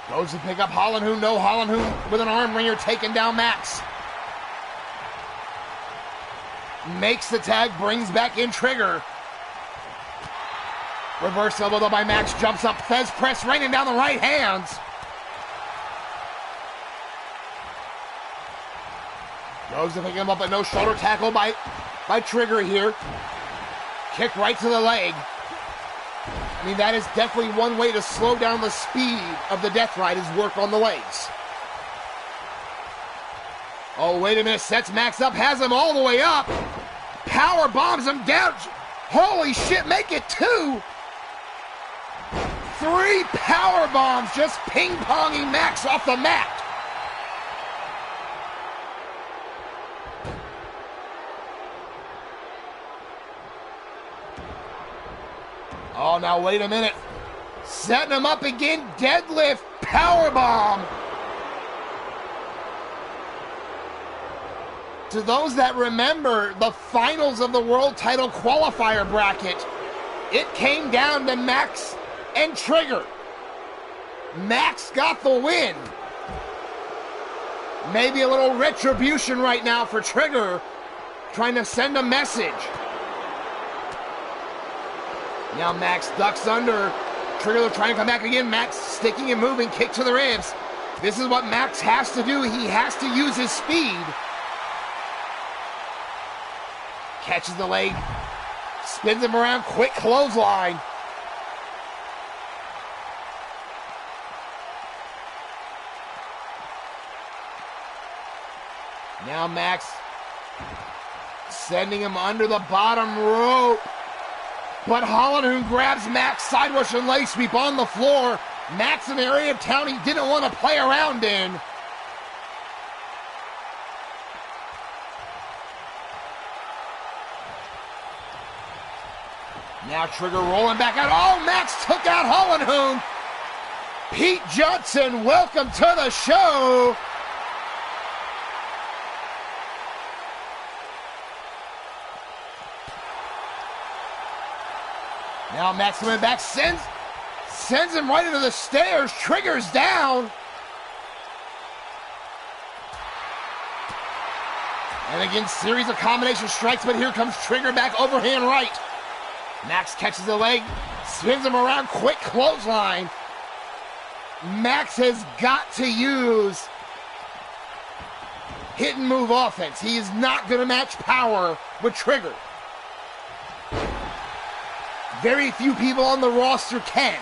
Goes to pick up Hollenhoon. No, Hollenhoon with an arm wringer taking down Max. Makes the tag, brings back in Trigger. Reverse elbow though by Max, jumps up, Fez press raining down the right hands. Goes to pick him up, but no shoulder tackle by Trigger here. Kick right to the leg. I mean, that is definitely one way to slow down the speed of the Death Ride is work on the legs. Oh, wait a minute. Sets Max up, has him all the way up. Power bombs him down. Holy shit, make it 2. 3 power bombs just ping-ponging Max off the mat. Oh, now wait a minute. Setting him up again. Deadlift. Powerbomb. To those that remember the finals of the world title qualifier bracket, it came down to Max and Trigger. Max got the win. Maybe a little retribution right now for Trigger, trying to send a message. Now Max ducks under. Trigger trying to come back again. Max sticking and moving. Kick to the ribs. This is what Max has to do. He has to use his speed. Catches the leg. Spins him around. Quick clothesline. Now Max sending him under the bottom rope. But Hollenhoon grabs Max, side Russian leg sweep on the floor. Max in the area of town he didn't want to play around in. Now Trigger rolling back out. Oh, Max took out Hollenhoon. Pete Johnson, welcome to the show. Now Max coming back, sends him right into the stairs. Trigger's down. And again, series of combination strikes, but here comes Trigger back, overhand right. Max catches the leg, spins him around, quick clothesline. Max has got to use hit and move offense. He is not going to match power with Trigger. Very few people on the roster can.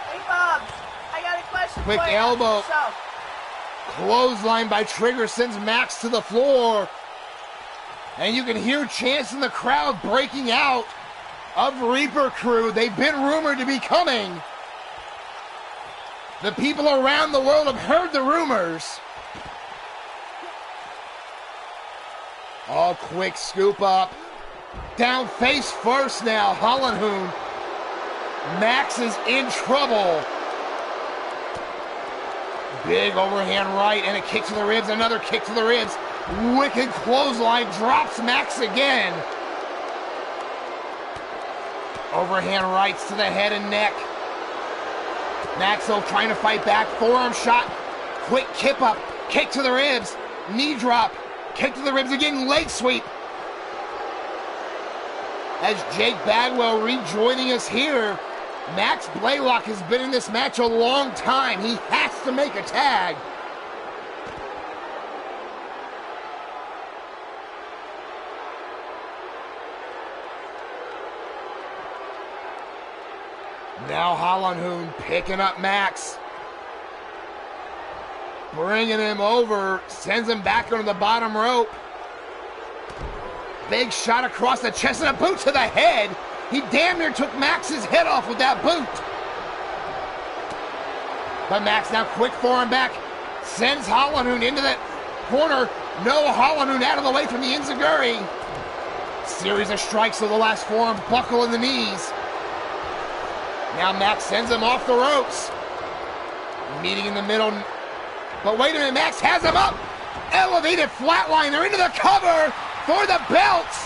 Hey, Bob, I got a question Quick for you. elbow. So, Clothesline by Trigger sends Max to the floor. And you can hear chants in the crowd breaking out of Reaper Crew. They've been rumored to be coming. The people around the world have heard the rumors. Oh, quick scoop up. Down face first now, Hollenhoon. Max is in trouble. Big overhand right and a kick to the ribs, another kick to the ribs. Wicked clothesline, drops Max again. Overhand rights to the head and neck. Maxo trying to fight back, forearm shot. Quick kip up, kick to the ribs, knee drop. Kick to the ribs again, leg sweep. As Jake Bagwell rejoining us here, Max Blaylock has been in this match a long time. He has to make a tag. Now Hollenhoon picking up Max. Bringing him over, sends him back onto the bottom rope. Big shot across the chest and a boot to the head. He damn near took Max's head off with that boot. But Max now quick forearm back, sends Hollenhoon into that corner. No, Hollenhoon out of the way from the enziguri. Series of strikes to the last forearm, buckle in the knees. Now Max sends him off the ropes. Meeting in the middle. But wait a minute, Max has him up. Elevated flatline. They're into the cover for the belts.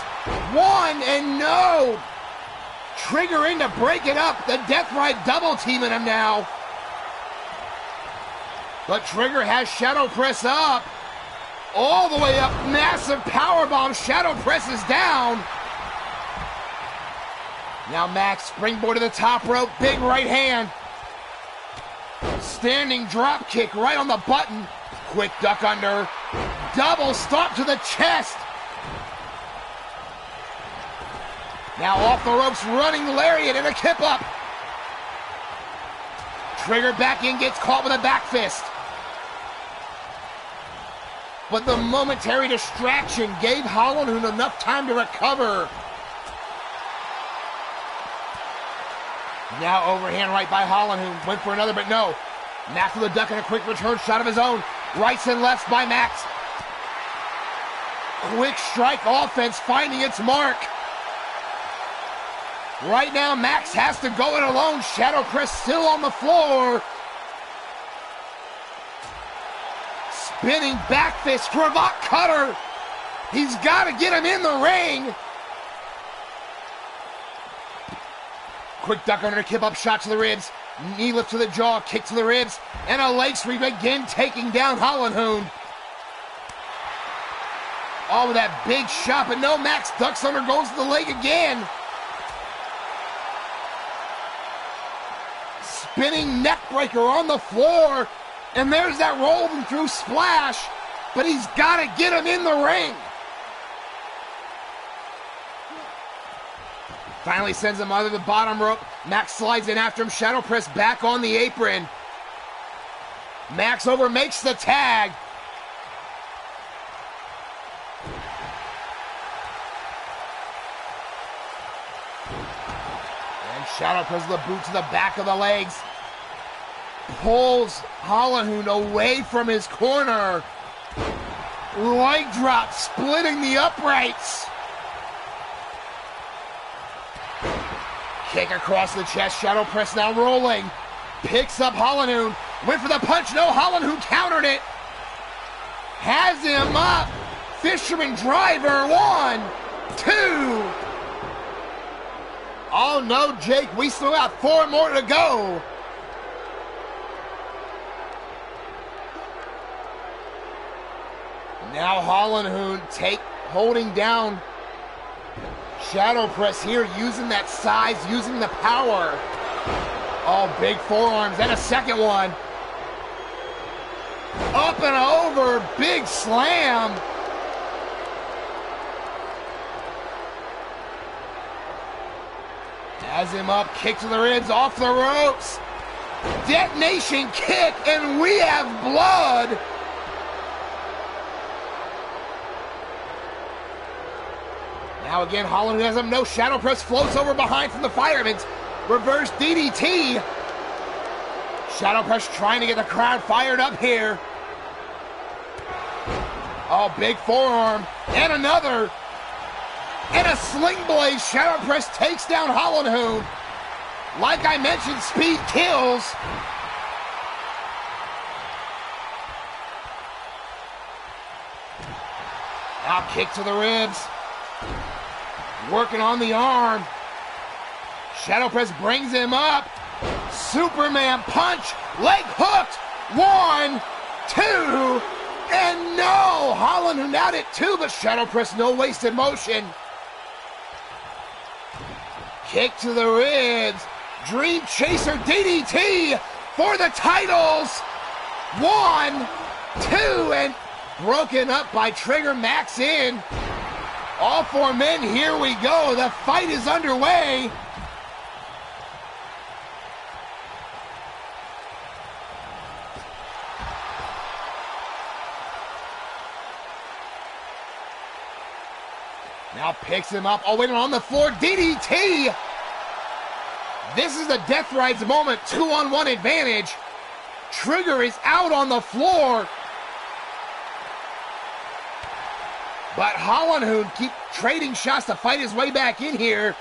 One and no. Trigger in to break it up. The Death Ride double teaming him now. But Trigger has Shadow Press up. All the way up. Massive powerbomb. Shadow Press is down. Now Max springboard to the top rope. Big right hand. Standing drop kick right on the button. Quick duck under. Double stomp to the chest. Now off the ropes, running lariat and a kip up. Trigger back in, gets caught with a back fist. But the momentary distraction gave Hollenhoon enough time to recover. Now overhand right by Hollenhoon. Went for another, but no. Max with a duck and a quick return shot of his own. Rights and lefts by Max. Quick strike offense finding its mark. Right now, Max has to go it alone. Shadow Press still on the floor. Spinning back fist, cravat cutter. He's got to get him in the ring. Quick duck under, kip up shot to the ribs. Knee lift to the jaw, kick to the ribs. And a leg sweep again, taking down Hollenhoon. Oh, with that big shot, but no, Max ducks under, goes to the leg again. Spinning neck breaker on the floor. And there's that rolling through splash. But he's got to get him in the ring. Finally sends him under the bottom rope. Max slides in after him. Shadow Press back on the apron. Max over makes the tag. And Shadow Press the boot to the back of the legs. Pulls Hollenhoon away from his corner. Leg drop, splitting the uprights. Kick across the chest. Shadow Press now rolling. Picks up Hollenhoon. Went for the punch. No, Hollenhoon countered it. Has him up. Fisherman driver. 1, 2. Oh no, Jake. We still got 4 more to go. Now Hollenhoon holding down Shadow Press here, using that size, using the power. Oh, big forearms, and a second one. Up and over, big slam. Has him up, kick to the ribs, off the ropes. Detonation kick, and we have blood. Now again, Hollenhoon has him. No, Shadow Press floats over behind from the fireman's. Reverse DDT. Shadow Press trying to get the crowd fired up here. Oh, big forearm. And another. And a sling blade. Shadow Press takes down Hollenhoon. Like I mentioned, speed kills. Now kick to the ribs. Working on the arm. Shadow Press brings him up. Superman punch. Leg hooked. 1, 2. And no. Hollenhoon out at 2, but Shadow Press no wasted motion. Kick to the ribs. Dream Chaser DDT for the titles. 1, 2, and broken up by Trigger Max in. All 4 men, here we go. The fight is underway. Now picks him up. Oh, wait, on the floor. DDT. This is the Death Rides moment. 2-on-1 advantage. Trigger is out on the floor. But Hollenhoon keep trading shots to fight his way back in here.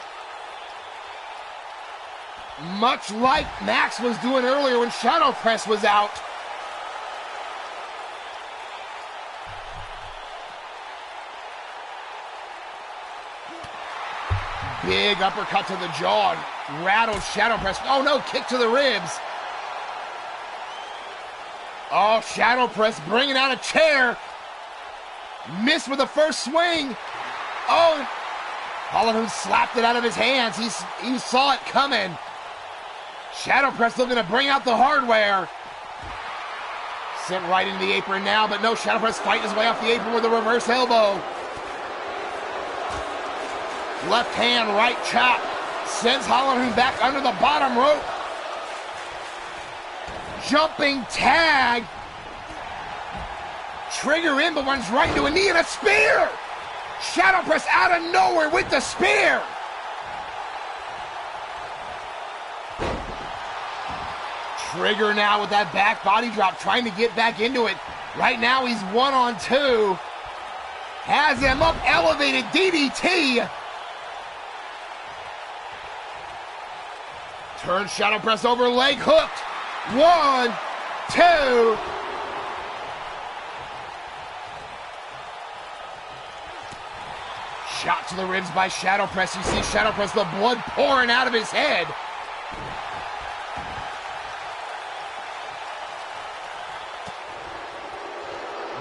Much like Max was doing earlier when Shadow Press was out. Big uppercut to the jaw. Rattled Shadow Press. Oh no, kick to the ribs. Oh, Shadow Press bringing out a chair. Missed with the first swing. Oh, Hollenhoon slapped it out of his hands. He saw it coming. Shadow Press looking to bring out the hardware. Sent right into the apron now, but no, Shadow Press fighting his way off the apron with a reverse elbow. Left hand, right chop. Sends Holland back under the bottom rope. Jumping tag. Trigger in, but runs right into a knee and a spear. Shadow Press out of nowhere with the spear. Trigger now with that back body drop, trying to get back into it. Right now he's 1-on-2. Has him up, elevated DDT. Turns Shadow Press over, leg hooked. 1, 2. Shot to the ribs by Shadow Press. You see Shadow Press, the blood pouring out of his head.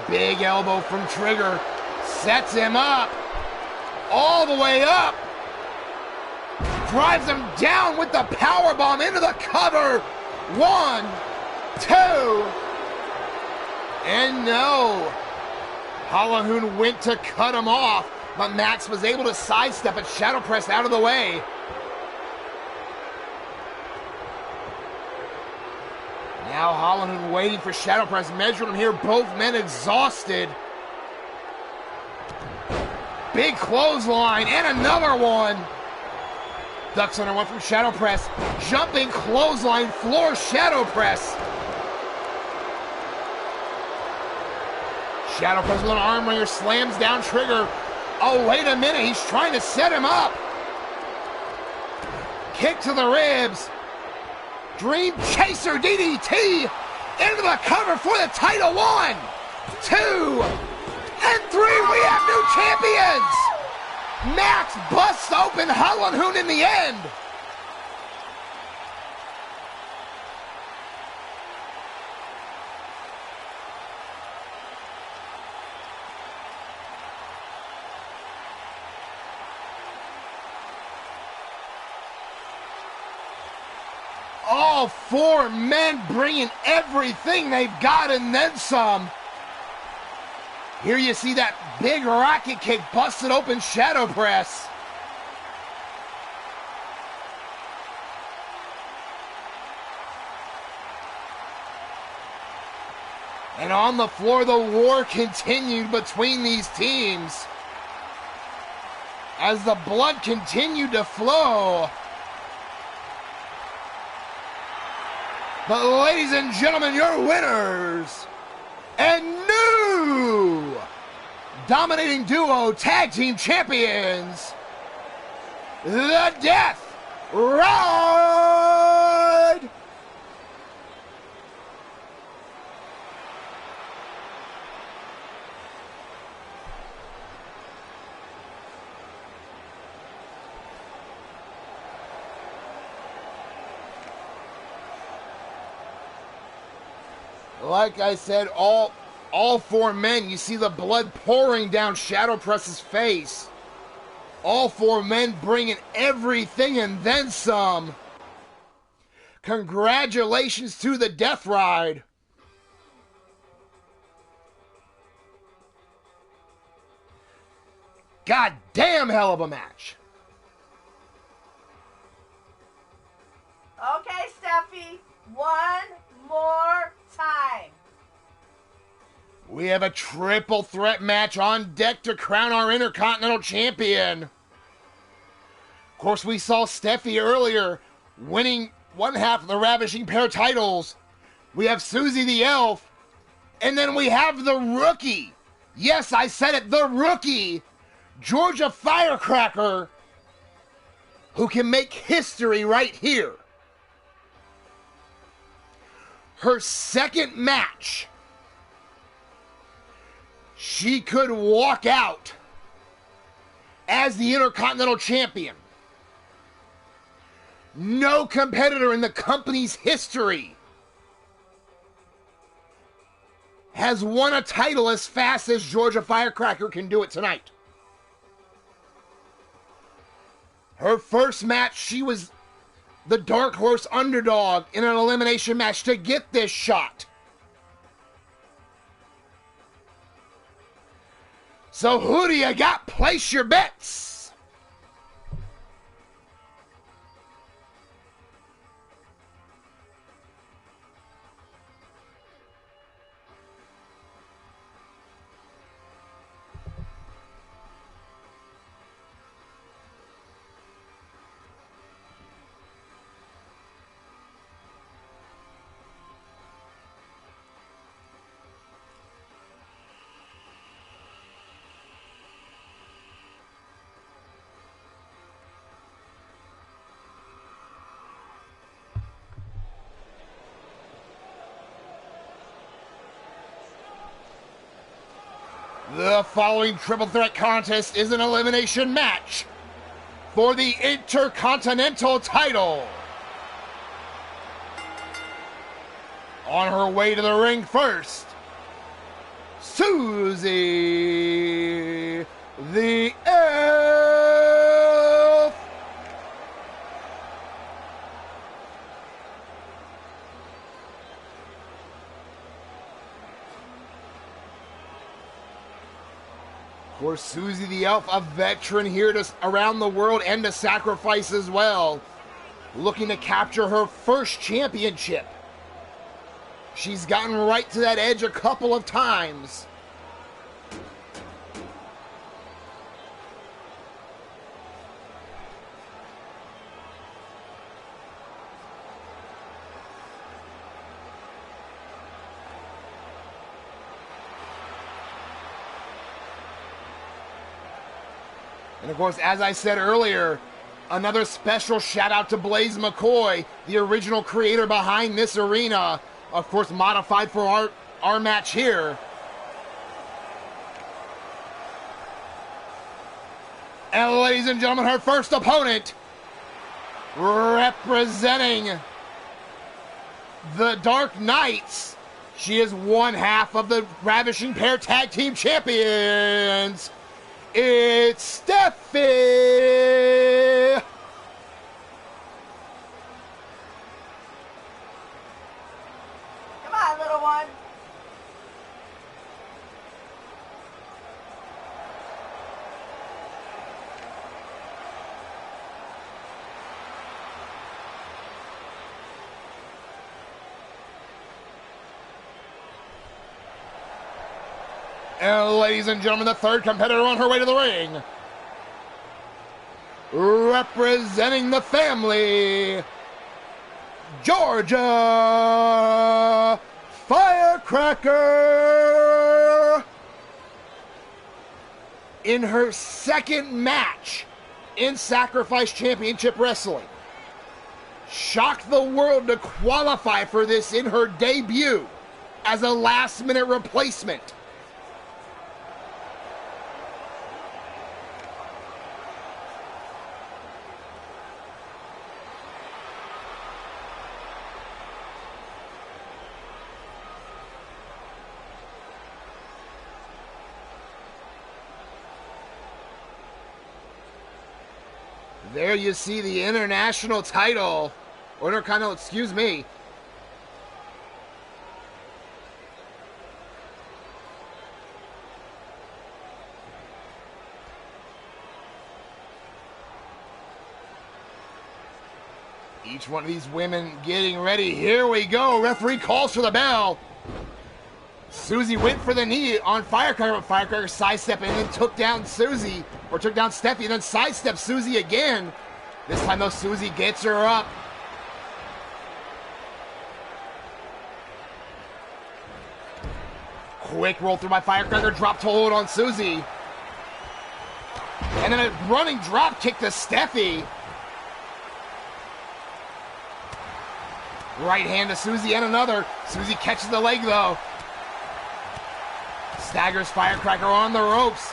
Big elbow from Trigger. Sets him up. All the way up. Drives him down with the powerbomb into the cover. 1, 2. And no. Halahoon went to cut him off, but Max was able to sidestep it. Shadow Press out of the way. Now Holland waiting for Shadow Press, measuring him here. Both men exhausted. Big clothesline and another one. Ducks under one from Shadow Press. Jumping clothesline, floor Shadow Press. Shadow Press with an arm wringer, slams down Trigger. Oh, wait a minute, he's trying to set him up. Kick to the ribs. Dream Chaser DDT into the cover for the title. 1, 2, and 3. We have new champions. Max busts open Halahoon in the end. All 4 men bringing everything they've got and then some. Here you see that big rocket kick, busted open Shadow Press. And on the floor, the war continued between these teams as the blood continued to flow. But ladies and gentlemen, your winners and new dominating duo tag team champions, the Death Ride. Like I said, all 4 men, you see the blood pouring down Shadow Press's face. All 4 men bringing everything and then some. Congratulations to the Death Ride. God damn hell of a match. Okay, Steffi, one more time. We have a triple threat match on deck to crown our Intercontinental Champion. Of course, we saw Steffi earlier winning one half of the Ravishing Pair titles. We have Susie the Elf. And then we have the rookie. Yes, I said it, the rookie. Georgia Firecracker. Who can make history right here. Her second match. She could walk out as the Intercontinental Champion. No competitor in the company's history has won a title as fast as Georgia Firecracker can do it tonight. Her first match, she was the dark horse underdog in an elimination match to get this shot. So who do you got? Place your bets. The following triple threat contest is an elimination match for the Intercontinental title. On her way to the ring first, Susie the Elf. Of course, Susie the Elf, a veteran here to around the world and to sacrifice as well, looking to capture her first championship. She's gotten right to that edge a couple of times. And of course, as I said earlier, another special shout out to Blaze McCoy, the original creator behind this arena. Of course, modified for our match here. And ladies and gentlemen, her first opponent, representing the Dark Knights, she is one half of the Ravishing Pair Tag Team Champions. It's Steffi! Come on, little one. And ladies and gentlemen, the third competitor on her way to the ring. Representing the family, Georgia Firecracker. In her second match in Sacrifice Championship Wrestling. Shocked the world to qualify for this in her debut as a last-minute replacement. There you see the international title, or Intercontinental, excuse me. Each one of these women getting ready. Here we go. Referee calls for the bell. Susie went for the knee on Firecracker, but Firecracker sidestepped and then took down Susie, or took down Steffi, and then sidestepped Susie again. This time, though, Susie gets her up. Quick roll through by Firecracker, drop to hold on Susie. And then a running drop kick to Steffi. Right hand to Susie and another. Susie catches the leg, though. Staggers Firecracker on the ropes.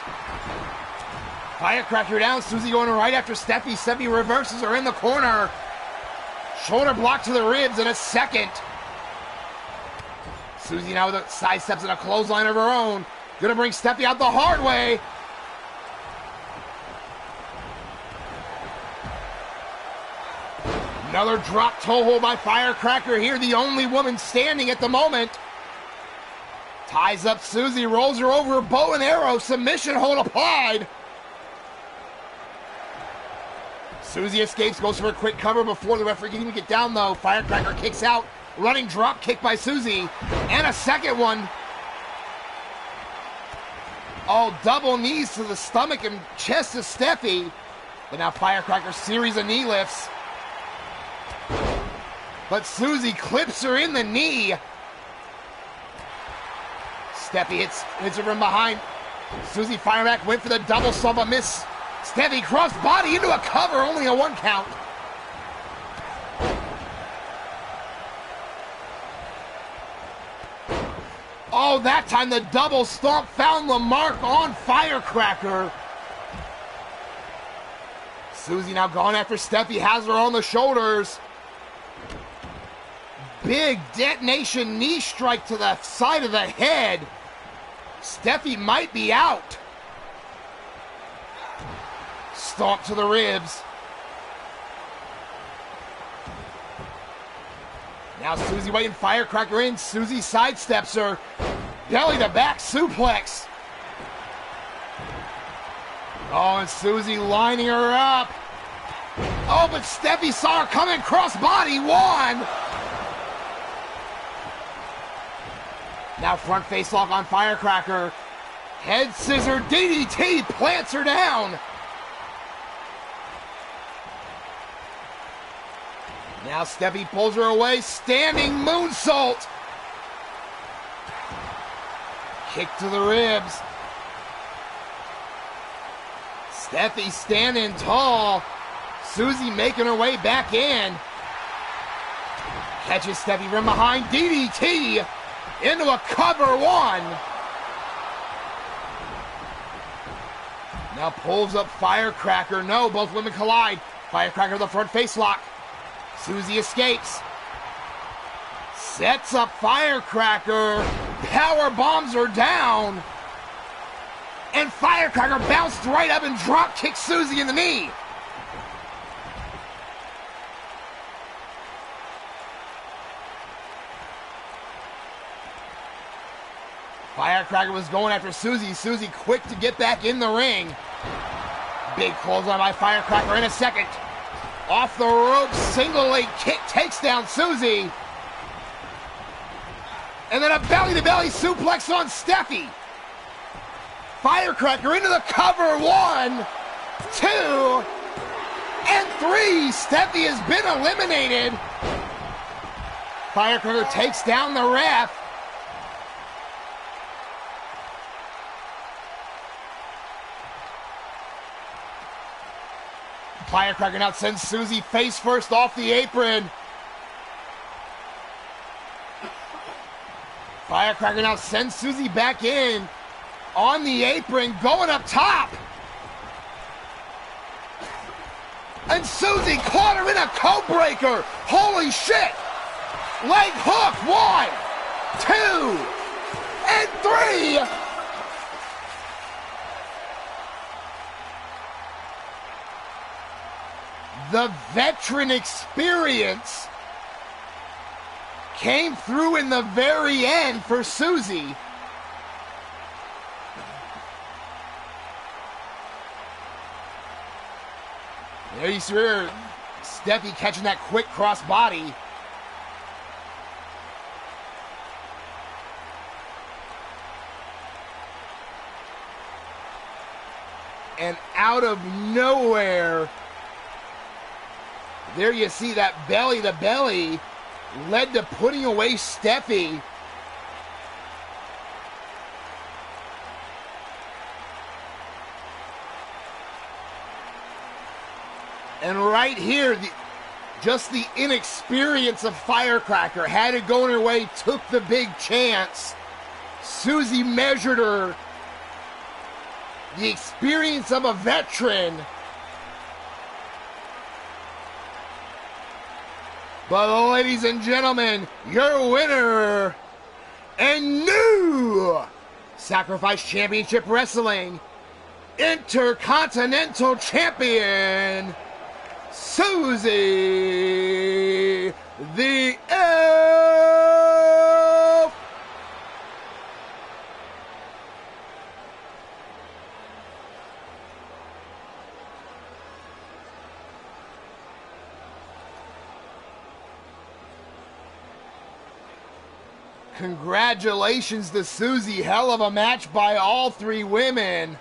Firecracker down. Susie going right after Steffi. Steffi reverses her in the corner. Shoulder block to the ribs in a second. Susie now with a side steps and a clothesline of her own. Gonna bring Steffi out the hard way. Another drop toe hold by Firecracker here. The only woman standing at the moment. Ties up Susie, rolls her over, bow and arrow, submission hold applied. Susie escapes, goes for a quick cover before the referee can even get down though. Firecracker kicks out, running drop kick by Susie, and a second one. Oh, double knees to the stomach and chest of Steffi. But now Firecracker series of knee lifts. But Susie clips her in the knee. Steffi hits her from behind. Susie firing back, went for the double stomp, a miss. Steffi cross body into a cover, only a 1 count. Oh, that time the double stomp found the mark on Firecracker. Susie now going after Steffi, has her on the shoulders. Big detonation knee strike to the side of the head. Steffi might be out. Stomp to the ribs. Now Susie waiting, Firecracker in. Susie sidesteps her. Belly to back suplex. Oh, and Susie lining her up. Oh, but Steffi saw her coming, cross body, 1. Now front face lock on Firecracker. Head scissor DDT, plants her down. Now Steffi pulls her away, standing moonsault. Kick to the ribs. Steffi standing tall. Susie making her way back in. Catches Steffi from behind, DDT into a cover 1. Now pulls up Firecracker. No, both women collide. Firecracker the front face lock. Susie escapes. Sets up Firecracker. Power bombs her down. And Firecracker bounced right up and drop kicked Susie in the knee. Firecracker was going after Susie. Susie quick to get back in the ring. Big clothesline by Firecracker in a second. Off the rope, single leg kick takes down Susie. And then a belly-to-belly suplex on Steffi. Firecracker into the cover, 1, 2, and 3. Steffi has been eliminated. Firecracker takes down the ref. Firecracker now sends Susie face first off the apron. Firecracker now sends Susie back in on the apron, going up top. And Susie caught her in a code breaker. Holy shit. Leg hook, 1, 2, and 3. The veteran experience came through in the very end for Susie. There you see her, Steffi catching that quick cross body. And out of nowhere, there you see that belly to belly led to putting away Steffi. And right here, just the inexperience of Firecracker. Had it going her way, took the big chance. Susie measured her. The experience of a veteran. But ladies and gentlemen, your winner and new Sacrifice Championship Wrestling Intercontinental Champion, Susie the Elf Congratulations to Susie. Hell of a match by all three women.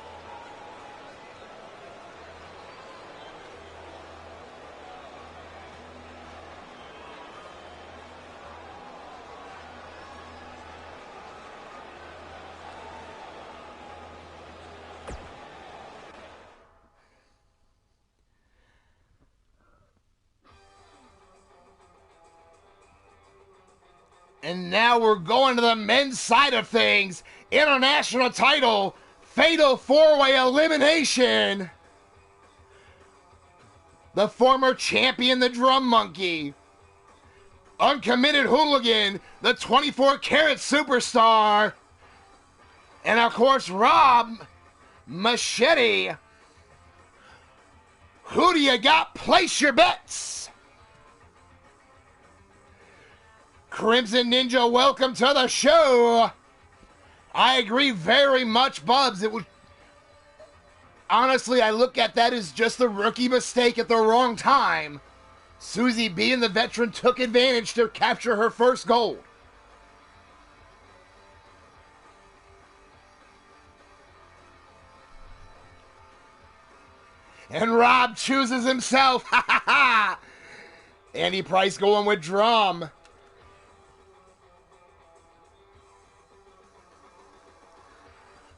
And now we're going to the men's side of things. International title, fatal four-way elimination. The former champion, the Drum Monkey. Uncommitted Hooligan, the 24-karat superstar. And of course, Rob Machete. Who do you got? Place your bets. Crimson Ninja, welcome to the show. I agree very much, Bubs. It was honestly, I look at that as just a rookie mistake at the wrong time. Susie, being the veteran, took advantage to capture her first gold. And Rob chooses himself. Ha ha ha! Andy Price going with Drum.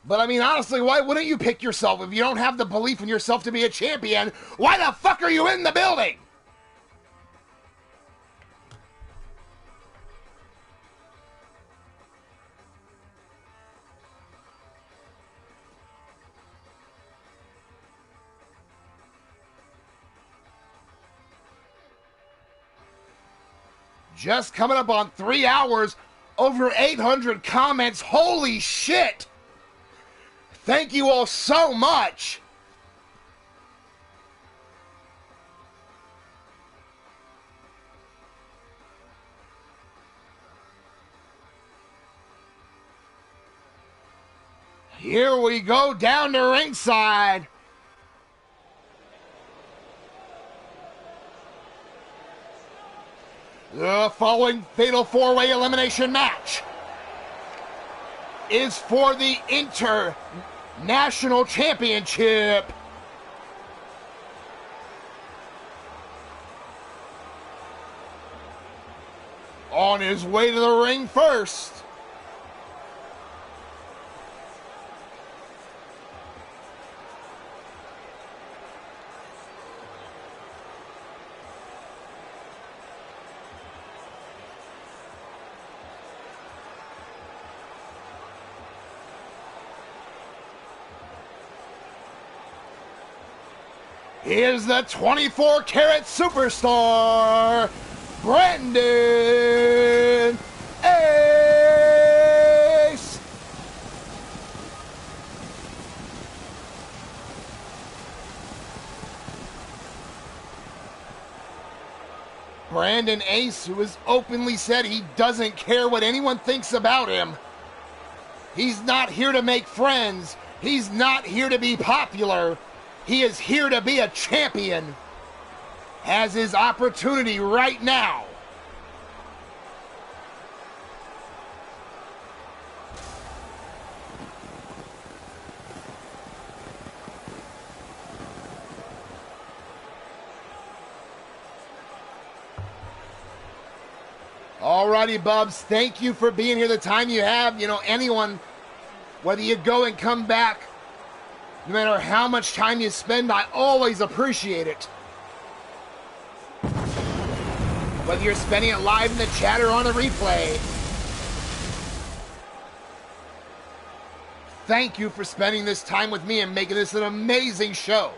But I mean, honestly, why wouldn't you pick yourself if you don't have the belief in yourself to be a champion? Why the fuck are you in the building? Just coming up on 3 hours, over 800 comments. Holy shit! Thank you all so much. Here we go down to ringside. The following fatal four-way elimination match is for the International Championship. On his way to the ring first, is the 24-karat superstar, Brandon Ace. Brandon Ace, who has openly said he doesn't care what anyone thinks about him. He's not here to make friends. He's not here to be popular. He is here to be a champion. Has his opportunity right now. Alrighty, Bubs. Thank you for being here the time you have. You know, anyone, whether you go and come back, no matter how much time you spend, I always appreciate it. Whether you're spending it live in the chat or on a replay. Thank you for spending this time with me and making this an amazing show.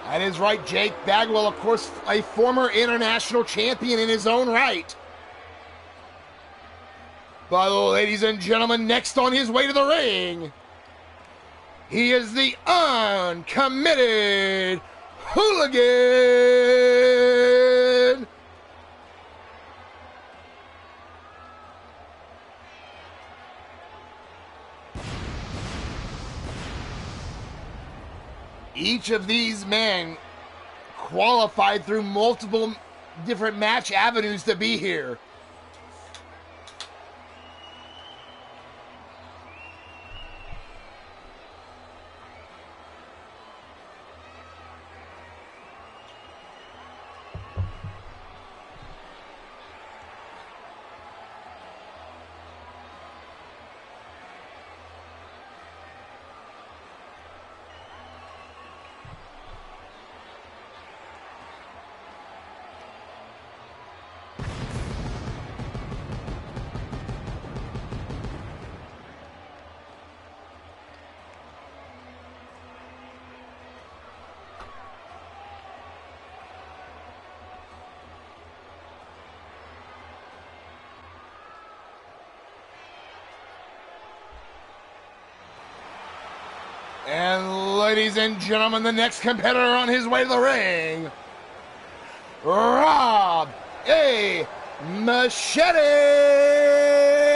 That is right, Jake Bagwell, of course, a former international champion in his own right. But, ladies and gentlemen, next on his way to the ring, he is the uncommitted Hooligan. Each of these men qualified through multiple different match avenues to be here. And ladies and gentlemen, the next competitor on his way to the ring, Rob A. Machete.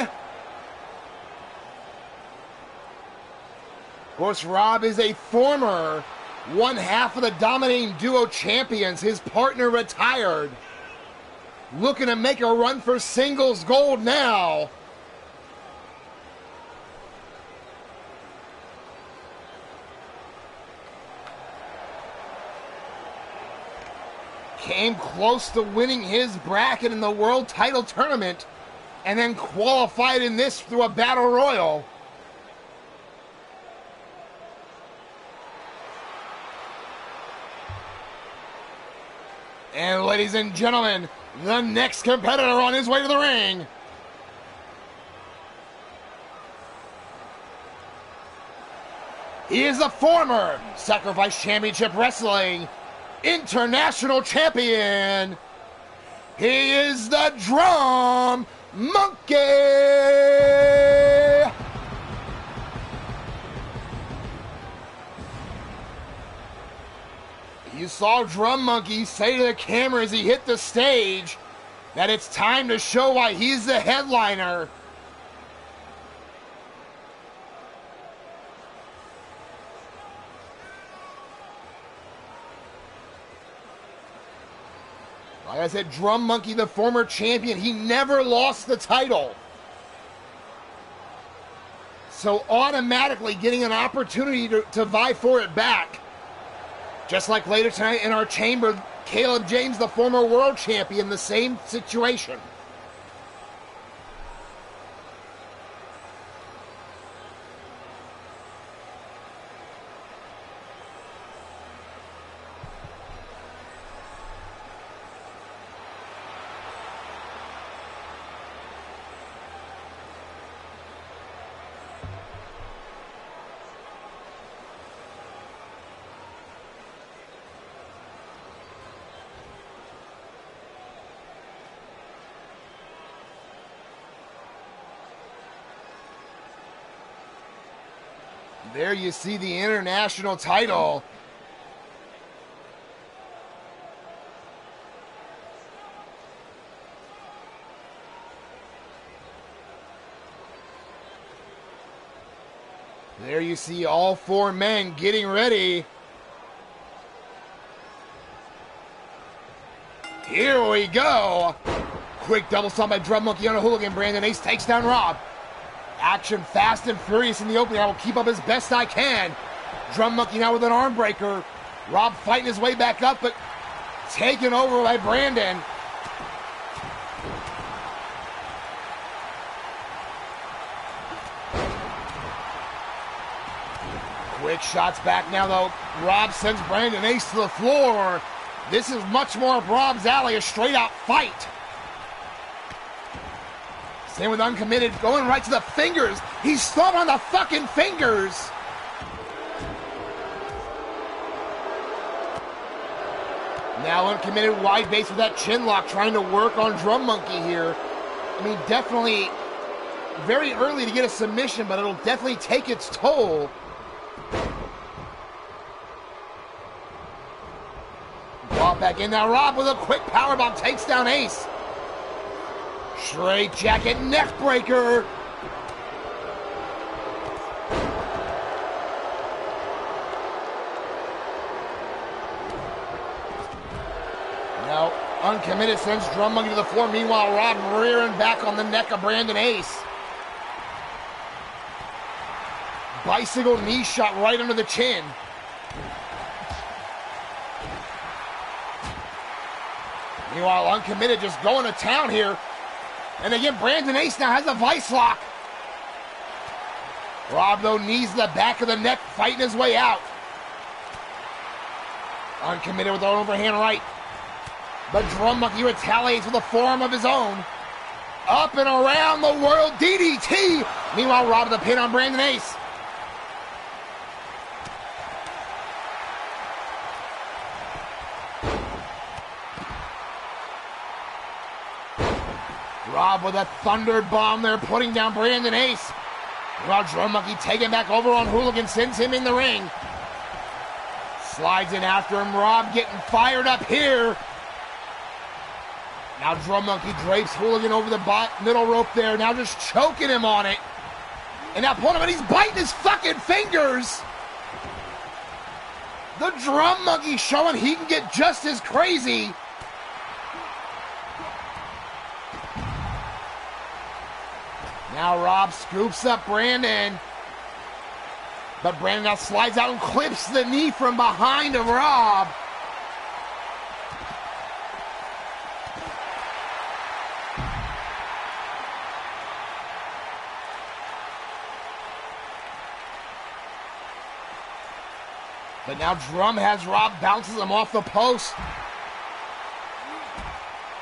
Of course, Rob is a former one half of the dominating duo champions. His partner retired. Looking to make a run for singles gold now. Came close to winning his bracket in the World Title Tournament and then qualified in this through a Battle Royal. And ladies and gentlemen, the next competitor on his way to the ring, he is the former Sacrifice Championship Wrestling International Champion. He is the Drum Monkey. You saw Drum Monkey say to the camera as he hit the stage that it's time to show why he's the headliner. Like I said, Drum Monkey, the former champion, he never lost the title. So automatically getting an opportunity to vie for it back. Just like later tonight in our chamber, Caleb James, the former world champion, the same situation. There you see the international title. There you see all four men getting ready. Here we go. Quick double stomp by Drum Monkey on a hooligan. Brandon Ace takes down Rob. Action fast and furious in the opening. I will keep up as best I can. Drum Monkey now with an arm breaker. Rob fighting his way back up, but taken over by Brandon. Quick shots back now, though. Rob sends Brandon Ace to the floor. This is much more of Rob's alley, a straight-out fight. Same with Uncommitted, going right to the fingers. He's stomping on the fucking fingers. Now Uncommitted wide base with that chin lock, trying to work on Drum Monkey here. I mean, definitely very early to get a submission, but it'll definitely take its toll. Ball back in now. Rob with a quick powerbomb takes down Ace. Straight jacket neck breaker. Now Uncommitted sends Drum Monkey to the floor. Meanwhile, Rob rearing back on the neck of Brandon Ace. Bicycle knee shot right under the chin. Meanwhile, Uncommitted just going to town here. And again, Brandon Ace now has a vice lock. Rob, though, knees to the back of the neck, fighting his way out. Uncommitted with an overhand right. But Drum Monkey retaliates with a forearm of his own. Up and around the world DDT. Meanwhile, Rob with the pin on Brandon Ace. Rob with a thunder bomb there, putting down Brandon Ace. While Drum Monkey taking back over on Hooligan, sends him in the ring. Slides in after him. Rob getting fired up here. Now Drum Monkey drapes Hooligan over the middle rope there. Now just choking him on it. And now pulling him, and he's biting his fucking fingers. The Drum Monkey showing he can get just as crazy. Now Rob scoops up Brandon. But Brandon now slides out and clips the knee from behind of Rob. But now Drum has Rob, bounces him off the post.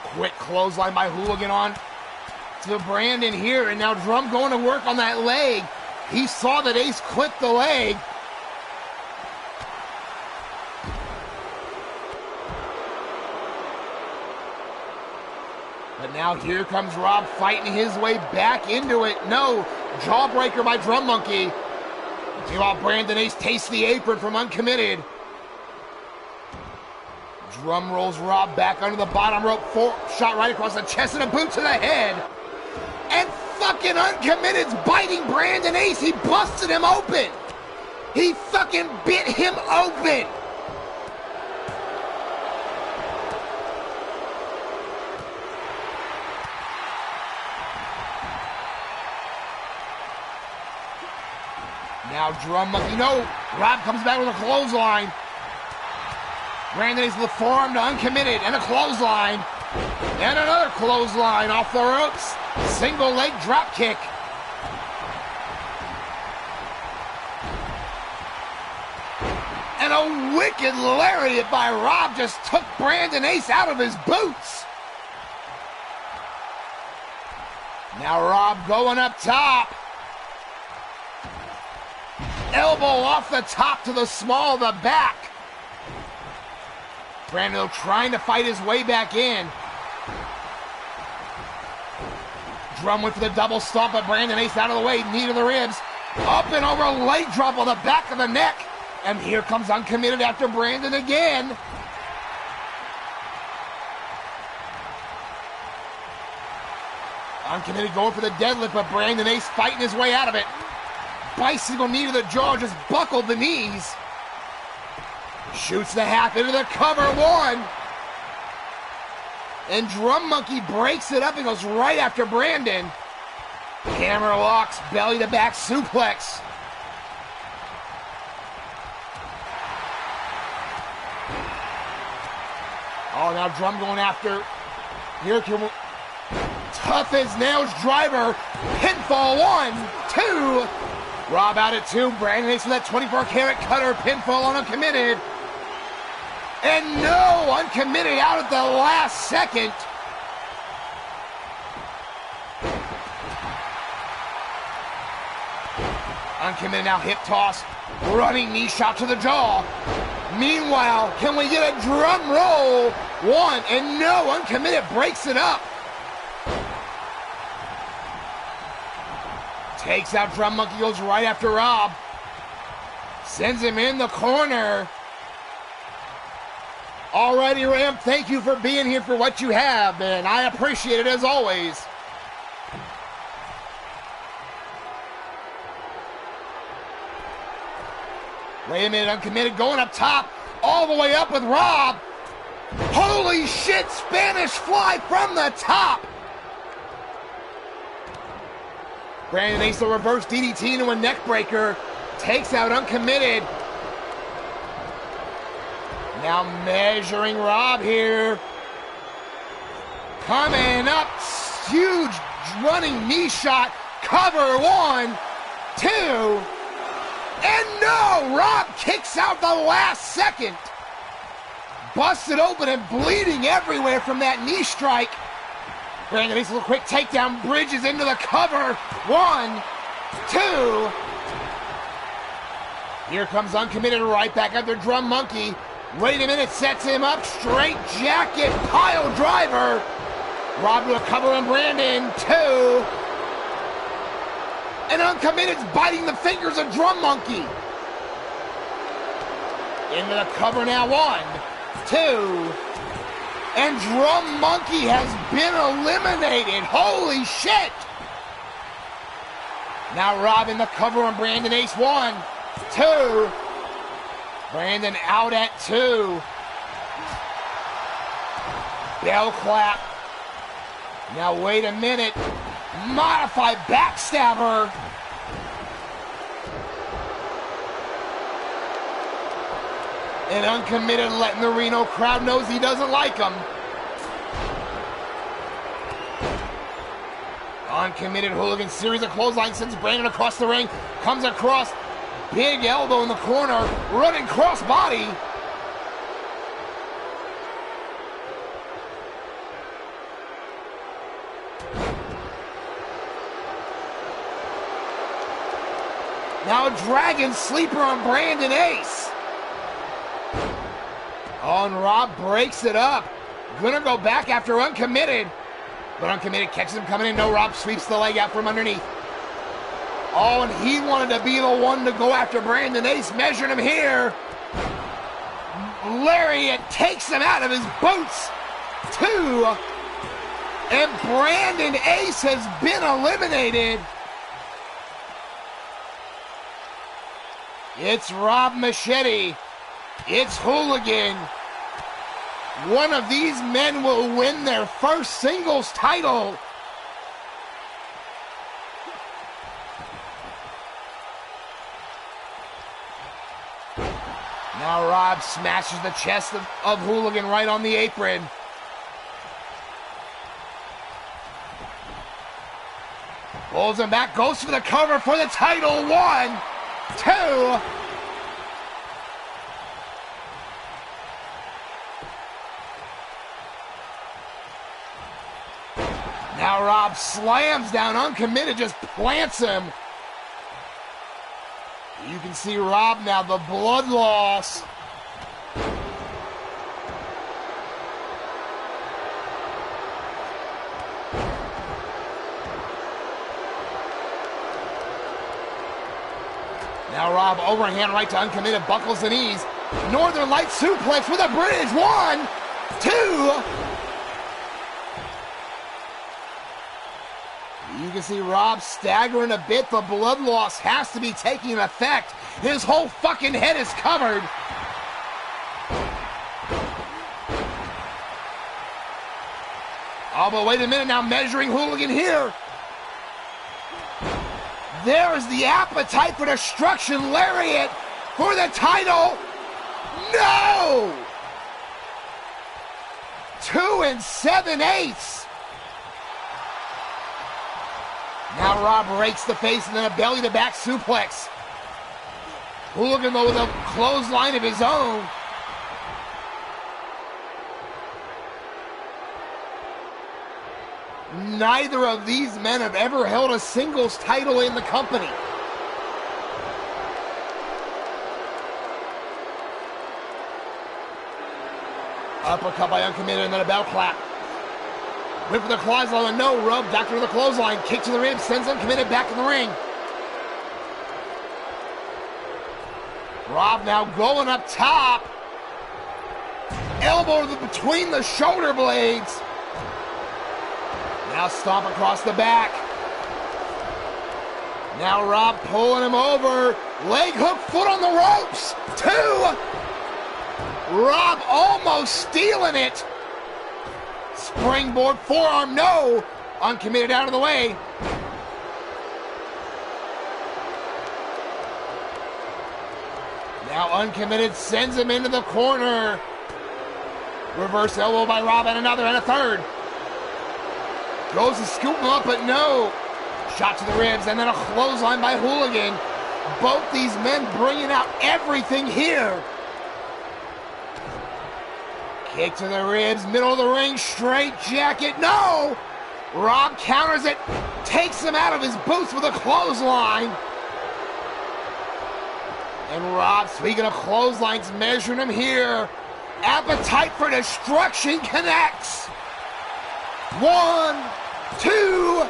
Quick clothesline by Hooligan on to Brandon here, and now Drum going to work on that leg. He saw that Ace clipped the leg. But now here comes Rob fighting his way back into it. No, jawbreaker by Drum Monkey. Meanwhile, Brandon Ace tastes the apron from Uncommitted. Drum rolls Rob back under the bottom rope. Shot right across the chest and a boot to the head. And fucking Uncommitted's biting Brandon Ace. He busted him open. He fucking bit him open. Now Drum Monkey, no. Rob comes back with a clothesline. Brandon Ace with a forearm to Uncommitted and a clothesline. And another clothesline off the ropes. Single leg drop kick. And a wicked lariat by Rob just took Brandon Ace out of his boots. Now Rob going up top. Elbow off the top to the small of the back. Brandon trying to fight his way back in. Drum went for the double stomp, but Brandon Ace out of the way, knee to the ribs. Up and over, leg drop on the back of the neck. And here comes Uncommitted after Brandon again. Uncommitted going for the deadlift, but Brandon Ace fighting his way out of it. Bicycle knee to the jaw, just buckled the knees. Shoots the half into the cover, one. And Drum Monkey breaks it up and goes right after Brandon. Hammer locks, belly to back suplex. Oh, now Drum going after. Here come Tough as Nails driver. Pinfall, 1, 2. Rob out at 2. Brandon Ace with that 24-karat cutter. Pinfall on Uncommitted. And no, Uncommitted out at the last second. Uncommitted now hip toss. Running knee shot to the jaw. Meanwhile, can we get a drum roll? 1, and no, Uncommitted breaks it up. Takes out Drum Monkey, goes right after Rob. Sends him in the corner. Alrighty, Ram, thank you for being here for what you have, man. I appreciate it as always. Wait a minute, Uncommitted going up top, all the way up with Rob. Holy shit, Spanish fly from the top. Brandon Ace will reverse DDT into a neck breaker. Takes out Uncommitted. Now measuring Rob here. Coming up, huge running knee shot. Cover, 1, 2, and no! Rob kicks out the last second. Busted open and bleeding everywhere from that knee strike. Brandon makes a little quick takedown, bridges into the cover. 1, 2. Here comes Uncommitted right back at the drum monkey. Wait a minute, sets him up. Straight jacket, pile driver. Rob to a cover on Brandon. 2. And Uncommitted's biting the fingers of Drum Monkey. Into the cover now. 1, 2. And Drum Monkey has been eliminated. Holy shit. Now Rob in the cover on Brandon Ace. 1, 2. Brandon out at 2. Bell clap. Now wait a minute. Modified backstabber. And Uncommitted letting the Reno crowd knows he doesn't like him. Uncommitted Hooligan series of clotheslines sends Brandon across the ring. Comes across. Big elbow in the corner. Running cross body. Now a Dragon Sleeper on Brandon Ace. Oh, and Rob breaks it up. Gonna go back after Uncommitted. But Uncommitted catches him coming in. No, Rob sweeps the leg out from underneath. Oh, and he wanted to be the one to go after Brandon Ace. Measuring him here. Lariat takes him out of his boots. 2. And Brandon Ace has been eliminated. It's Rob Machete. It's Hooligan. One of these men will win their first singles title. Now Rob smashes the chest of Hooligan right on the apron. Pulls him back, goes for the cover for the title. 1, 2. Now Rob slams down Uncommitted, just plants him. You can see Rob now, the blood loss. Now Rob overhand right to Uncommitted, buckles the knees. Northern Light suplex with a bridge. 1, 2. You can see Rob staggering a bit. The blood loss has to be taking effect. His whole fucking head is covered. Oh, but wait a minute now. Measuring Hooligan here. There's the appetite for destruction. Lariat for the title. No! 2 7/8. Now Rob rakes the face and then a belly-to-back suplex. Hooligan, though, with a clothesline of his own. Neither of these men have ever held a singles title in the company. Uppercut by Uncommitted and then a bell clap. Whip with the clothesline, no rub. Doctor with the clothesline. Kick to the ribs, sends Uncommitted back in the ring. Rob now going up top. Elbow between the shoulder blades. Now stomp across the back. Now Rob pulling him over. Leg hook, foot on the ropes. 2. Rob almost stealing it. Springboard forearm, no. Uncommitted out of the way. Now uncommitted sends him into the corner. Reverse elbow by Rob and another and a third. Goes to scoop him up, but no. Shot to the ribs and then a clothesline by Hooligan. Both these men bringing out everything here. Kick to the ribs, middle of the ring, straight jacket, no! Rob counters it, takes him out of his boots with a clothesline. And Rob, speaking of clotheslines, measuring him here. Appetite for destruction connects. 1, 2.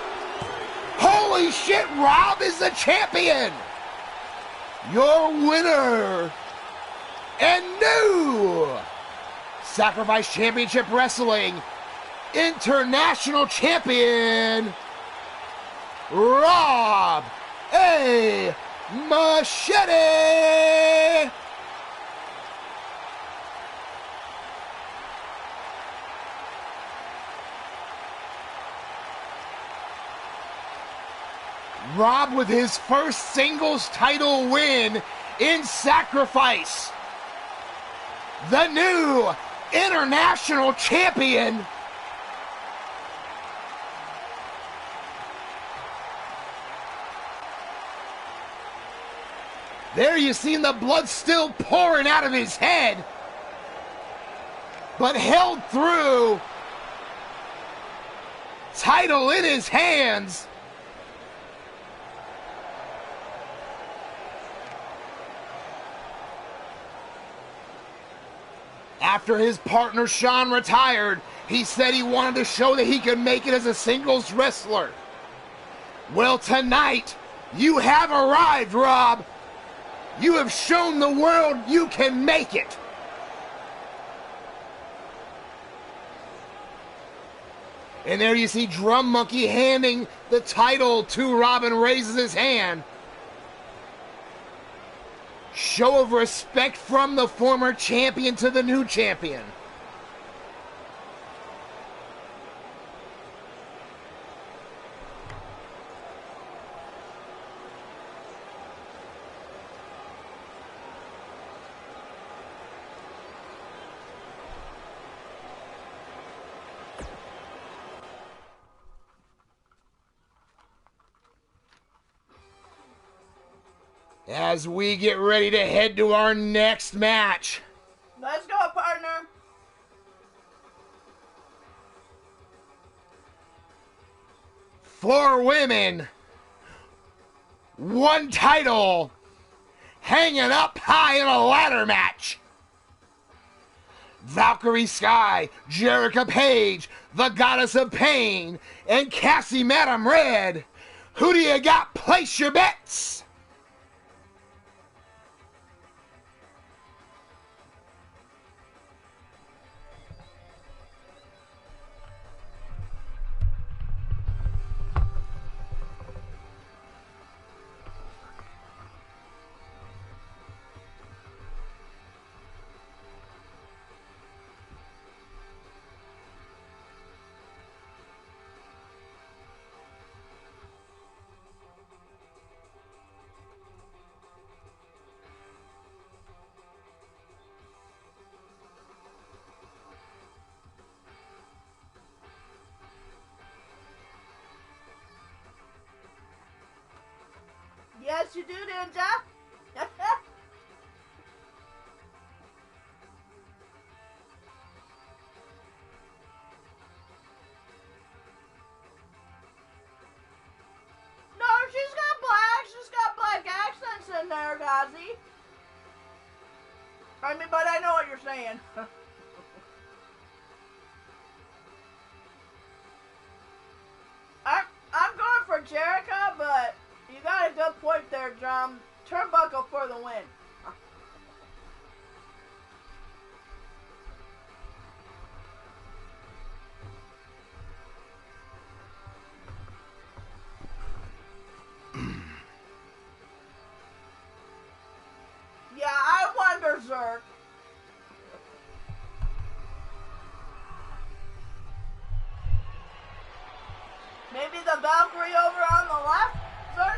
Holy shit, Rob is the champion. Your winner and new Sacrifice Championship Wrestling International Champion, Rob A. Machete. Rob with his first singles title win in Sacrifice. The new international champion. There you see the blood still pouring out of his head, but held through. Title in his hands. After his partner Sean retired, he said he wanted to show that he could make it as a singles wrestler. Well, tonight, you have arrived, Rob. You have shown the world you can make it. And there you see Drum Monkey handing the title to Rob and raises his hand. Show of respect from the former champion to the new champion. As we get ready to head to our next match. Let's go, partner. Four women, one title, hanging up high in a ladder match. Valkyrie Sky, Jerica Page, the Goddess of Pain, and Cassie Madam Red. Who do you got? Place your bets. Yes, you do, Ninja. No, she's got black accents in there, Gazi. I mean, but I know what you're saying. I'm going for Jerica, but you got a good point there, Drum. Turnbuckle for the win. Yeah, I wonder, Zerk. Maybe the Valkyrie over on the left, sir?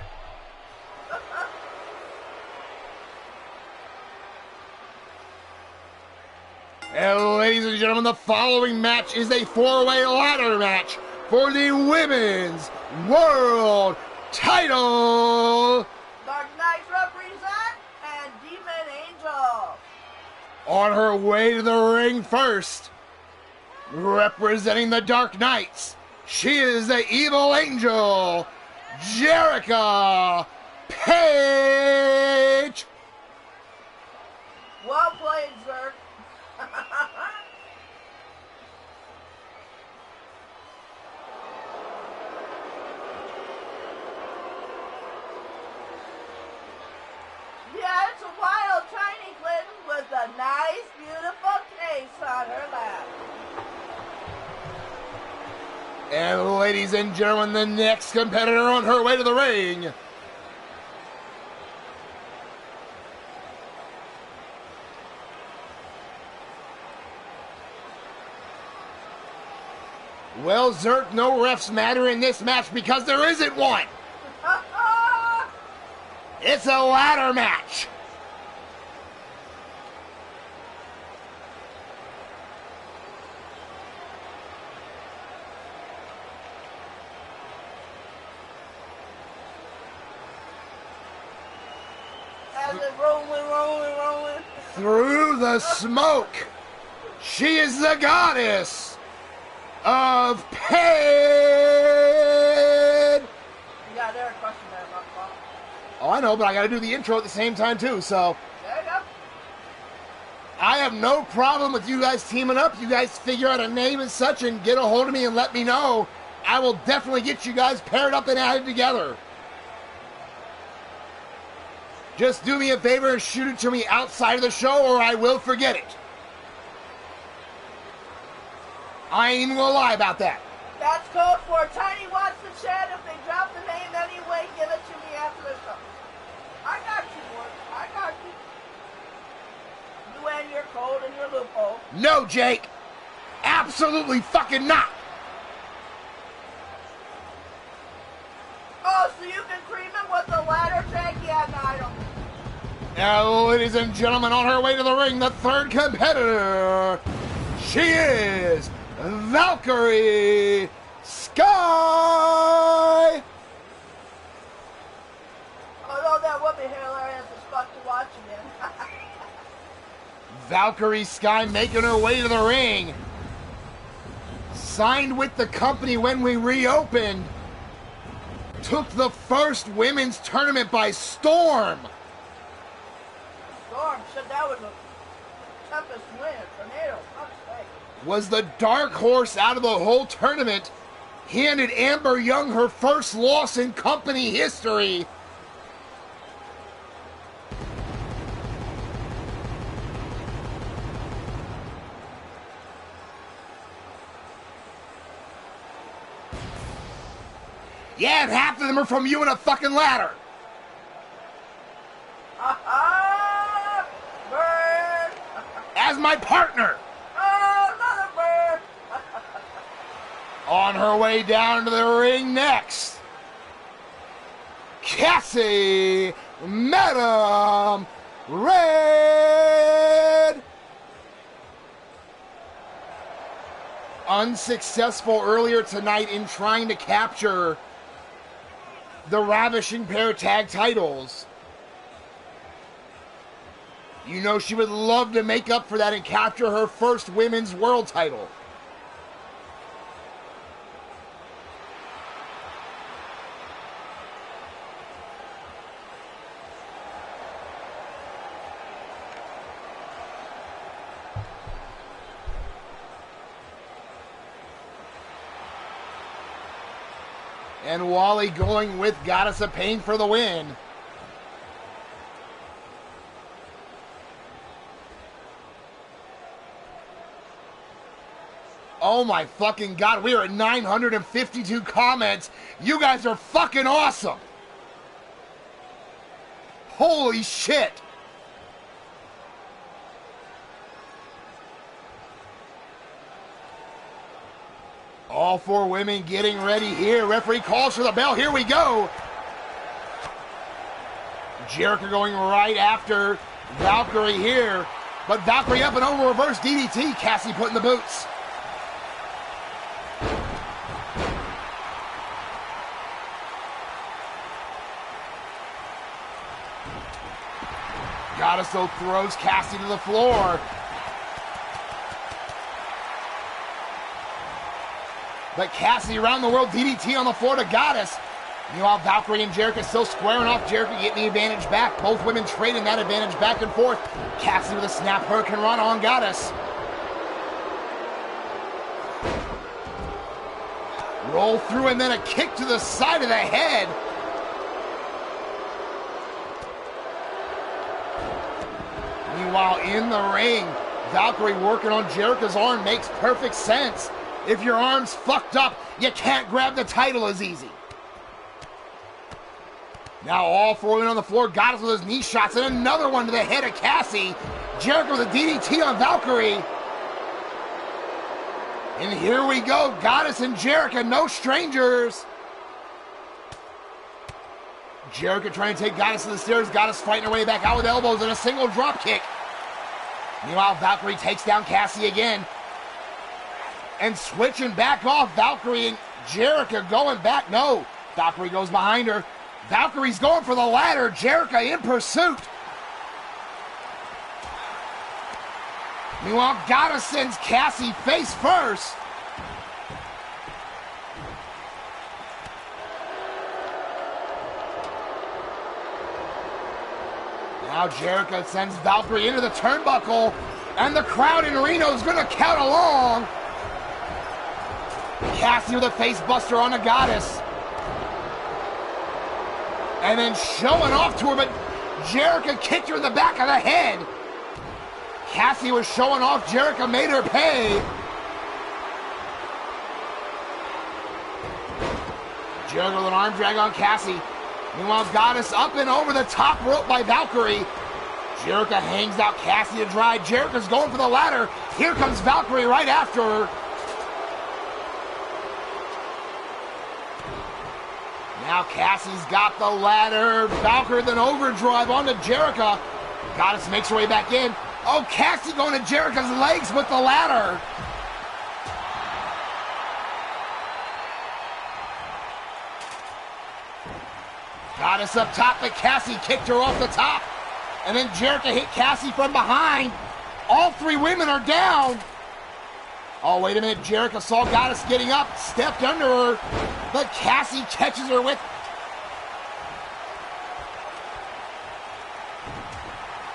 And ladies and gentlemen, the following match is a four-way ladder match for the Women's World Title. Dark Knights represent and Demon Angel. On her way to the ring first, representing the Dark Knights, she is the Evil Angel, Jerica Page. Well played, sir. Yeah, it's a wild tiny Clinton with a nice, beautiful case on her lap. And ladies and gentlemen, the next competitor on her way to the ring, well, Zerk, no refs matter in this match because there isn't one. It's a ladder match. As it rolling. Through the smoke, she is the goddess of pain. Yeah, there a question there, Buck. Oh, I know, but I got to do the intro at the same time, too, so. There you go. I have no problem with you guys teaming up. You guys figure out a name and such and get a hold of me and let me know. I will definitely get you guys paired up and added together. Just do me a favor and shoot it to me outside of the show or I will forget it. I ain't even gonna lie about that. That's code for Tiny Watch the Chat. If they drop the name anyway, give it to me after the show. I got you, boy. I got you. You and your code and your loophole. No, Jake. Absolutely fucking not. Oh, so you can cream it with the ladder tag? Yeah, no, I don't. Now, ladies and gentlemen, on her way to the ring, the third competitor, she is Valkyrie Sky. Although that would be hilarious as fuck to watch again. Valkyrie Sky making her way to the ring. Signed with the company when we reopened. Took the first women's tournament by storm. Storm, shit, that was a tempest wind, tornado, fuck's sake. Was the dark horse out of the whole tournament. Handed Amber Young her first loss in company history. Yeah, and half of them are from you and a fucking ladder. Bird! As my partner. Oh, another bird! On her way down to the ring next, Cassie Madam Red. Unsuccessful earlier tonight in trying to capture the Ravishing Pair tag titles. You know she would love to make up for that and capture her first women's world title. And Wally going with Goddess of Pain for the win. Oh my fucking God, we are at 952 comments. You guys are fucking awesome. Holy shit. All four women getting ready here. Referee calls for the bell. Here we go. Jericho going right after Valkyrie here. But Valkyrie up and over, reverse DDT. Cassie putting the boots. Goddess though throws Cassie to the floor. But Cassie around the world DDT on the floor to Goddess. Meanwhile, Valkyrie and Jericho still squaring off. Jericho getting the advantage back. Both women trading that advantage back and forth. Cassie with a snap hurricane run on Goddess. Roll through and then a kick to the side of the head. Meanwhile, in the ring, Valkyrie working on Jericho's arm makes perfect sense. If your arm's fucked up, you can't grab the title as easy. Now all four women on the floor. Goddess with his knee shots and another one to the head of Cassie. Jericho with a DDT on Valkyrie. And here we go. Goddess and Jericho, no strangers. Jericho trying to take Goddess to the stairs. Goddess fighting her way back out with elbows and a single drop kick. Meanwhile, Valkyrie takes down Cassie again. And switching back off, Valkyrie and Jericho going back. No, Valkyrie goes behind her. Valkyrie's going for the ladder. Jericho in pursuit. Meanwhile, Goddess sends Cassie face first. Now Jericho sends Valkyrie into the turnbuckle, and the crowd in Reno is going to count along. Cassie with a face buster on the Goddess. And then showing off to her, but Jericho kicked her in the back of the head. Cassie was showing off. Jericho made her pay. Jericho with an arm drag on Cassie. Meanwhile, Goddess up and over the top rope by Valkyrie. Jericho hangs out Cassie to dry. Jericho's going for the ladder. Here comes Valkyrie right after her. Now Cassie's got the ladder. Valkyrie with an overdrive onto Jericho. Goddess makes her way back in. Oh, Cassie going to Jericho's legs with the ladder. Goddess up top, but Cassie kicked her off the top. And then Jericho hit Cassie from behind. All three women are down. Oh, wait a minute. Jericho saw Goddess getting up, stepped under her, but Cassie catches her with.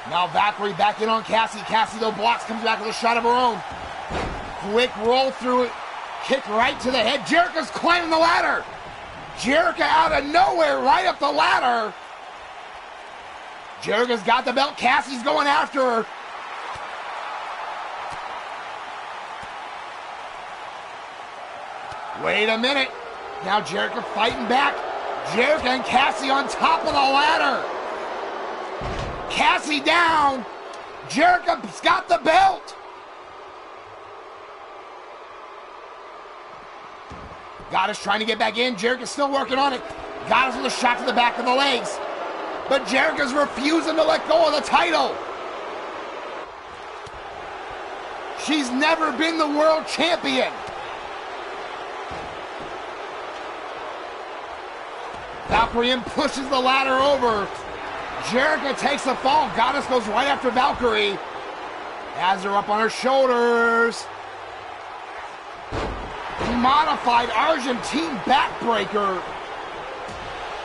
Now Valkyrie back in on Cassie. Cassie, though, blocks, comes back with a shot of her own. Quick roll through it. Kick right to the head. Jericho's climbing the ladder. Jericho out of nowhere, right up the ladder. Jericho's got the belt. Cassie's going after her. Wait a minute. Now Jericho fighting back. Jericho and Cassie on top of the ladder. Cassie down. Jericho's got the belt. Goddess trying to get back in. Jericho's still working on it. Goddess with a shot to the back of the legs. But Jericho's refusing to let go of the title. She's never been the world champion. Valkyrie pushes the ladder over. Jericho takes the fall. Goddess goes right after Valkyrie. Has her up on her shoulders. Modified Argentine backbreaker.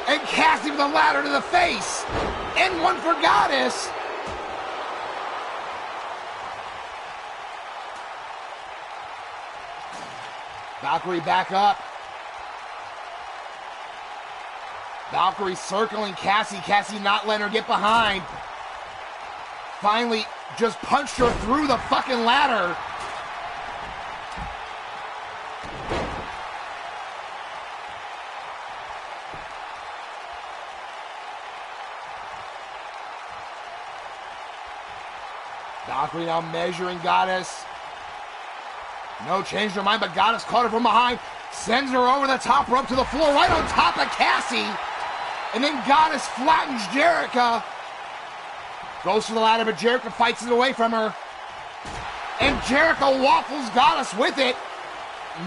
And Cassie with the ladder to the face. And one for Goddess. Valkyrie back up. Valkyrie circling Cassie. Cassie not letting her get behind. Finally just punched her through the fucking ladder. Valkyrie now measuring Goddess. No, changed her mind, but Goddess caught her from behind. Sends her over the top rope to the floor, right on top of Cassie. And then Goddess flattens Jerica. Goes for the ladder, but Jerica fights it away from her. And Jerica waffles Goddess with it.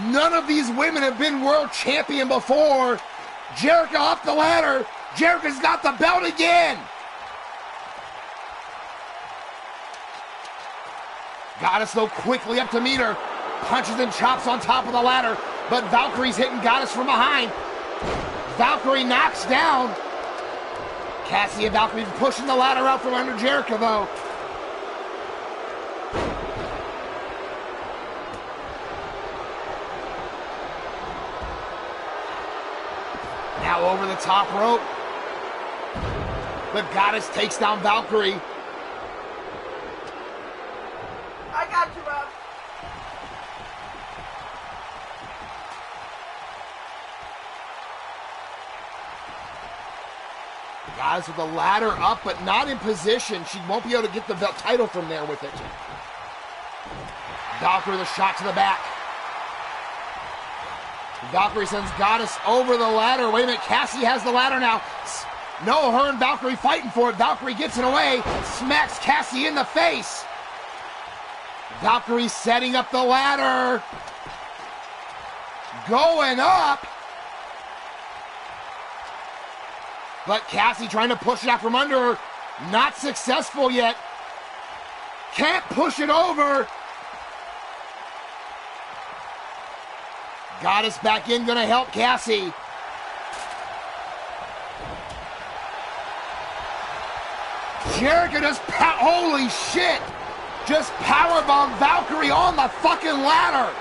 None of these women have been world champion before. Jerica up the ladder. Jerica's got the belt again. Goddess, though, quickly up to meet her. Punches and chops on top of the ladder, but Valkyrie's hitting Goddess from behind. Valkyrie knocks down. Cassie and Valkyrie pushing the ladder out from under Jerica, though. Now over the top rope. The Goddess takes down Valkyrie. I got you, Rob. Goddess with the ladder up, but not in position. She won't be able to get the title from there with it. Valkyrie, the shot to the back. Valkyrie sends Goddess over the ladder. Wait a minute, Cassie has the ladder now. No, her and Valkyrie fighting for it. Valkyrie gets it away, smacks Cassie in the face. Valkyrie setting up the ladder. Going up. But Cassie trying to push it out from under her. Not successful yet. Can't push it over. Goddess back in, gonna help Cassie. Jerica just holy shit! Just powerbomb Valkyrie on the fucking ladder.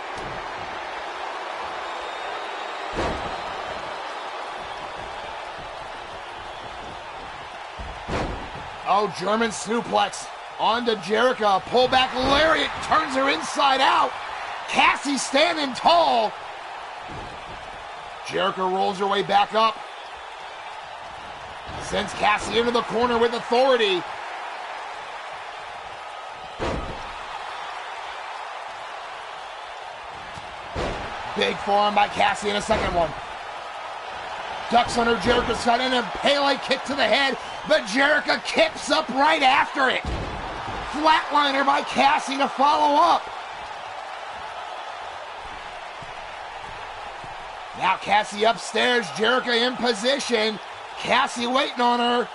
Oh, German suplex onto Jerica. Pullback lariat turns her inside out. Cassie standing tall. Jerica rolls her way back up. Sends Cassie into the corner with authority. Big forearm by Cassie and a second one. Ducks under Jerica's side and a Pele kick to the head, but Jerica kicks up right after it. Flatliner by Cassie to follow up. Now Cassie upstairs, Jerica in position. Cassie waiting on her.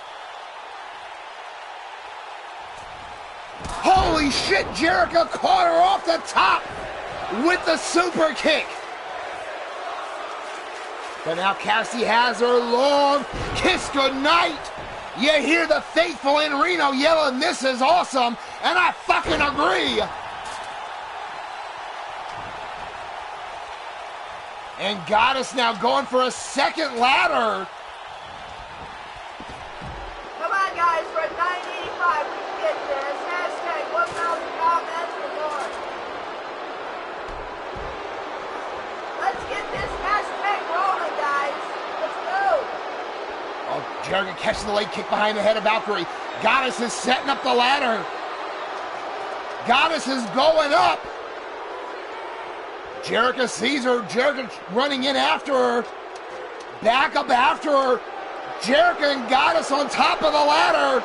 Holy shit, Jerica caught her off the top with the super kick. But now Cassie has her long kiss goodnight. You hear the faithful in Reno yelling, "This is awesome," and I fucking agree. And Goddess now going for a second ladder. Come on, guys, for a 985, we can get this. Hashtag 1,000 comments or more. Let's get this hashtag rolling, guys. Let's go. Oh, Jerica catches the leg kick behind the head of Valkyrie. Goddess is setting up the ladder. Goddess is going up. Jerica sees her. Jerica running in after her. Back up after her. Jerica and Goddess on top of the ladder.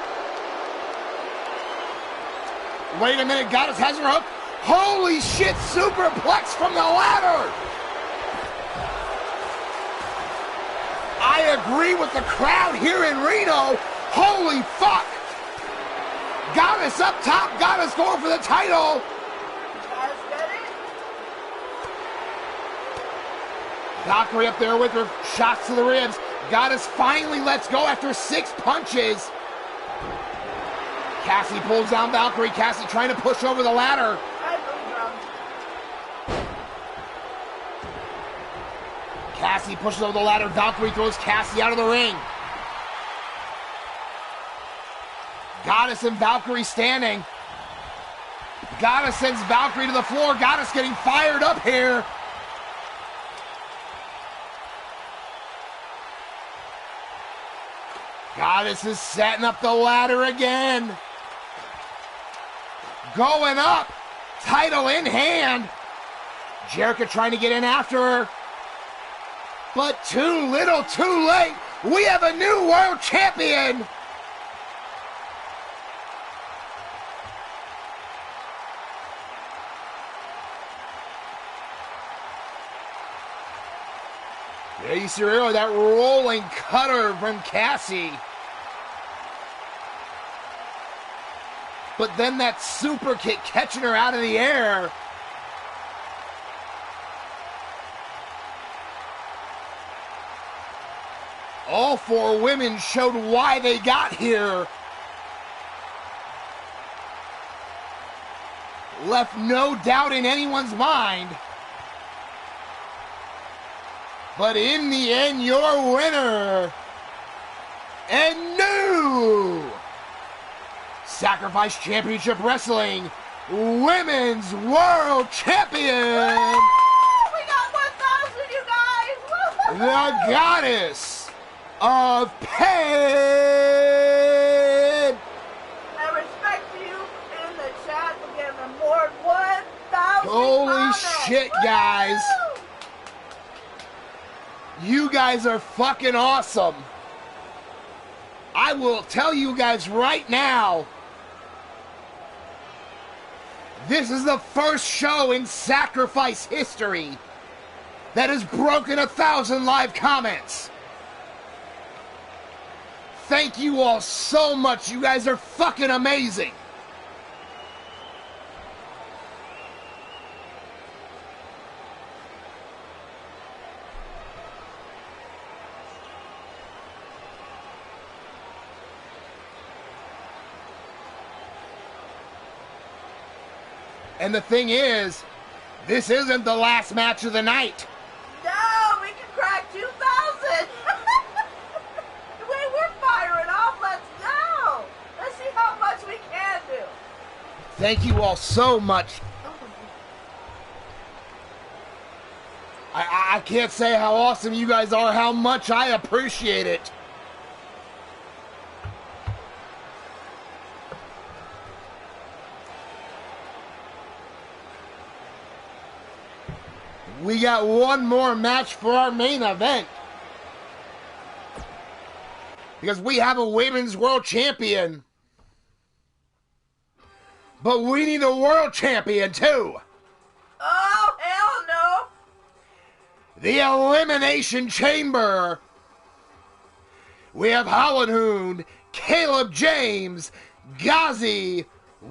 Wait a minute, Goddess has her hook. Holy shit, superplex from the ladder. I agree with the crowd here in Reno. Holy fuck. Goddess up top, Goddess going for the title. Valkyrie up there with her shots to the ribs. Goddess finally lets go after 6 punches. Cassie pulls down Valkyrie. Cassie trying to push over the ladder. Cassie pushes over the ladder. Valkyrie throws Cassie out of the ring. Goddess and Valkyrie standing. Goddess sends Valkyrie to the floor. Goddess getting fired up here. Goddess is setting up the ladder again. Going up. Title in hand. Jericho trying to get in after her. But too little, too late. We have a new world champion. There you see that rolling cutter from Cassie. But then that super kick catching her out of the air. All four women showed why they got here. Left no doubt in anyone's mind. But in the end, your winner and new Sacrifice Championship Wrestling Women's World Champion. Woo! We got 1,000, you guys. Woo! The Goddess of Pain. I respect you in the chat for giving more than 1,000 Holy comments. shit, guys. Woo! You guys are fucking awesome. I will tell you guys right now, this is the first show in Sacrifice history that has broken 1,000 live comments. Thank you all so much. You guys are fucking amazing. And the thing is, this isn't the last match of the night. No, we can crack 2,000. We're firing off. Let's go. Let's see how much we can do. Thank you all so much. I can't say how awesome you guys are, how much I appreciate it. We got one more match for our main event. Because we have a women's world champion. But we need a world champion too. Oh, hell no. The Elimination Chamber. We have Hollenhound, Caleb James, Ghazi,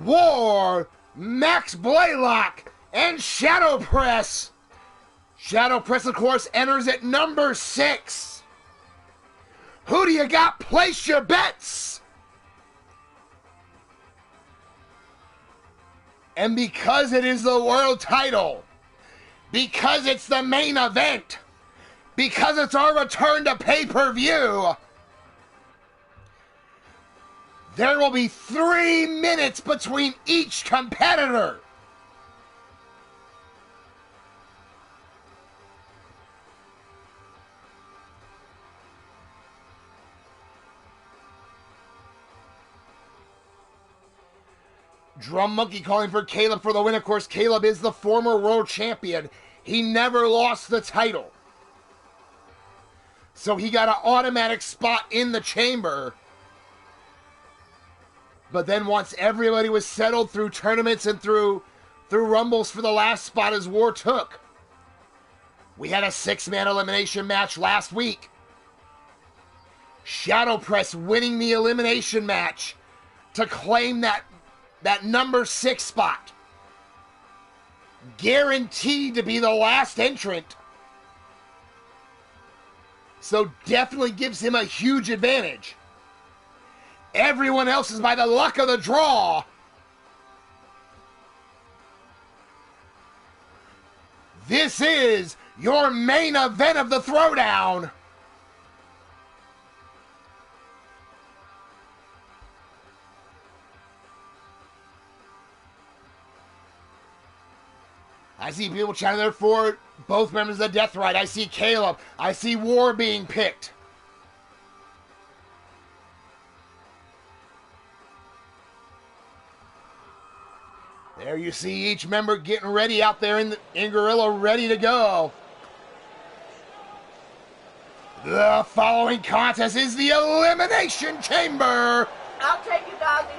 War, Max Blaylock, and Shadow Press. Shadow Press, of course, enters at number 6. Who do you got? Place your bets. And because it is the world title, because it's the main event, because it's our return to pay-per-view, there will be 3 minutes between each competitor. Drum Monkey calling for Caleb for the win. Of course, Caleb is the former world champion. He never lost the title. So he got an automatic spot in the chamber. But then once everybody was settled through tournaments and through rumbles for the last spot as War took, we had a 6-man elimination match last week. Shadow Press winning the elimination match to claim that number 6 spot. Guaranteed to be the last entrant. So definitely gives him a huge advantage. Everyone else is by the luck of the draw. This is your main event of the Throwdown. I see people chanting there for both members of the Death Ride. I see Caleb. I see War being picked. There you see each member getting ready out there in Gorilla, ready to go. The following contest is the Elimination Chamber. I'll take you, Dozzy.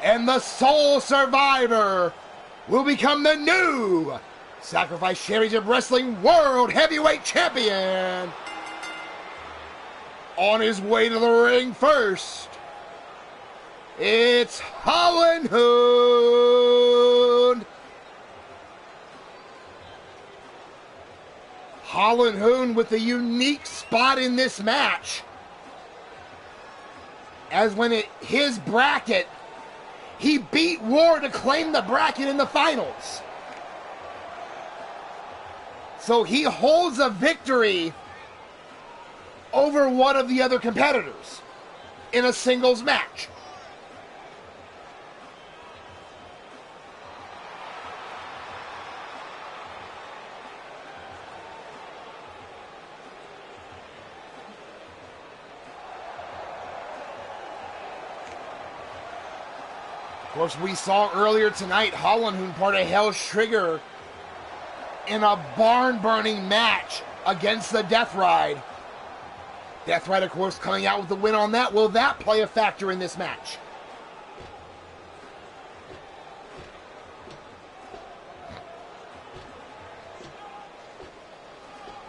And the sole survivor will become the new Sacrifice Championship Wrestling World Heavyweight Champion. On his way to the ring first, it's Holland Hoon. Holland Hoon with a unique spot in this match, as when his bracket, he beat War to claim the bracket in the finals. So he holds a victory over one of the other competitors in a singles match. Of course, we saw earlier tonight Holland Hoon part of Hell's Trigger in a barn-burning match against the Death Ride. Death Ride, of course, coming out with the win on that. Will that play a factor in this match?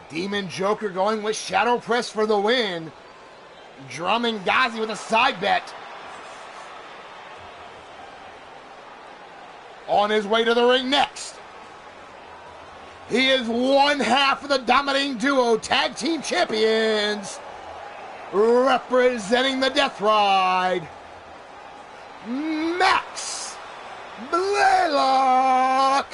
Demon Joker going with Shadow Press for the win. Drumming Ghazi with a side bet. On his way to the ring next, he is one half of the Dominating Duo Tag Team Champions, representing the Death Ride, Max Blaylock.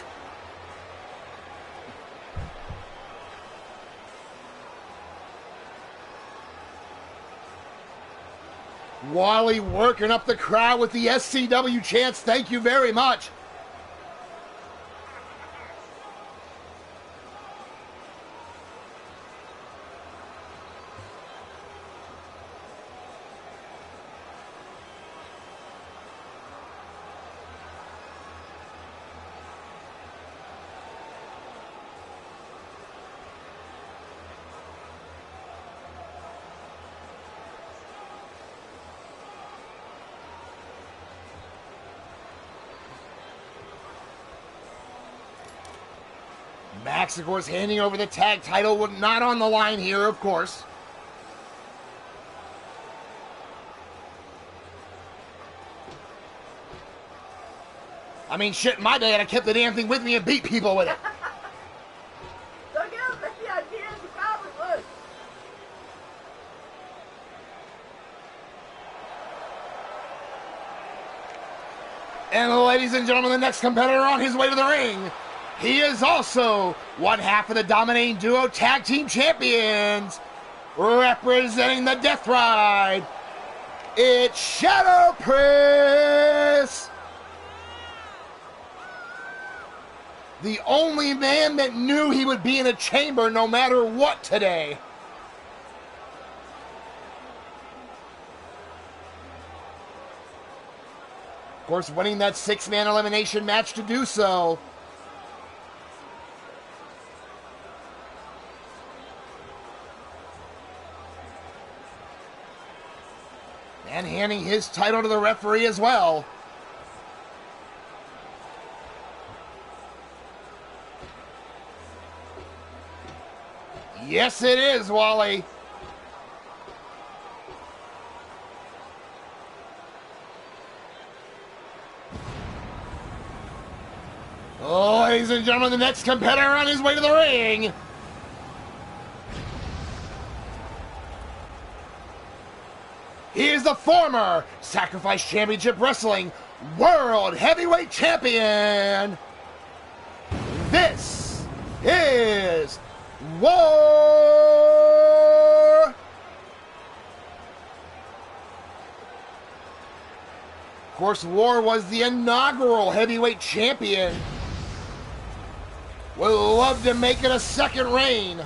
Wally working up the crowd with the SCW chants. Thank you very much. Max, of course, handing over the tag title, not on the line here, of course. I mean, shit, in my day, I'd have kept the damn thing with me and beat people with it. Don't get him, that's the idea, you probably would. And ladies and gentlemen, the next competitor on his way to the ring, he is also one half of the Dominating Duo Tag Team Champions, representing the Death Ride. It's Shadow Press. The only man that knew he would be in a chamber no matter what today. Of course, winning that 6-man elimination match to do so. And handing his title to the referee as well. Yes, it is, Wally. Ladies and gentlemen, the next competitor on his way to the ring. He is the former Sacrifice Championship Wrestling World Heavyweight Champion. This is War. Of course, War was the inaugural heavyweight champion. Would love to make it a second reign.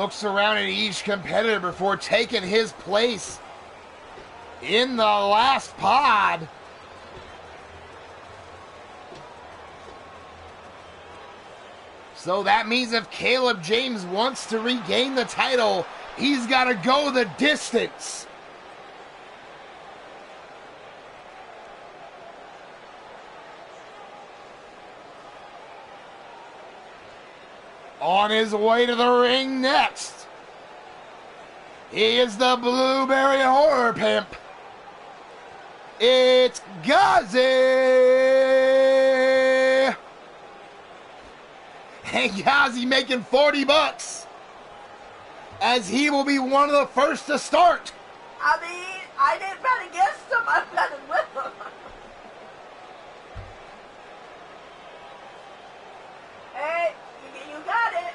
looks around at each competitor before taking his place in the last pod. So that means if Caleb James wants to regain the title, he's got to go the distance. On his way to the ring next, he is the Blueberry Horror Pimp. It's Ghazi! And Ghazi making $40 as he will be one of the first to start. I mean, I didn't bet against him, I betted with him. Hey, you got it.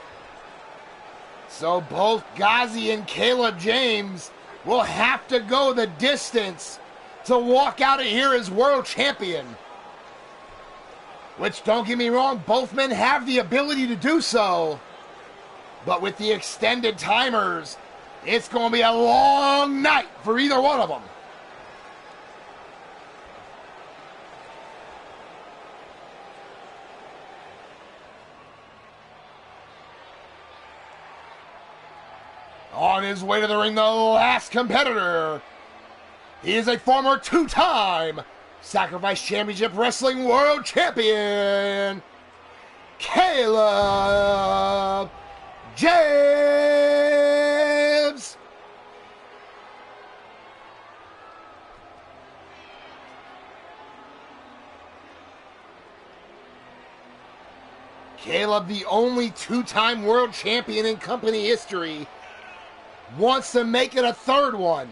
So both Ghazi and Caleb James will have to go the distance to walk out of here as world champion. Which, don't get me wrong, both men have the ability to do so. But with the extended timers, it's going to be a long night for either one of them. On his way to the ring, the last competitor. He is a former two-time Sacrifice Championship Wrestling World Champion, Caleb James. Caleb, the only two-time world champion in company history, wants to make it a third one.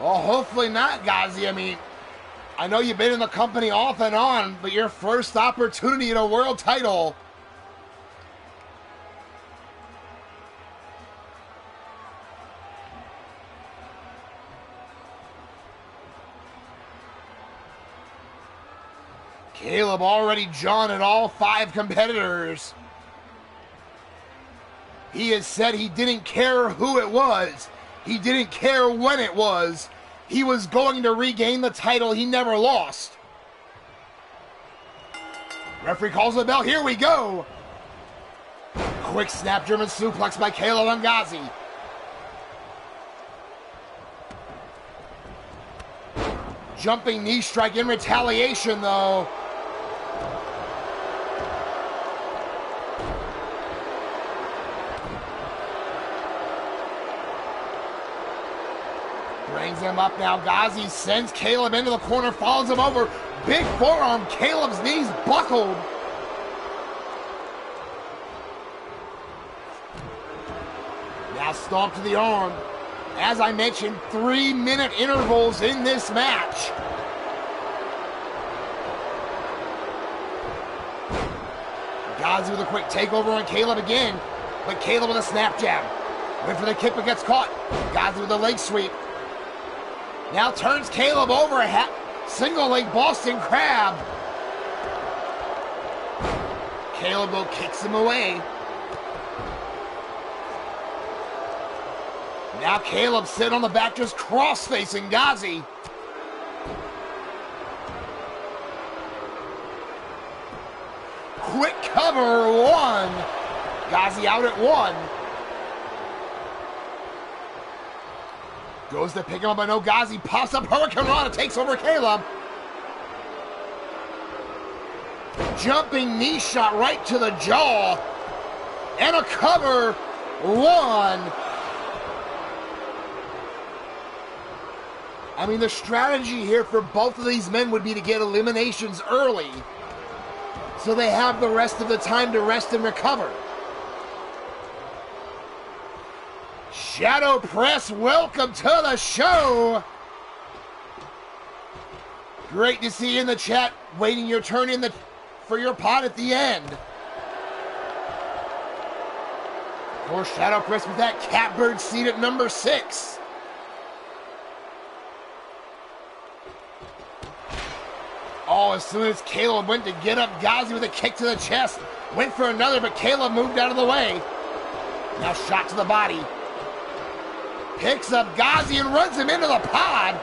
Well, hopefully not, Ghazi. I mean, I know you've been in the company off and on, but your first opportunity at a world title. Caleb already jawing at all 5 competitors. He has said he didn't care who it was. He didn't care when it was. He was going to regain the title he never lost. Referee calls the bell. Here we go. Quick snap German suplex by Caleb on Ghazi. Jumping knee strike in retaliation, though. Brings him up now. Ghazi sends Caleb into the corner, follows him over. Big forearm. Caleb's knees buckled. Now stomp to the arm. As I mentioned, 3-minute intervals in this match. Ghazi with a quick takeover on Caleb again. But Caleb with a snap jab. Went for the kick but gets caught. Ghazi with a leg sweep. Now turns Caleb over, single leg Boston Crab. Caleb though kicks him away. Now Caleb sitting on the back, just cross-facing Ghazi. Quick cover, 1. Ghazi out at 1. Goes to pick him up, I know Ghazi pops up Hurricane Rana, takes over Caleb. Jumping knee shot right to the jaw. And a cover, 1. I mean, the strategy here for both of these men would be to get eliminations early, so they have the rest of the time to rest and recover. Shadow Press, welcome to the show. Great to see you in the chat, waiting your turn for your pot at the end. Or Shadow Press with that catbird seat at number 6. Oh, as soon as Caleb went to get up, Ghazi with a kick to the chest. Went for another, but Caleb moved out of the way. Now shot to the body. Picks up Ghazi and runs him into the pod.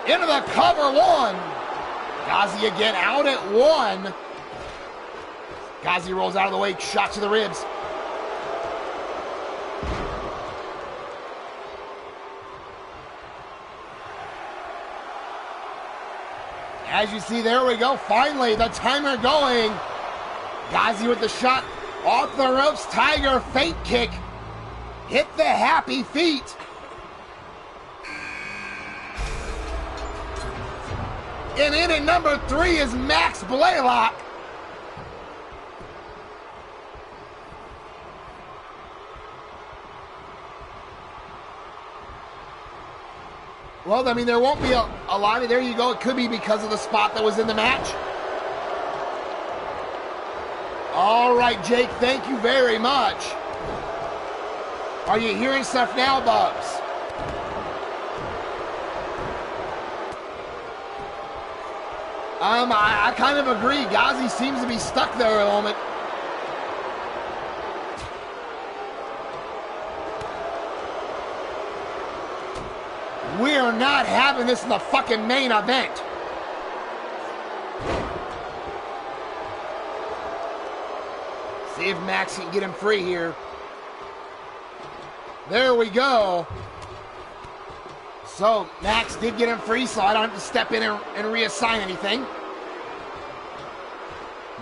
Into the cover 1. Ghazi again out at 1. Ghazi rolls out of the way, shot to the ribs. As you see, there we go. Finally, the timer going. Ghazi with the shot off the ropes. Tiger feint kick. Hit the happy feet. And in at number 3 is Max Blaylock. Well, I mean, there won't be a lot of, there you go. It could be because of the spot that was in the match. All right, Jake, thank you very much. Are you hearing stuff now, Bubs? I kind of agree. Ghazi seems to be stuck there a moment. We are not having this in the fucking main event. See if Max can get him free here. There we go. So, Max did get him free, so I don't have to step in and reassign anything.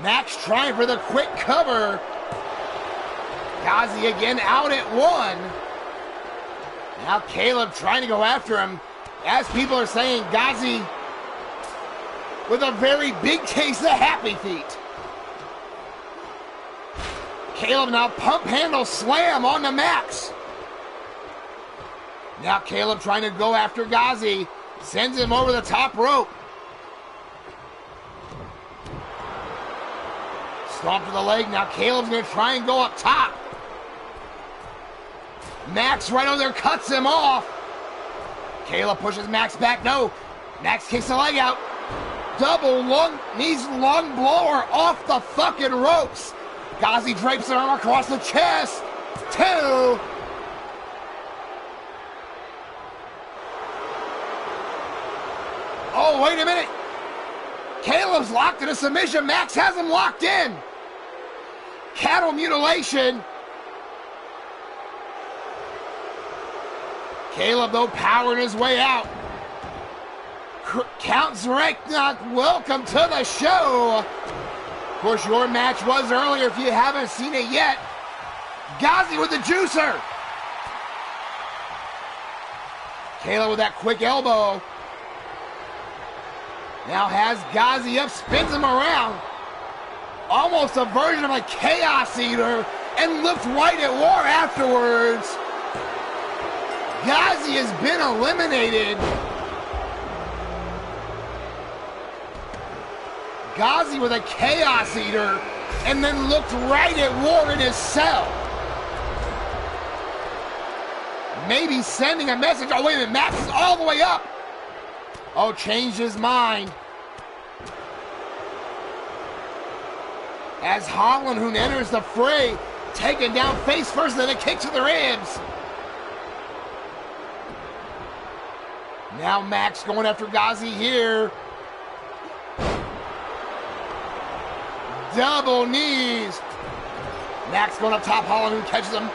Max trying for the quick cover. Ghazi again out at 1. Now Caleb trying to go after him. As people are saying, Ghazi with a very big case of happy feet. Caleb now pump handle slam on the Max. Now Caleb trying to go after Ghazi. Sends him over the top rope. Stomp to the leg. Now Caleb's going to try and go up top. Max right over there cuts him off. Caleb pushes Max back. No. Max kicks the leg out. Double knees lung blower off the fucking ropes. Ghazi drapes an arm across the chest. 2. Oh, wait a minute. Caleb's locked in a submission. Max has him locked in. Cattle mutilation. Caleb, though, powering his way out. Count Zreknok, welcome to the show. Of course, your match was earlier if you haven't seen it yet. Ghazi with the juicer. Caleb with that quick elbow. Now has Ghazi up, spins him around. Almost a version of a Chaos Eater, and looked right at War afterwards. Ghazi has been eliminated. Ghazi with a Chaos Eater, and then looked right at War in his cell. Maybe sending a message. Oh, wait a minute, Max is all the way up. Oh, changed his mind. As Holland enters the fray, taken down face first, then a kick to the ribs. Now Max going after Ghazi here. Double knees. Max going up top, Holland catches him.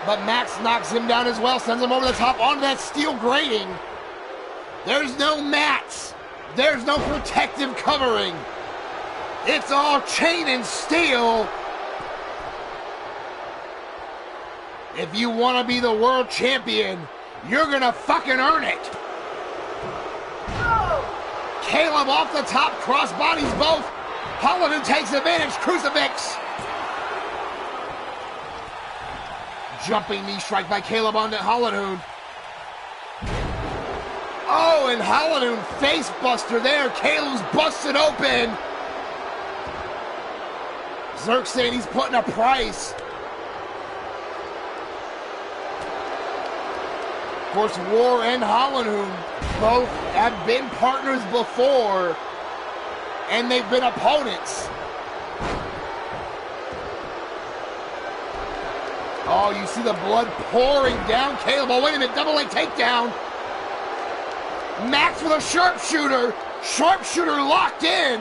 But Max knocks him down as well, sends him over the top onto that steel grating. There's no mats. There's no protective covering. It's all chain and steel. If you want to be the world champion, you're going to fucking earn it. Oh. Caleb off the top, cross bodies both. Holland takes advantage, crucifix. Jumping knee strike by Caleb onto Hollenhoon. Oh, and Hollenhoon face buster there. Caleb's busted open. Zerk saying he's putting a price. Of course, War and Hollenhoon both have been partners before, and they've been opponents. Oh, you see the blood pouring down Caleb. Oh, wait a minute, double leg takedown. Max with a sharpshooter. Sharpshooter locked in.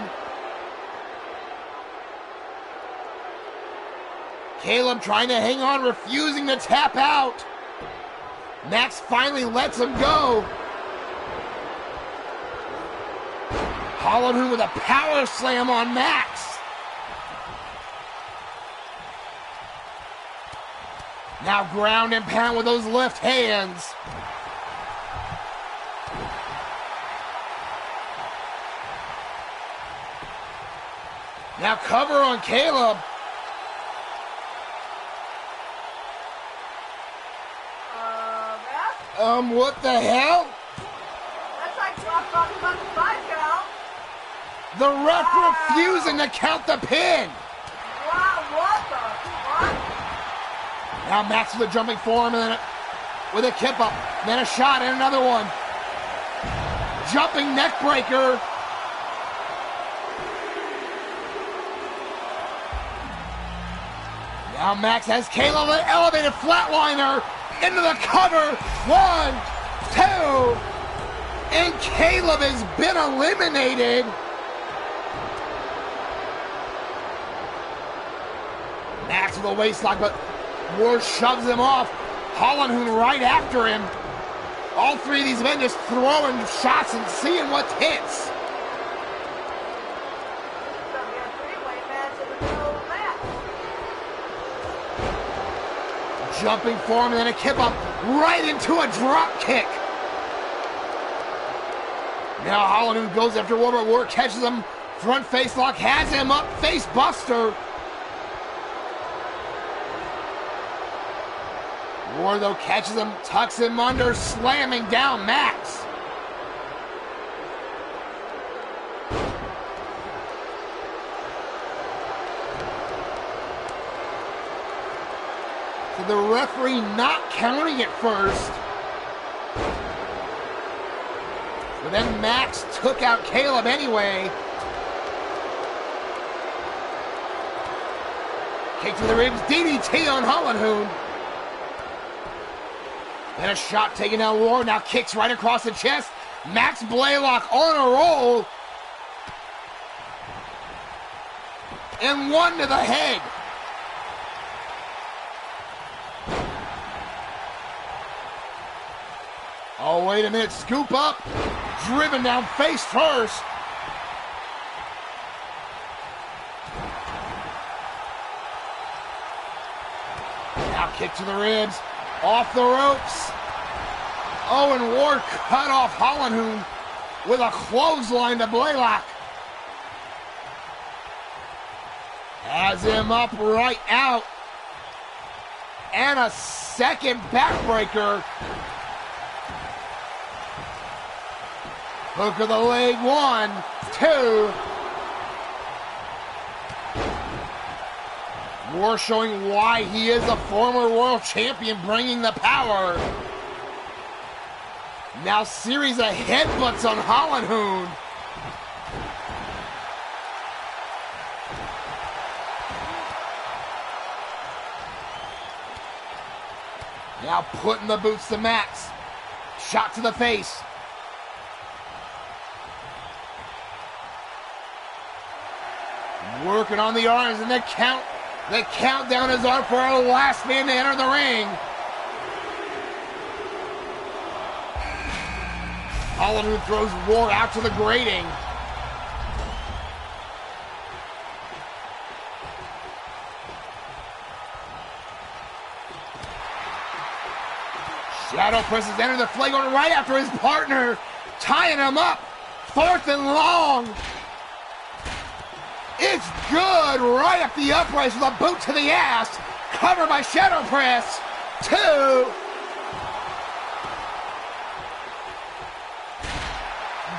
Caleb trying to hang on, refusing to tap out. Max finally lets him go. Hollenhoon with a power slam on Max. Now ground and pound with those left hands. Now cover on Caleb. What the hell? That's like talking about the 5 count. The ref refusing to count the pin. Wow, what the fuck? Now Max with a jumping forearm and then with a kip up. Then a shot and another one. Jumping neck breaker. Now Max has Caleb with an elevated flatliner into the cover. 1, 2. And Caleb has been eliminated. Max with a waistlock, but War shoves him off. Hollenhoon right after him. All three of these men just throwing shots and seeing what hits. Jumping form and then a kip up right into a drop kick. Now Hollenhoon goes after War, but War catches him. Front face lock, has him up. Face buster. War though catches him, tucks him under, slamming down Max. So the referee not counting it first. But then Max took out Caleb anyway. Kick to the ribs, DDT on Hollenhoon. And a shot taken down War, now kicks right across the chest. Max Blaylock on a roll. And one to the head. Oh, wait a minute, scoop up. Driven down face first. Now kick to the ribs. Off the ropes. Oh, and War cut off Hollenhoon with a clothesline to Blaylock. Has him up right out. And a second backbreaker. Hook of the leg, 1, 2. War showing why he is a former world champion, bringing the power. Now series of headbutts on Hollenhoon. Now putting the boots to Max. Shot to the face. Working on the arms, and the countdown is on for our last man to enter the ring. Hollenhoon throws War out to the grating. Shadow presses enter the flag on right after his partner, tying him up. 4th and long. It's good, right up the uprights with a boot to the ass. Covered by Shadow Press. 2.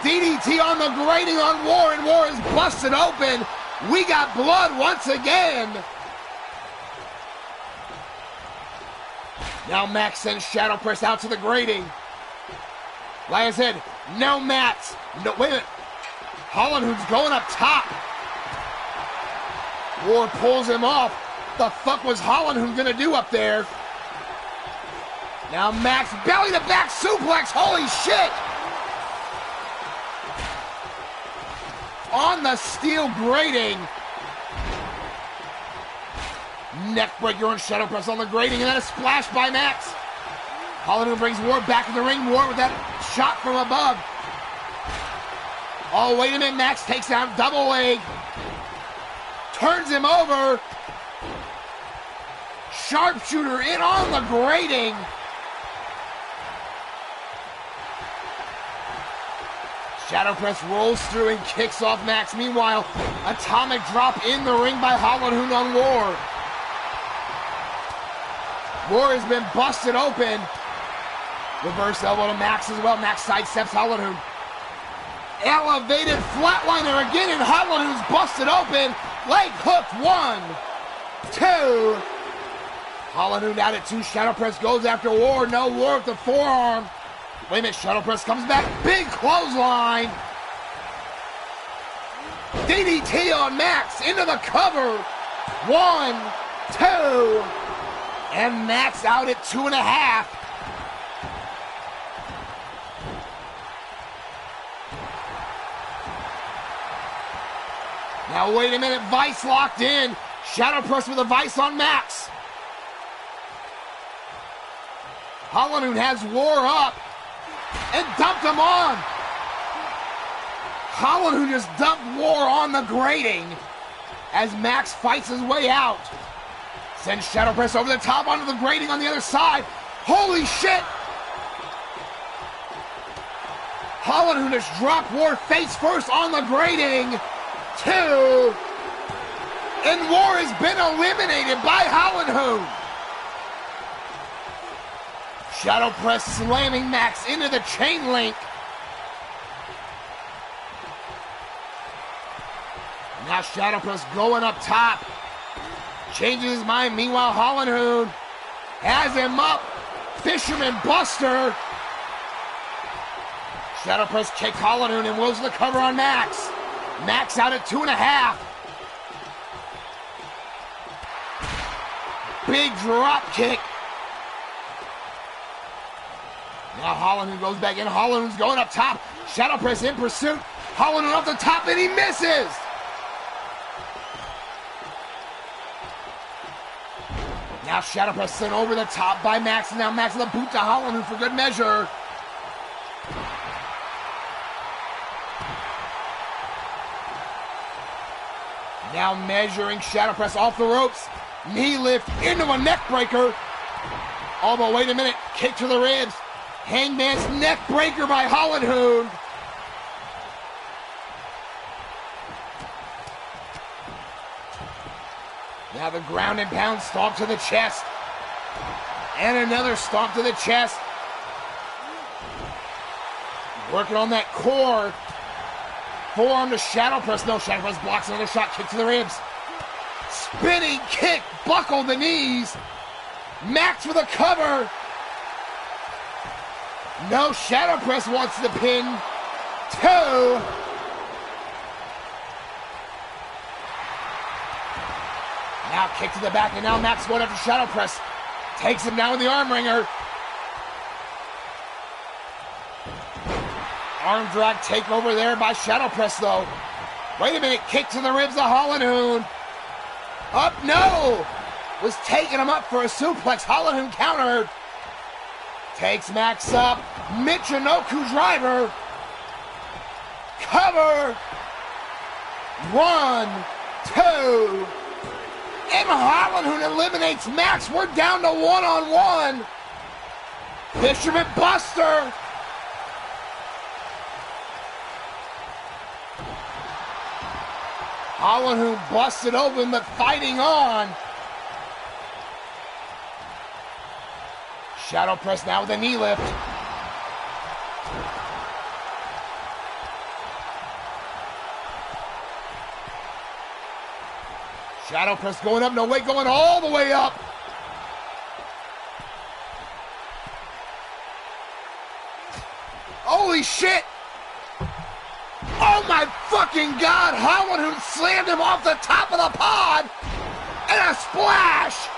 DDT on the grating on War, and War is busted open. We got blood once again. Now Max sends Shadow Press out to the grating. Like I said, no mats. No, wait a minute. Holland, who's going up top. War pulls him off. The fuck was Holland who's gonna do up there? Now Max belly to back suplex. Holy shit! On the steel grating. Neckbreaker on Shadow Press on the grating, and then a splash by Max. Holland brings War back in the ring. War with that shot from above. Oh, wait a minute. Max takes out double leg. Turns him over. Sharpshooter in on the grating. Shadow Press rolls through and kicks off Max. Meanwhile, atomic drop in the ring by Holland on War. War has been busted open. Reverse elbow to Max as well. Max sidesteps Holland. Elevated flatliner again, and Holland busted open. Leg hook, 1, 2. Holland out at 2. Shadow Press goes after War. No, War with the forearm. Wait a minute, Shadow Press comes back. Big clothesline. DDT on Max into the cover. 1, 2. And Max out at 2.5. Now wait a minute, Vice locked in. Shadow Press with a Vice on Max. Holland has War up and dumped him on. Holland just dumped War on the grating as Max fights his way out. Sends Shadow Press over the top onto the grating on the other side. Holy shit! Holland just dropped War face first on the grating. 2. And War has been eliminated by Holland. Shadow Press slamming Max into the chain link. Now Shadow Press going up top. Changes his mind. Meanwhile, Holland has him up. Fisherman Buster. Shadow Press kicks Holland and wills the cover on Max. Max out at 2.5. Big drop kick. Now Holland goes back in. Holland's going up top. Shadow Press in pursuit. Holland off the top, and he misses. Now Shadow Press sent over the top by Max. And now Max with a boot to Holland for good measure. Now measuring Shadow Press off the ropes. Knee lift into a neck breaker. Oh, but wait a minute. Kick to the ribs. Hangman's neck breaker by Holland. Now the ground and pound stomp to the chest. And another stomp to the chest. Working on that core. Forearm to Shadow Press. No, Shadow Press blocks another shot. Kick to the ribs. Spinning kick. Buckle the knees. Max with a cover. No, Shadow Press wants the pin. 2. Now kick to the back, and now Max going after Shadow Press. Takes him down with the arm wringer. Arm drag takeover there by Shadow Press, though. Wait a minute, kick to the ribs of Holland. Up, no! Was taking him up for a suplex. Holland countered. Takes Max up. Michinoku driver. Cover. 1, 2. And Holland eliminates Max. We're down to 1-on-1. Fisherman Buster. Holland busted open, but fighting on. Shadow press now with a knee lift. Shadow press going up, no weight going all the way up. Holy shit! Oh my fucking God! Holland who slammed him off the top of the pod! And a splash!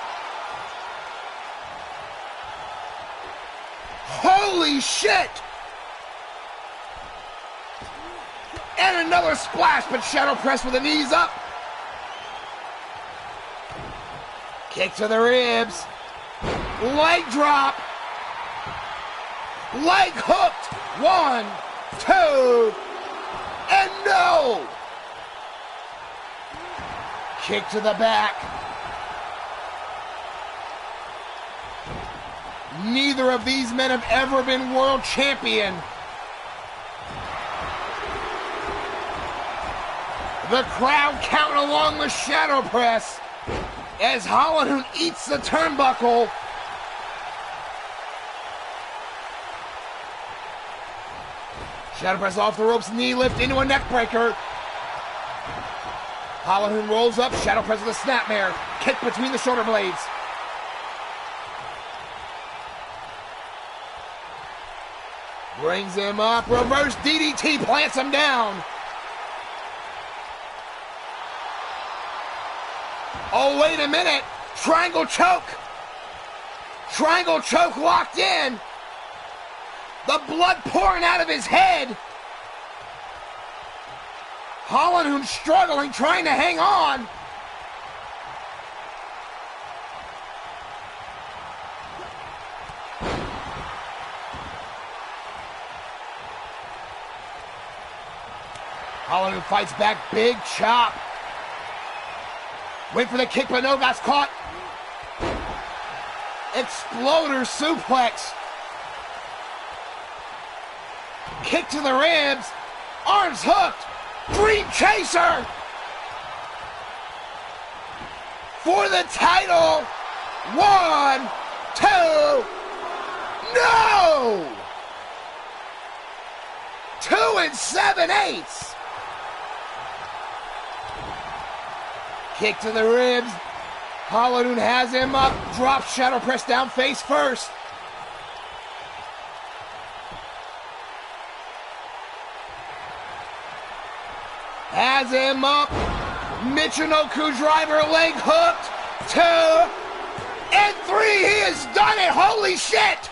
Holy shit! And another splash, but Shadow press with the knees up. Kick to the ribs. Leg drop. Leg hooked. 1, 2, and no! Kick to the back. Neither of these men have ever been world champion. The crowd counting along with Shadow press as Holland eats the turnbuckle. Shadow press off the ropes, knee lift into a neck breaker. Holland rolls up, Shadow press with a snapmare. Kick between the shoulder blades. Brings him up, reverse DDT, plants him down. Oh, wait a minute. Triangle choke. Triangle choke locked in. The blood pouring out of his head. Holland who's struggling, trying to hang on. Holland who fights back, big chop. Wait for the kick, but no, got caught. Exploder suplex. Kick to the ribs. Arms hooked. Dream Chaser. For the title. 1, 2. No! 2 7/8. Kick to the ribs. Holland has him up. Drops Shadow press down face first. Has him up. Michinoku driver leg hooked. 2 and 3. He has done it. Holy shit.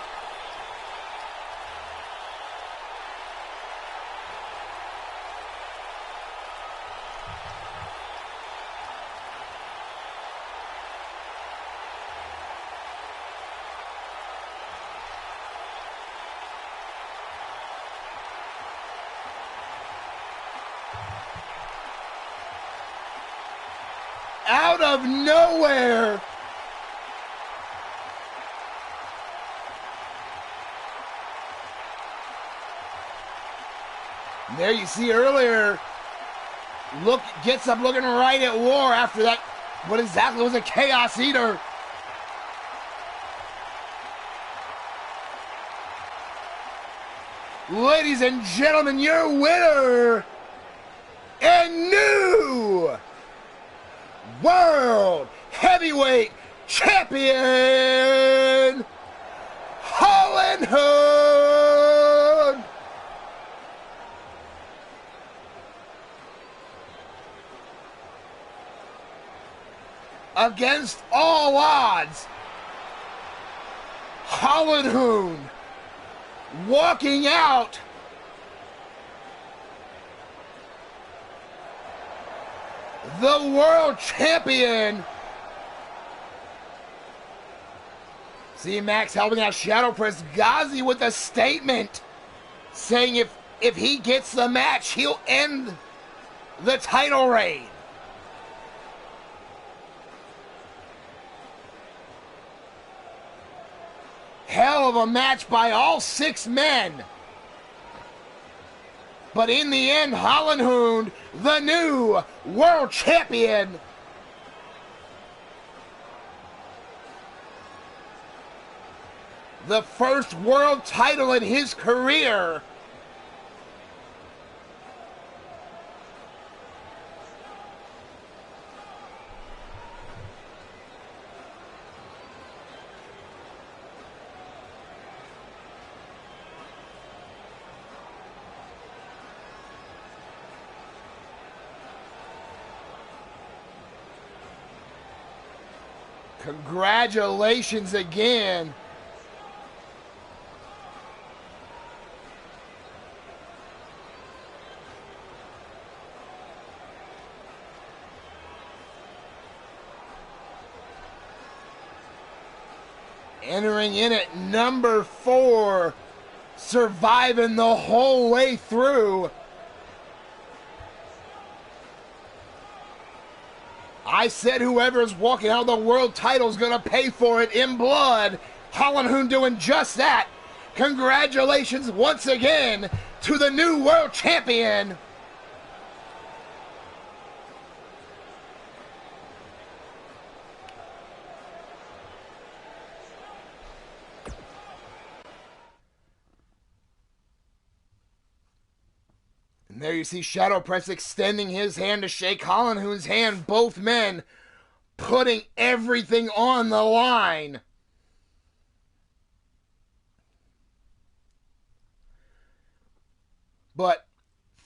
Out of nowhere. There you see earlier, gets up looking right at War after that, what exactly was a Chaos Eater. Ladies and gentlemen, your winner and new World Heavyweight Champion, Holland Hood. Against all odds, Holland Hood walking out the world champion. See Max helping out Shadow press. Ghazi with a statement saying if he gets the match, he'll end the title reign. Hell of a match by all 6 men. But in the end, Holland Hood, the new world champion. the first world title in his career. Congratulations again. Entering in at number 4, surviving the whole way through. I said whoever's walking out of the world title is going to pay for it in blood. Holland Hoon doing just that. Congratulations once again to the new world champion. And there you see Shadow Press extending his hand to shake Holland Hoon's hand. Both men putting everything on the line. But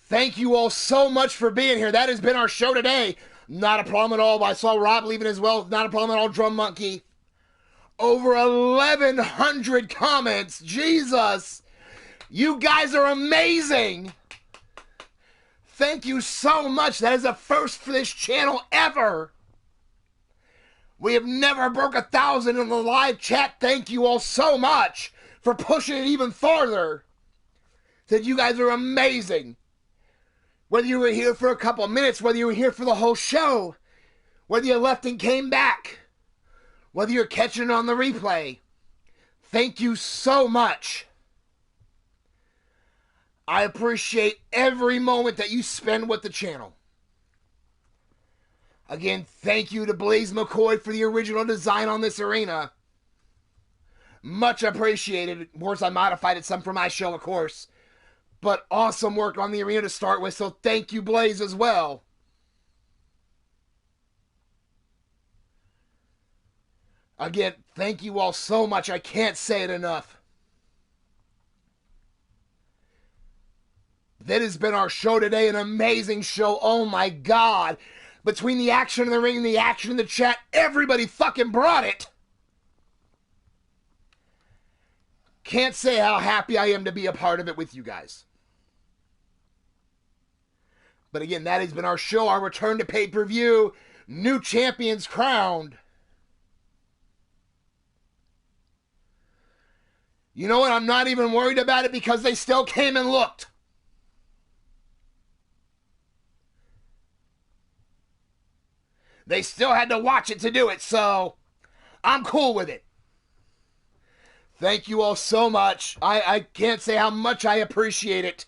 thank you all so much for being here. That has been our show today. Not a problem at all. I saw Rob leaving as well. Not a problem at all, Drum Monkey. Over 1,100 comments. Jesus. You guys are amazing. Thank you so much. That is a first for this channel ever. We have never broke 1,000 in the live chat. Thank you all so much for pushing it even farther. That you guys are amazing. Whether you were here for a couple minutes, whether you were here for the whole show, whether you left and came back, whether you're catching it on the replay, thank you so much. I appreciate every moment that you spend with the channel. Again, thank you to Blaze McCoy for the original design on this arena. Much appreciated. Of course, I modified it some for my show, of course. But awesome work on the arena to start with, so thank you, Blaze, as well. Again, thank you all so much. I can't say it enough. That has been our show today. An amazing show. Oh my God. Between the action in the ring and the action in the chat, everybody fucking brought it. Can't say how happy I am to be a part of it with you guys. But again, that has been our show. Our return to pay-per-view. New champions crowned. You know what? I'm not even worried about it because they still came and looked. They still had to watch it to do it, so I'm cool with it. Thank you all so much. I can't say how much I appreciate it.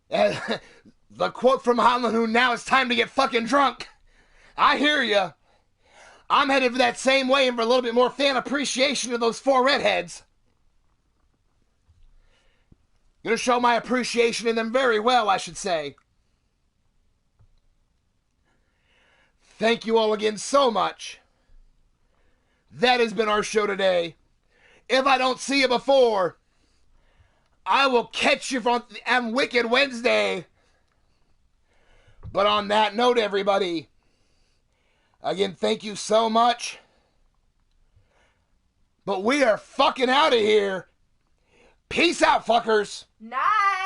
The quote from Holland Hoon, now it's time to get fucking drunk. I hear ya. I'm headed for that same way and for a little bit more fan appreciation of those 4 redheads. Gonna show my appreciation in them very well, I should say. Thank you all again so much. That has been our show today. If I don't see you before, I will catch you on Wicked Wednesday. But on that note, everybody, again, thank you so much. But we are fucking out of here. Peace out, fuckers. Night.